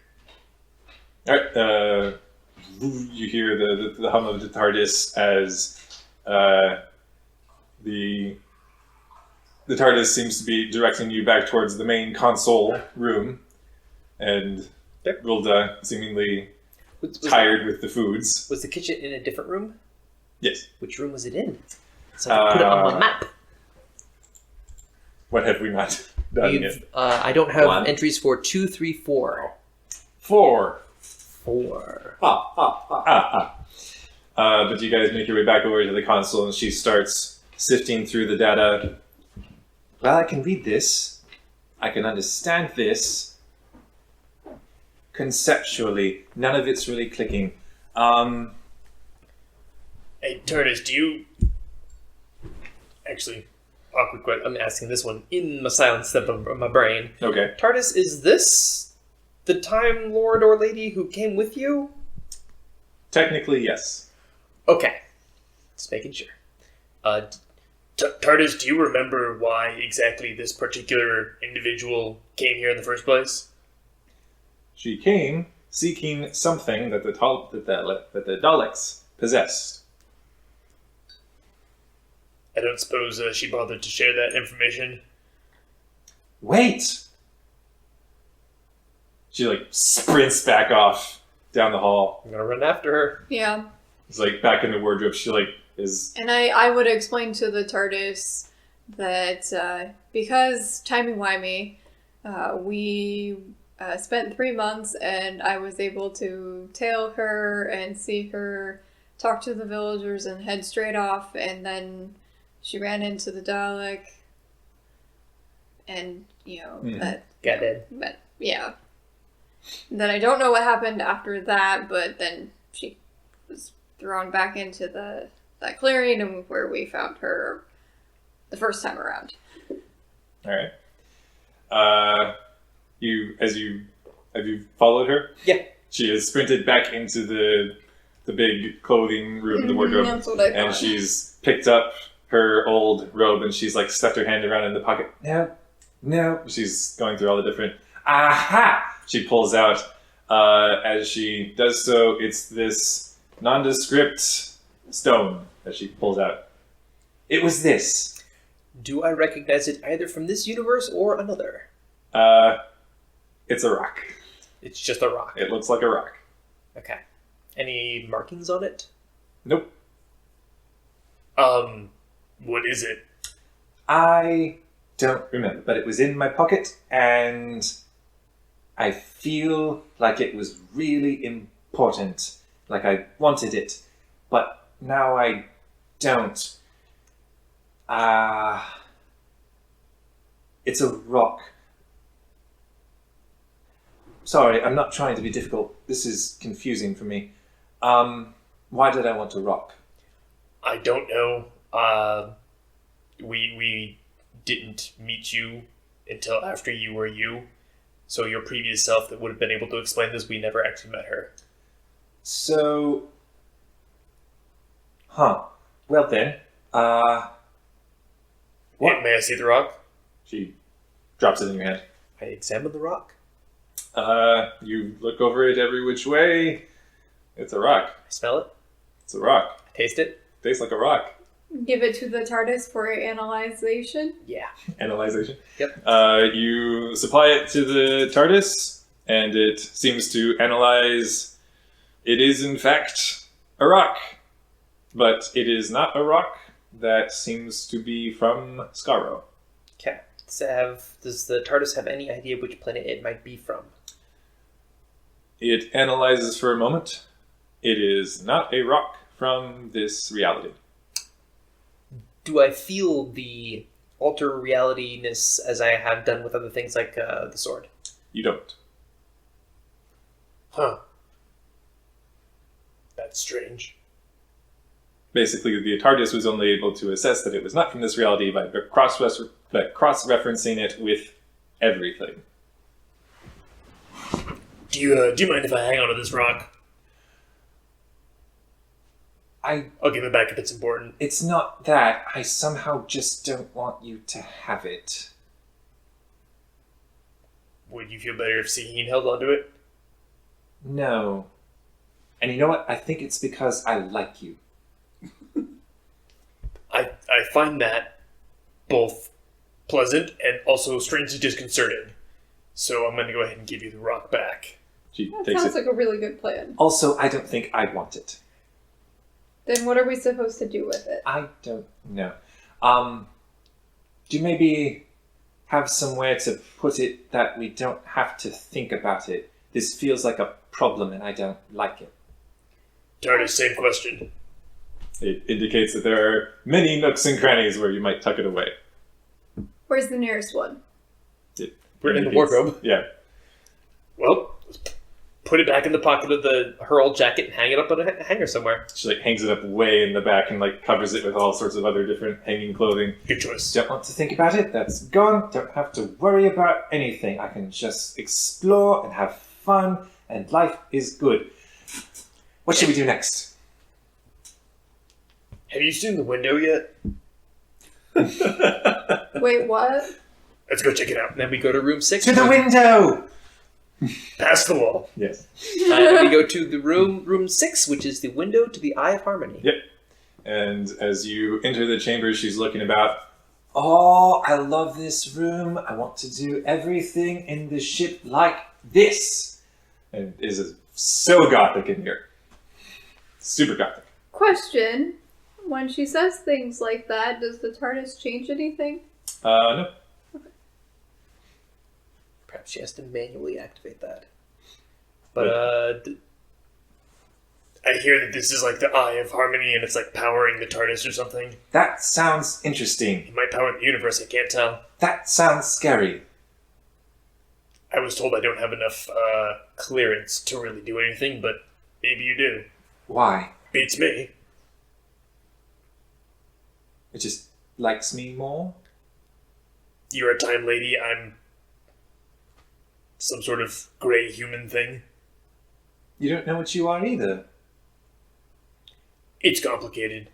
Alright, you hear the hum of the TARDIS as the TARDIS seems to be directing you back towards the main console room, and Rilda, seemingly tired with the foods. Was the kitchen in a different room? Yes. Which room was it in? So I can put it on my map. What have we not done yet? I don't have 1. entries for 2, 3, 4. 4. 4. But you guys make your way back over to the console, and she starts sifting through the data. Well, I can read this. I can understand this. Conceptually, none of it's really clicking. Hey, TARDIS, do you... Actually, awkward question. I'm asking this one in the silent step of my brain. Okay. TARDIS, is this the Time Lord or Lady who came with you? Technically, yes. Okay. Just making sure. TARDIS, do you remember why exactly this particular individual came here in the first place? She came seeking something that the Daleks possessed. I don't suppose she bothered to share that information. Wait! She, like, sprints back off down the hall. I'm gonna run after her. Yeah. It's like back in the wardrobe. She, like, is And I would explain to the TARDIS that because timey-wimey, we spent 3 months and I was able to tail her and see her talk to the villagers and head straight off, and then she ran into the Dalek and, that... Got dead. But, yeah. Then I don't know what happened after that, but then she was thrown back into that clearing and where we found her the first time around. all right. Have you followed her? Yeah. She has sprinted back into the big clothing room, the wardrobe, That's what I thought. and she's picked up her old robe and she's like stuffed her hand around in the pocket. No. She's going through all the different. Aha! She pulls out. As she does so, it's this nondescript stone that she pulls out. It was this. Do I recognize it either from this universe or another? It's a rock. It's just a rock. It looks like a rock. Okay. Any markings on it? Nope. What is it? I don't remember, but it was in my pocket, and I feel like it was really important, like I wanted it, but now I don't. It's a rock. Sorry, I'm not trying to be difficult. This is confusing for me. Why did I want a rock? I don't know. We didn't meet you until after you were you. So your previous self that would have been able to explain this, we never actually met her. So... Well then, What? May I see the rock? She drops it in your hand. I examine the rock. You look over it every which way. It's a rock. I smell it. It's a rock. I taste it. Tastes like a rock. Give it to the TARDIS for analyzation. Yeah. Analyzation. Yep. You supply it to the TARDIS, and it seems to analyze. It is, in fact, a rock. But it is not a rock that seems to be from Skaro. Okay. Does the TARDIS have any idea which planet it might be from? It analyzes for a moment. It is not a rock from this reality. Do I feel the alter reality-ness as I have done with other things like the sword? You don't. Huh. That's strange. Basically, the TARDIS was only able to assess that it was not from this reality by cross-referencing it with everything. Do you mind if I hang on to this rock? I'll give it back if it's important. It's not that. I somehow just don't want you to have it. Would you feel better if Seheen held onto it? No. And you know what? I think it's because I like you. I find that both pleasant and also strangely disconcerting. So I'm going to go ahead and give you the rock back. She That takes sounds it. like a really good plan. Also, I don't think I want it. Then what are we supposed to do with it? I don't know. Do you maybe have somewhere to put it that we don't have to think about it? This feels like a problem and I don't like it. TARDIS, same question. It indicates that there are many nooks and crannies where you might tuck it away. Where's the nearest one? We're in the indicates- wardrobe. Yeah. Well, Put it back in the pocket of her old jacket and hang it up on a hanger somewhere. She like hangs it up way in the back and like covers it with all sorts of other different hanging clothing. good choice. Don't want to think about it. That's gone. Don't have to worry about anything. I can just explore and have fun, and life is good. What should we do next? Have you seen the window yet? Wait, what? Let's go check it out. And then we go to room 6. To the window. Past the wall. Yes. And we go to the room 6, which is the window to the Eye of Harmony. Yep. And as you enter the chamber, she's looking about. Oh, I love this room. I want to do everything in the ship like this. And is so gothic in here. Super gothic. Question. when she says things like that, does the TARDIS change anything? No. Perhaps she has to manually activate that. But, I hear that this is like the Eye of Harmony and it's like powering the TARDIS or something. That sounds interesting. It might power the universe, I can't tell. That sounds scary. I was told I don't have enough clearance to really do anything, but maybe you do. Why? Beats me. It just likes me more? You're a time lady, I'm some sort of grey human thing. You don't know what you are either. It's complicated.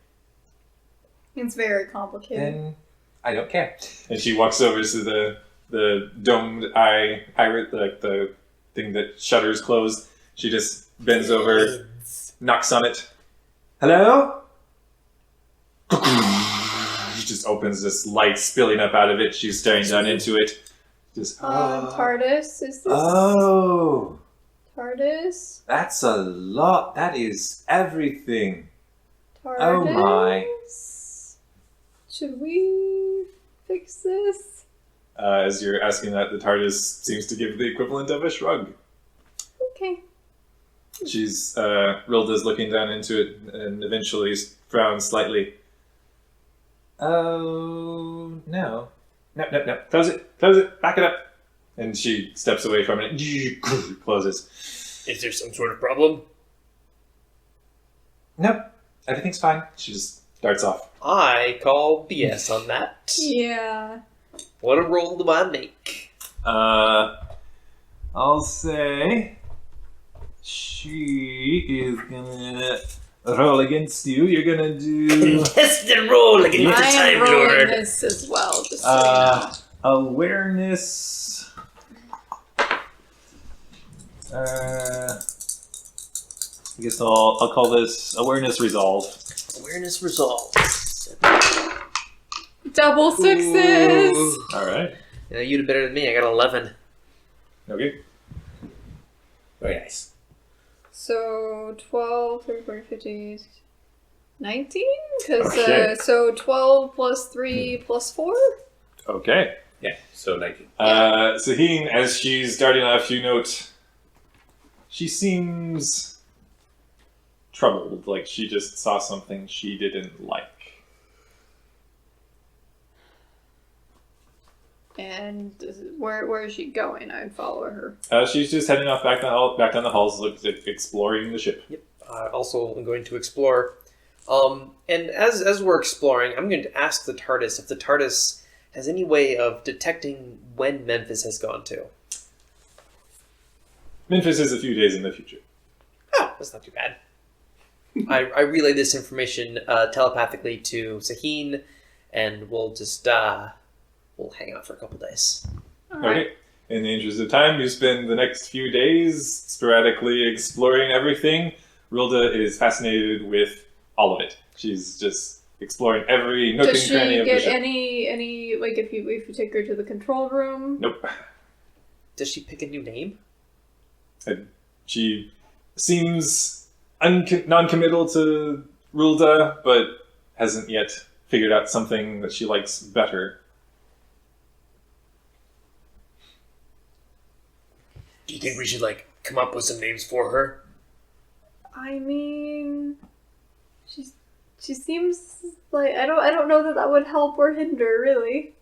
It's very complicated. Then I don't care. And she walks over to the domed iris, like the thing that shutters closed. She just bends over, knocks on it. Hello? She just opens this light spilling up out of it. She's staring down into it. Just TARDIS? Is this Oh, TARDIS? that's a lot. That is everything. TARDIS? Oh my. Should we fix this? As you're asking that, the TARDIS seems to give the equivalent of a shrug. Okay. She's, Rilda's looking down into it and eventually frowns slightly. Oh, no. No. Close it, back it up. And she steps away from it, closes. Is there some sort of problem? Nope, everything's fine. She just darts off. I call BS on that. Yeah. What a roll do I make? I'll say she is gonna roll against you. You're gonna do Contested roll against the I am Time rolling Lord. this as well, just so you know. awareness. I guess I'll call this awareness resolve. Awareness resolve. Double sixes! Ooh. All right. Yeah, you did better than me. I got 11. Okay. Very nice. So 12, 30, 40, 50, 19? Because, Okay. so 12 plus 3 plus 4? Okay. Yeah, so like... Saheen, as she's starting off, you note she seems troubled, like she just saw something she didn't like. And where is she going? I'd follow her. She's just heading off back down the halls, exploring the ship. Yep. Also, I'm going to explore. And as we're exploring, I'm going to ask the TARDIS if the TARDIS has any way of detecting when Memphis has gone to. Memphis is a few days in the future. Oh, that's not too bad. I relay this information telepathically to Saheen, and we'll just we'll hang out for a couple days. Alright. Okay. In the interest of time, you spend the next few days sporadically exploring everything. Rilda is fascinated with all of it. She's just exploring every nook Does and she cranny of the get ship. any like if you take her to the control room? Nope. Does she pick a new name? She seems non-committal to Rilda, but hasn't yet figured out something that she likes better. Do you think we should like come up with some names for her? I mean, she seems like I don't know that would help or hinder really.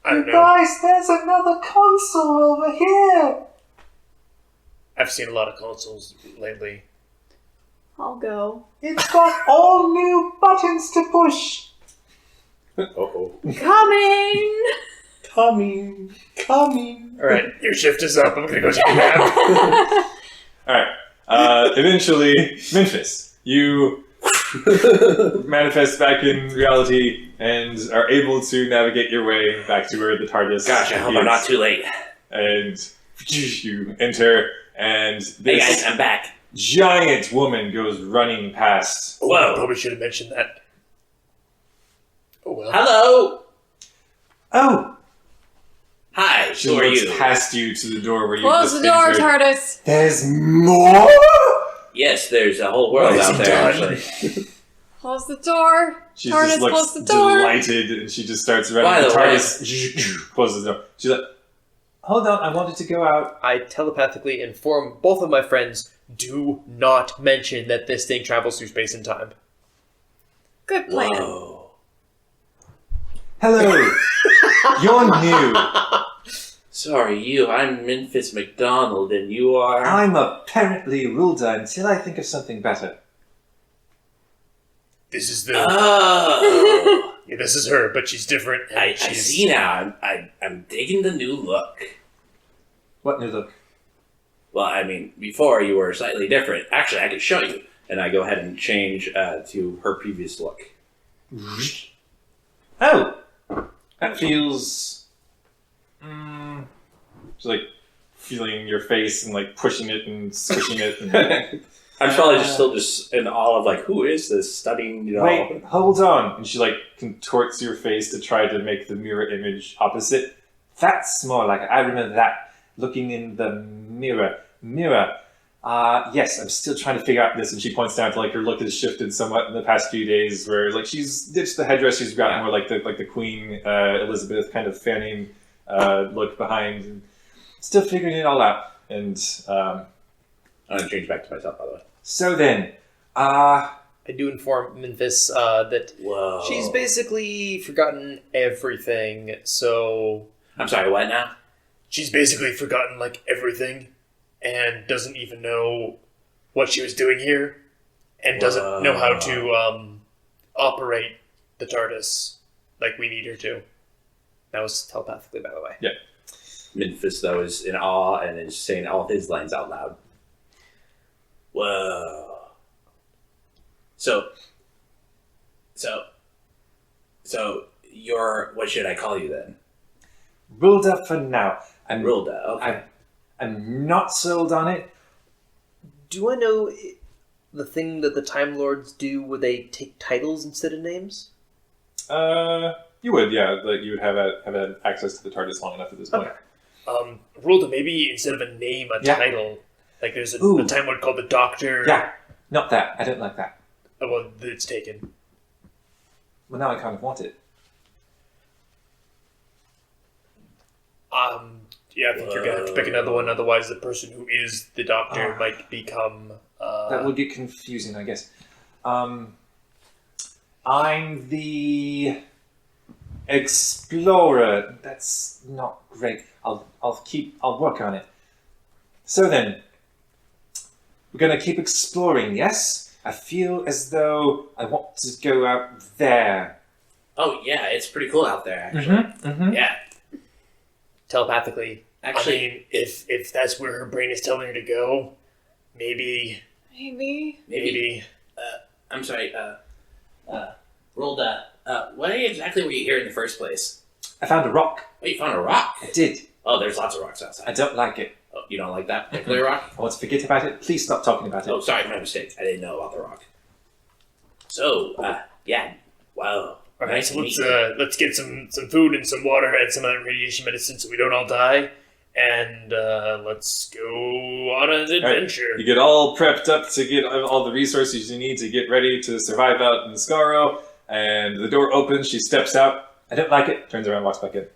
I don't know. Guys, there's another console over here! I've seen a lot of consoles lately. I'll go. It's got all new buttons to push! Uh-oh. Coming. Coming. All right, your shift is up. I'm gonna go take a nap. Alright, eventually, Memphis, you manifest back in reality and are able to navigate your way back to where the TARDIS Gosh, I hope I'm is. not too late. And you enter, and Hey this guys, I'm back. giant woman goes running past. Oh, Whoa. I probably should have mentioned that. Oh well. Hello. Oh! Hi. She Who are looks you? past you to the door where you Close just the door, entered. TARDIS. There's more? Yes, there's a whole world What has out he there. done? Actually. Close the door. She TARDIS, just looks close the door. delighted, and she just starts running. By The the way- TARDIS closes the door. She's like, hold on, I wanted to go out. I telepathically inform both of my friends, do not mention that this thing travels through space and time. Good plan. Whoa. Hello, you're new. Sorry, I'm Memphis McDonald, and you are... I'm apparently Rulda until I think of something better. This is the Oh! yeah, this is her, but she's different. And I she's, see now. I'm digging the new look. What new look? Well, I mean, before you were slightly different. Actually, I can show you. And I go ahead and change to her previous look. Oh, that feels. She's like feeling your face and like pushing it and squishing it. And, I'm probably still just in awe of like, who is this stunning, wait, hold on. And she like contorts your face to try to make the mirror image opposite. That's more like it. I remember that. Looking in the mirror. Yes, I'm still trying to figure out this. And she points down to like her look has shifted somewhat in the past few days, where like she's ditched the headdress. She's got more like the Queen Elizabeth kind of fanning look behind. And still figuring it all out. And I'm going to change back to myself, by the way. so then, I do inform Memphis that Whoa. she's basically forgotten everything, so... I'm sorry, what now? she's basically forgotten like everything, and doesn't even know what she was doing here, and doesn't know how to operate the TARDIS like we need her to. That was telepathically, by the way. yeah. Memphis, though, is in awe and is saying all of his lines out loud. Whoa. So you're, what should I call you then? Rulda for now. Rilda, okay. I'm not sold on it. Do I know the thing that the Time Lords do where they take titles instead of names? You would, yeah. Like you would have had access to the TARDIS long enough at this point. Okay. Rulda, maybe instead of a name, a Yeah. title. Like there's a Ooh. Time Lord called the Doctor. Yeah, not that. I don't like that. Oh, well, it's taken. Well, now I kind of want it. Yeah, I think you're gonna have to pick another one. Otherwise, the person who is the Doctor might become. That would get confusing, I guess. I'm the explorer. That's not great. I'll work on it. So then, we're gonna keep exploring, yes? I feel as though I want to go out there. Oh, yeah, it's pretty cool out there, actually. Yeah. Telepathically. Actually, I mean, if that's where her brain is telling her to go, maybe. I'm sorry, Rilda, what exactly were you here in the first place? I found a rock. Oh, you found a rock? I did. Oh, there's lots of rocks I outside. don't like it. Oh, you don't like that particular rock? I want to forget about it. Please stop talking about it. Oh, sorry, my mistake. I didn't know about the rock. So, yeah. Wow. All right, Nice so to let's meet you. let's get some food and some water and some other radiation medicine so we don't all die, and let's go on an adventure. You get all prepped up to get all the resources you need to get ready to survive out in Skaro, and the door opens, she steps out. I don't like it. Turns around, walks back in.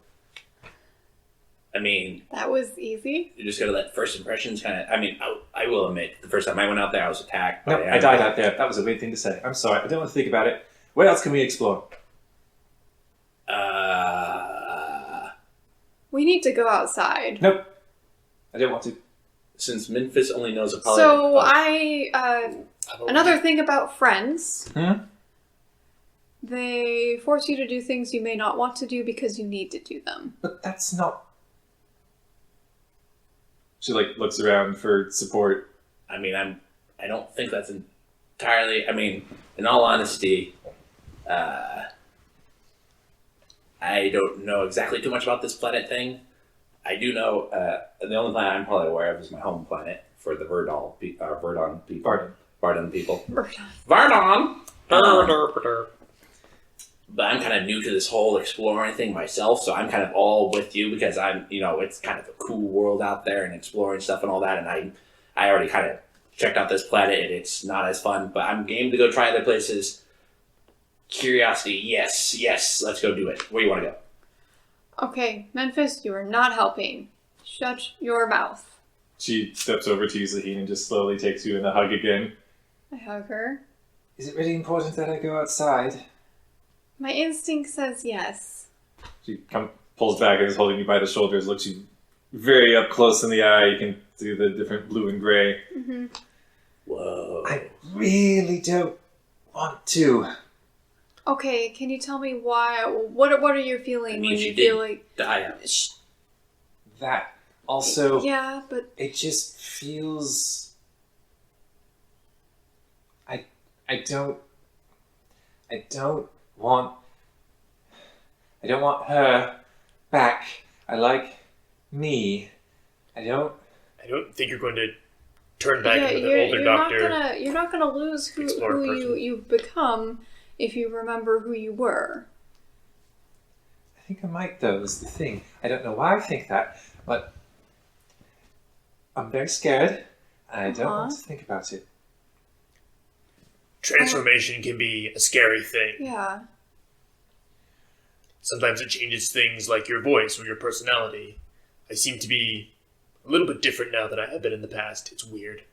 I mean, That was easy. you just gotta let first impressions kind of... I mean, I will admit, the first time I went out there, I was attacked. No, by I died out there. That was a weird thing to say. I'm sorry. I don't want to think about it. Where else can we explore? We need to go outside. Nope. I don't want to. Since Memphis only knows a poly... So another thing about friends. They force you to do things you may not want to do because you need to do them. But that's not... She like looks around for support. I mean, I don't think that's entirely... I mean, in all honesty, I don't know exactly too much about this planet thing. I do know the only planet I'm probably aware of is my home planet for the Verdon people. Vardon people. Vardon! But I'm kind of new to this whole exploring thing myself, so I'm kind of all with you because I'm, it's kind of a cool world out there and exploring stuff and all that, and I already kind of checked out this planet and it's not as fun, but I'm game to go try other places. Curiosity, yes. Let's go do it. Where do you want to go? Okay, Memphis, you are not helping. Shut your mouth. She steps over to you, Zaheen, and just slowly takes you in a hug again. I hug her. Is it really important that I go outside? My instinct says yes. She pulls back and is holding you by the shoulders, looks you very up close in the eye. You can see the different blue and gray. Mm-hmm. Whoa. I really don't want to. Okay, can you tell me why? What are you feeling when you feel like die out. That. Also, yeah, but it just feels... I don't want her back. I like me. I don't think you're going to turn back yeah, into the older doctor. You're not gonna lose who you've become if you remember who you were. I think I might, though, is the thing. I don't know why I think that, but I'm very scared, and I don't want to think about it. Transformation can be a scary thing. Yeah. Sometimes it changes things like your voice or your personality. I seem to be a little bit different now than I have been in the past. It's weird.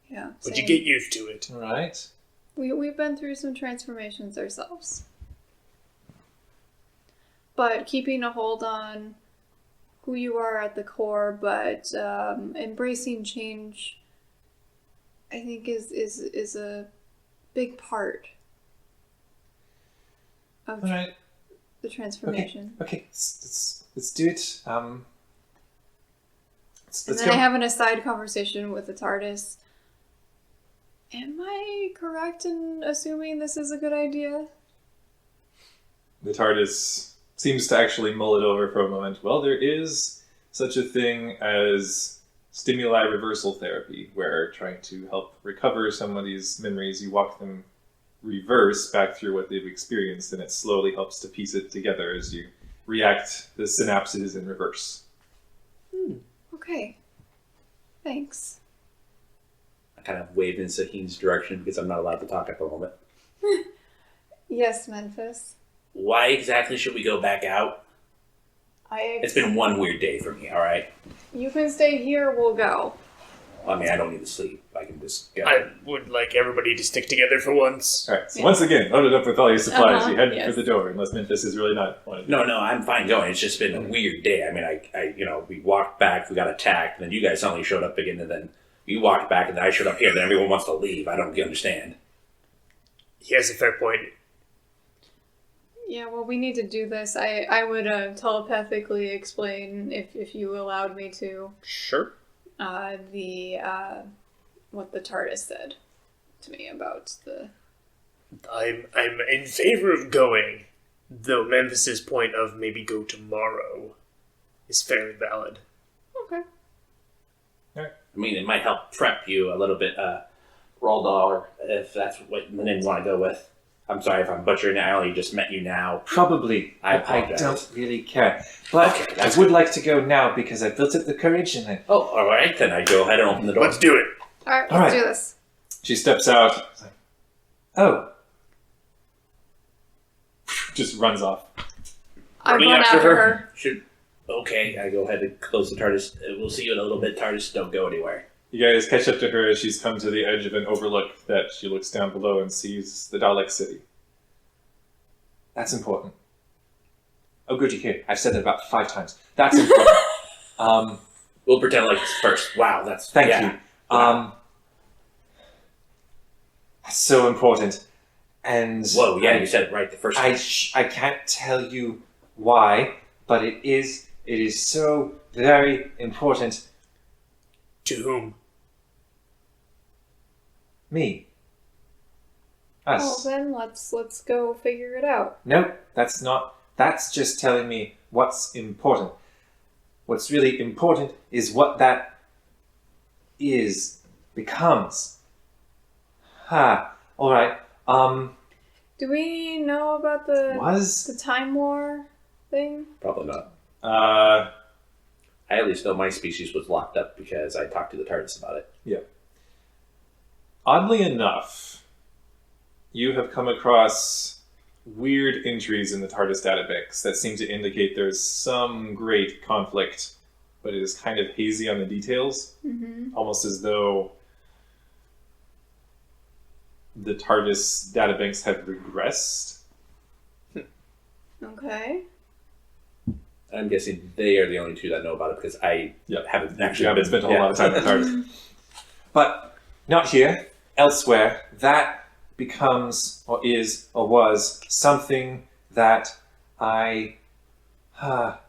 Yeah. But same. you get used to it. Right. We've been through some transformations ourselves. But keeping a hold on who you are at the core, but embracing change, I think is a big part of All right. the transformation. Okay. Let's do it. And Let's then go. I have an aside conversation with the TARDIS. Am I correct in assuming this is a good idea? The TARDIS seems to actually mull it over for a moment. Well, there is such a thing as stimuli reversal therapy, where trying to help recover somebody's memories, you walk them reverse back through what they've experienced, and it slowly helps to piece it together as you react the synapses in reverse. Okay. Thanks. I kind of wave in Saheen's direction because I'm not allowed to talk at the moment. Yes, Memphis. Why exactly should we go back out? It's been one weird day for me, alright? You can stay here, we'll go. I mean, I don't need to sleep. I can just go. I would like everybody to stick together for once. All right, so once again, loaded up with all your supplies, you head yes. for the door, unless Memphis is really not wanting to. No, I'm fine going. It's just been a weird day. I mean, I we walked back, we got attacked, and then you guys suddenly showed up again, and then you walked back, and then I showed up here, then everyone wants to leave. I don't understand. He has a fair point. Yeah, well, we need to do this. I would telepathically explain, if you allowed me to, Sure. what the TARDIS said to me about the... I'm in favor of going, though Memphis's point of maybe go tomorrow is fairly valid. Okay. I mean, it might help prep you a little bit, Roldar, if that's what Lynn want to go with. I'm sorry if I'm butchering it. I only just met you now. Probably. I apologize. don't really care. But Okay, I that's would like to go now because I built up the courage and I... Oh, all right, then I go ahead and open the door. Let's do it. Alright, All let's right. do this. She steps out. Oh. Just runs off. I Running run after her. Okay, I go ahead and close the TARDIS. We'll see you in a little bit. TARDIS, don't go anywhere. You guys catch up to her as she's come to the edge of an overlook that she looks down below and sees the Dalek city. That's important. Oh, good, you hear. I've said that about 5 times. That's important. We'll pretend like it's first. Wow, that's... Thank yeah. you. That's so important. And Whoa, yeah, you said it right the first time. I can't tell you why, but it is so very important. To whom? Me. Well, Us. then let's go figure it out. Nope, that's not. That's just telling me what's important. What's really important is what that becomes. Alright. Do we know about the Time War thing? Probably not. Uh, I at least know my species was locked up because I talked to the TARDIS about it. yeah. Oddly enough, you have come across weird entries in the TARDIS databanks that seem to indicate there's some great conflict, but it is kind of hazy on the details, almost as though the TARDIS databanks have regressed. Okay. I'm guessing they are the only two that know about it because I haven't actually haven't spent a whole lot of time in the TARDIS. But not here, elsewhere. That becomes, or is, or was something that I... I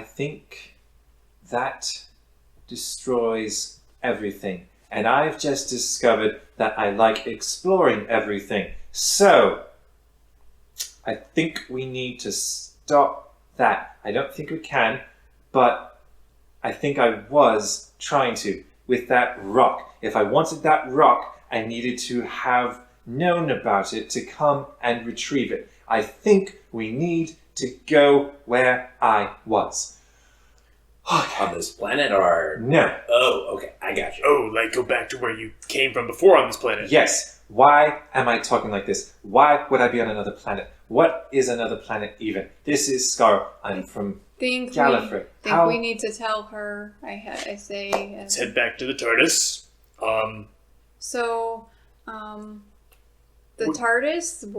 think that destroys everything. And I've just discovered that I like exploring everything. So, I think we need to stop that. I don't think we can, but I think I was trying to with that rock. If I wanted that rock, I needed to have known about it to come and retrieve it. I think we need to go where I was. On this planet, or No. Oh, okay, I got you. Oh, like go back to where you came from before on this planet. Yes. Why am I talking like this? Why would I be on another planet? What is another planet even? This is Scar. I'm from Gallifrey. Think we need to tell her. I say. Let's head back to the TARDIS. So, the TARDIS,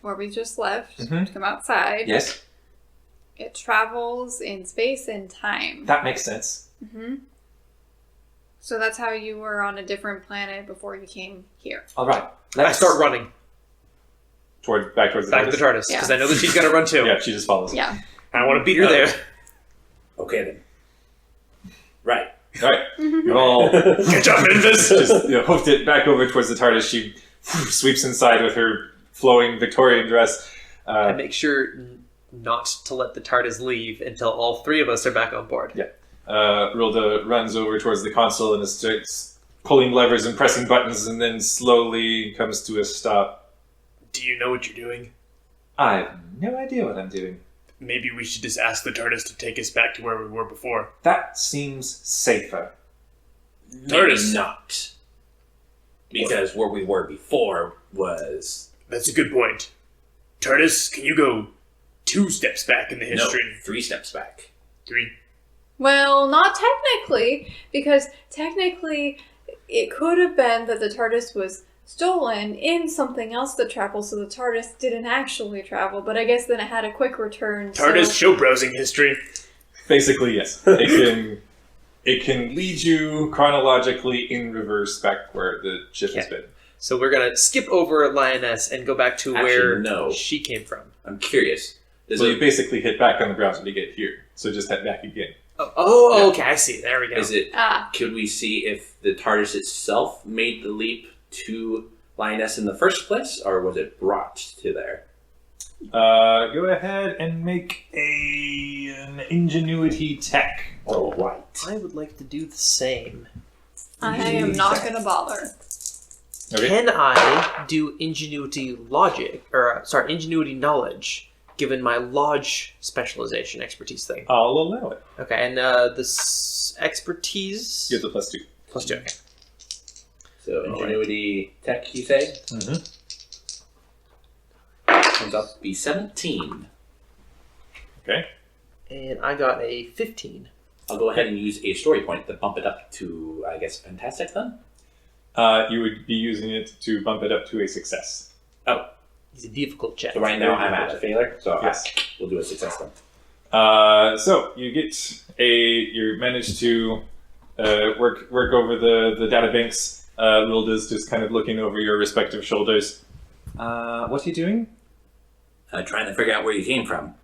where we just left, to come outside. Yes, It travels in space and time. that makes sense. So that's how you were on a different planet before you came here. All right. I start running back towards the back to the TARDIS because I know that she's got to run too. Yeah, she just follows. Yeah. I want to beat her there. Okay then. Right. All right. You all Good job, Memphis. just hoofed it back over towards the TARDIS. She sweeps inside with her flowing Victorian dress. I make sure not to let the TARDIS leave until all three of us are back on board. Yeah. Rilda runs over towards the console and starts pulling levers and pressing buttons, and then slowly comes to a stop. Do you know what you're doing? I have no idea what I'm doing. Maybe we should just ask the TARDIS to take us back to where we were before. That seems safer. TARDIS. Maybe not. Because where we were before was... That's a good point. TARDIS, can you go 2 steps back in the history? No, 3 steps back. 3. Well, not technically, because technically it could have been that the TARDIS was stolen in something else that traveled, so the TARDIS didn't actually travel, but I guess then it had a quick return. TARDIS show browsing history. Basically, yes. It can lead you chronologically in reverse back where the ship has been. So we're going to skip over Lioness and go back to where no. she came from. I'm curious. So you basically hit back on the browser to get here. So just head back again. Oh, okay, I see. There we go. Is it? Could we see if the TARDIS itself made the leap to Lioness in the first place, or was it brought to there? Go ahead and make an ingenuity tech. All right. I would like to do the same. I am not going to bother. Okay. Can I do ingenuity ingenuity knowledge, given my lodge specialization expertise thing? I'll allow it. Okay, and this expertise... You get the +2. +2, okay. So ingenuity tech, you say? Mm-hmm. Comes up to be 17. Okay. And I got a 15. I'll go ahead and use a story point to bump it up to, I guess, fantastic then? You would be using it to bump it up to a success. Oh. It's a difficult check. So right now I'm at a failure, so Yes. we'll do a success then. So you you manage to work over the data banks. Lilda's just kind of looking over your respective shoulders. What are you doing? Trying to figure out where you came from.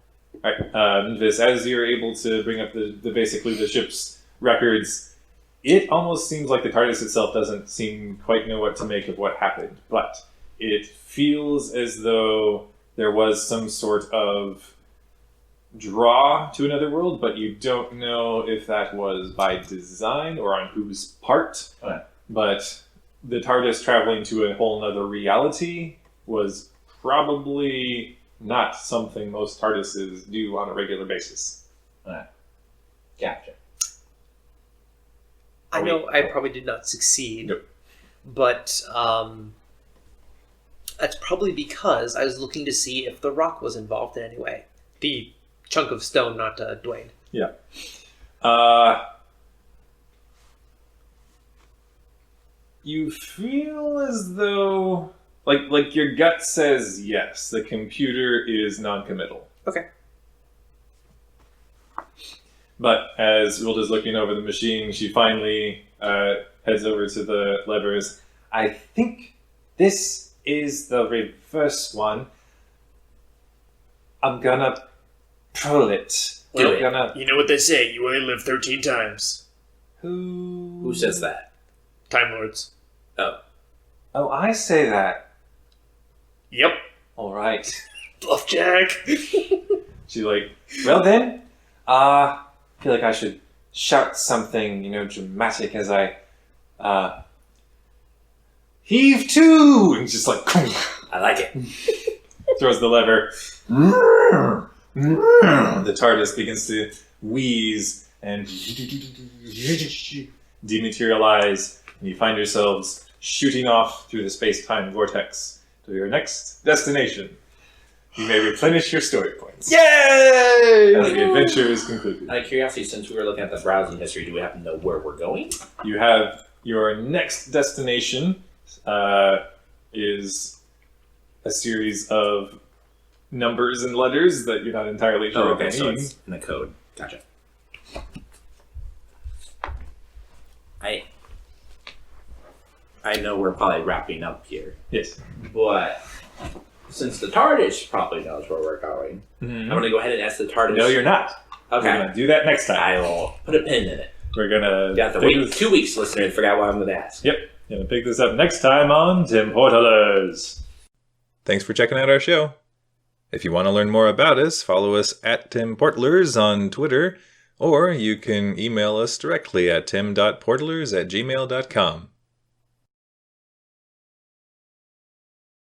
All right, Viz, as you're able to bring up basically the ship's records, it almost seems like the TARDIS itself doesn't seem quite know what to make of what happened, but it feels as though there was some sort of draw to another world, but you don't know if that was by design or on whose part. Okay. But the TARDIS traveling to a whole nother reality was probably not something most TARDISes do on a regular basis. Gotcha. I know I probably did not succeed, Nope. but that's probably because I was looking to see if the rock was involved in any way. The chunk of stone, not Dwayne. Yeah. You feel as though, like your gut says yes, the computer is non-committal. Okay. But as Rilda's looking over the machine, she finally heads over to the levers. I think this is the reverse one. I'm gonna pull it. Do I'm it. gonna... You know what they say, you only live 13 times. Who says that? Time Lords. Oh, I say that. Yep. All right. Bluff Jack. She like, well then, I feel like I should shout something, dramatic as I, heave to! And just like, I like it. throws the lever. The TARDIS begins to wheeze and dematerialize, and you find yourselves shooting off through the space-time vortex to your next destination. You may replenish your story points. Yay! As the adventure is concluded. Out of curiosity, since we were looking at the browsing history, do we happen to know where we're going? You have your next destination is a series of numbers and letters that you're not entirely sure what they so mean. it's in the code. Gotcha. I know we're probably wrapping up here, Yes. but since the TARDIS probably knows where we're going, I'm going to go ahead and ask the TARDIS. No, you're not. We're Okay. gonna do that next time. I will put a pin in it. We're gonna You have to pick wait this- 2 weeks, listener, and figure out what I'm going to ask. Yep. Gonna pick this up next time on Tim Portalers. Thanks for checking out our show. If you want to learn more about us, follow us at Tim Portlers on Twitter, or you can email us directly at tim.portlers@gmail.com.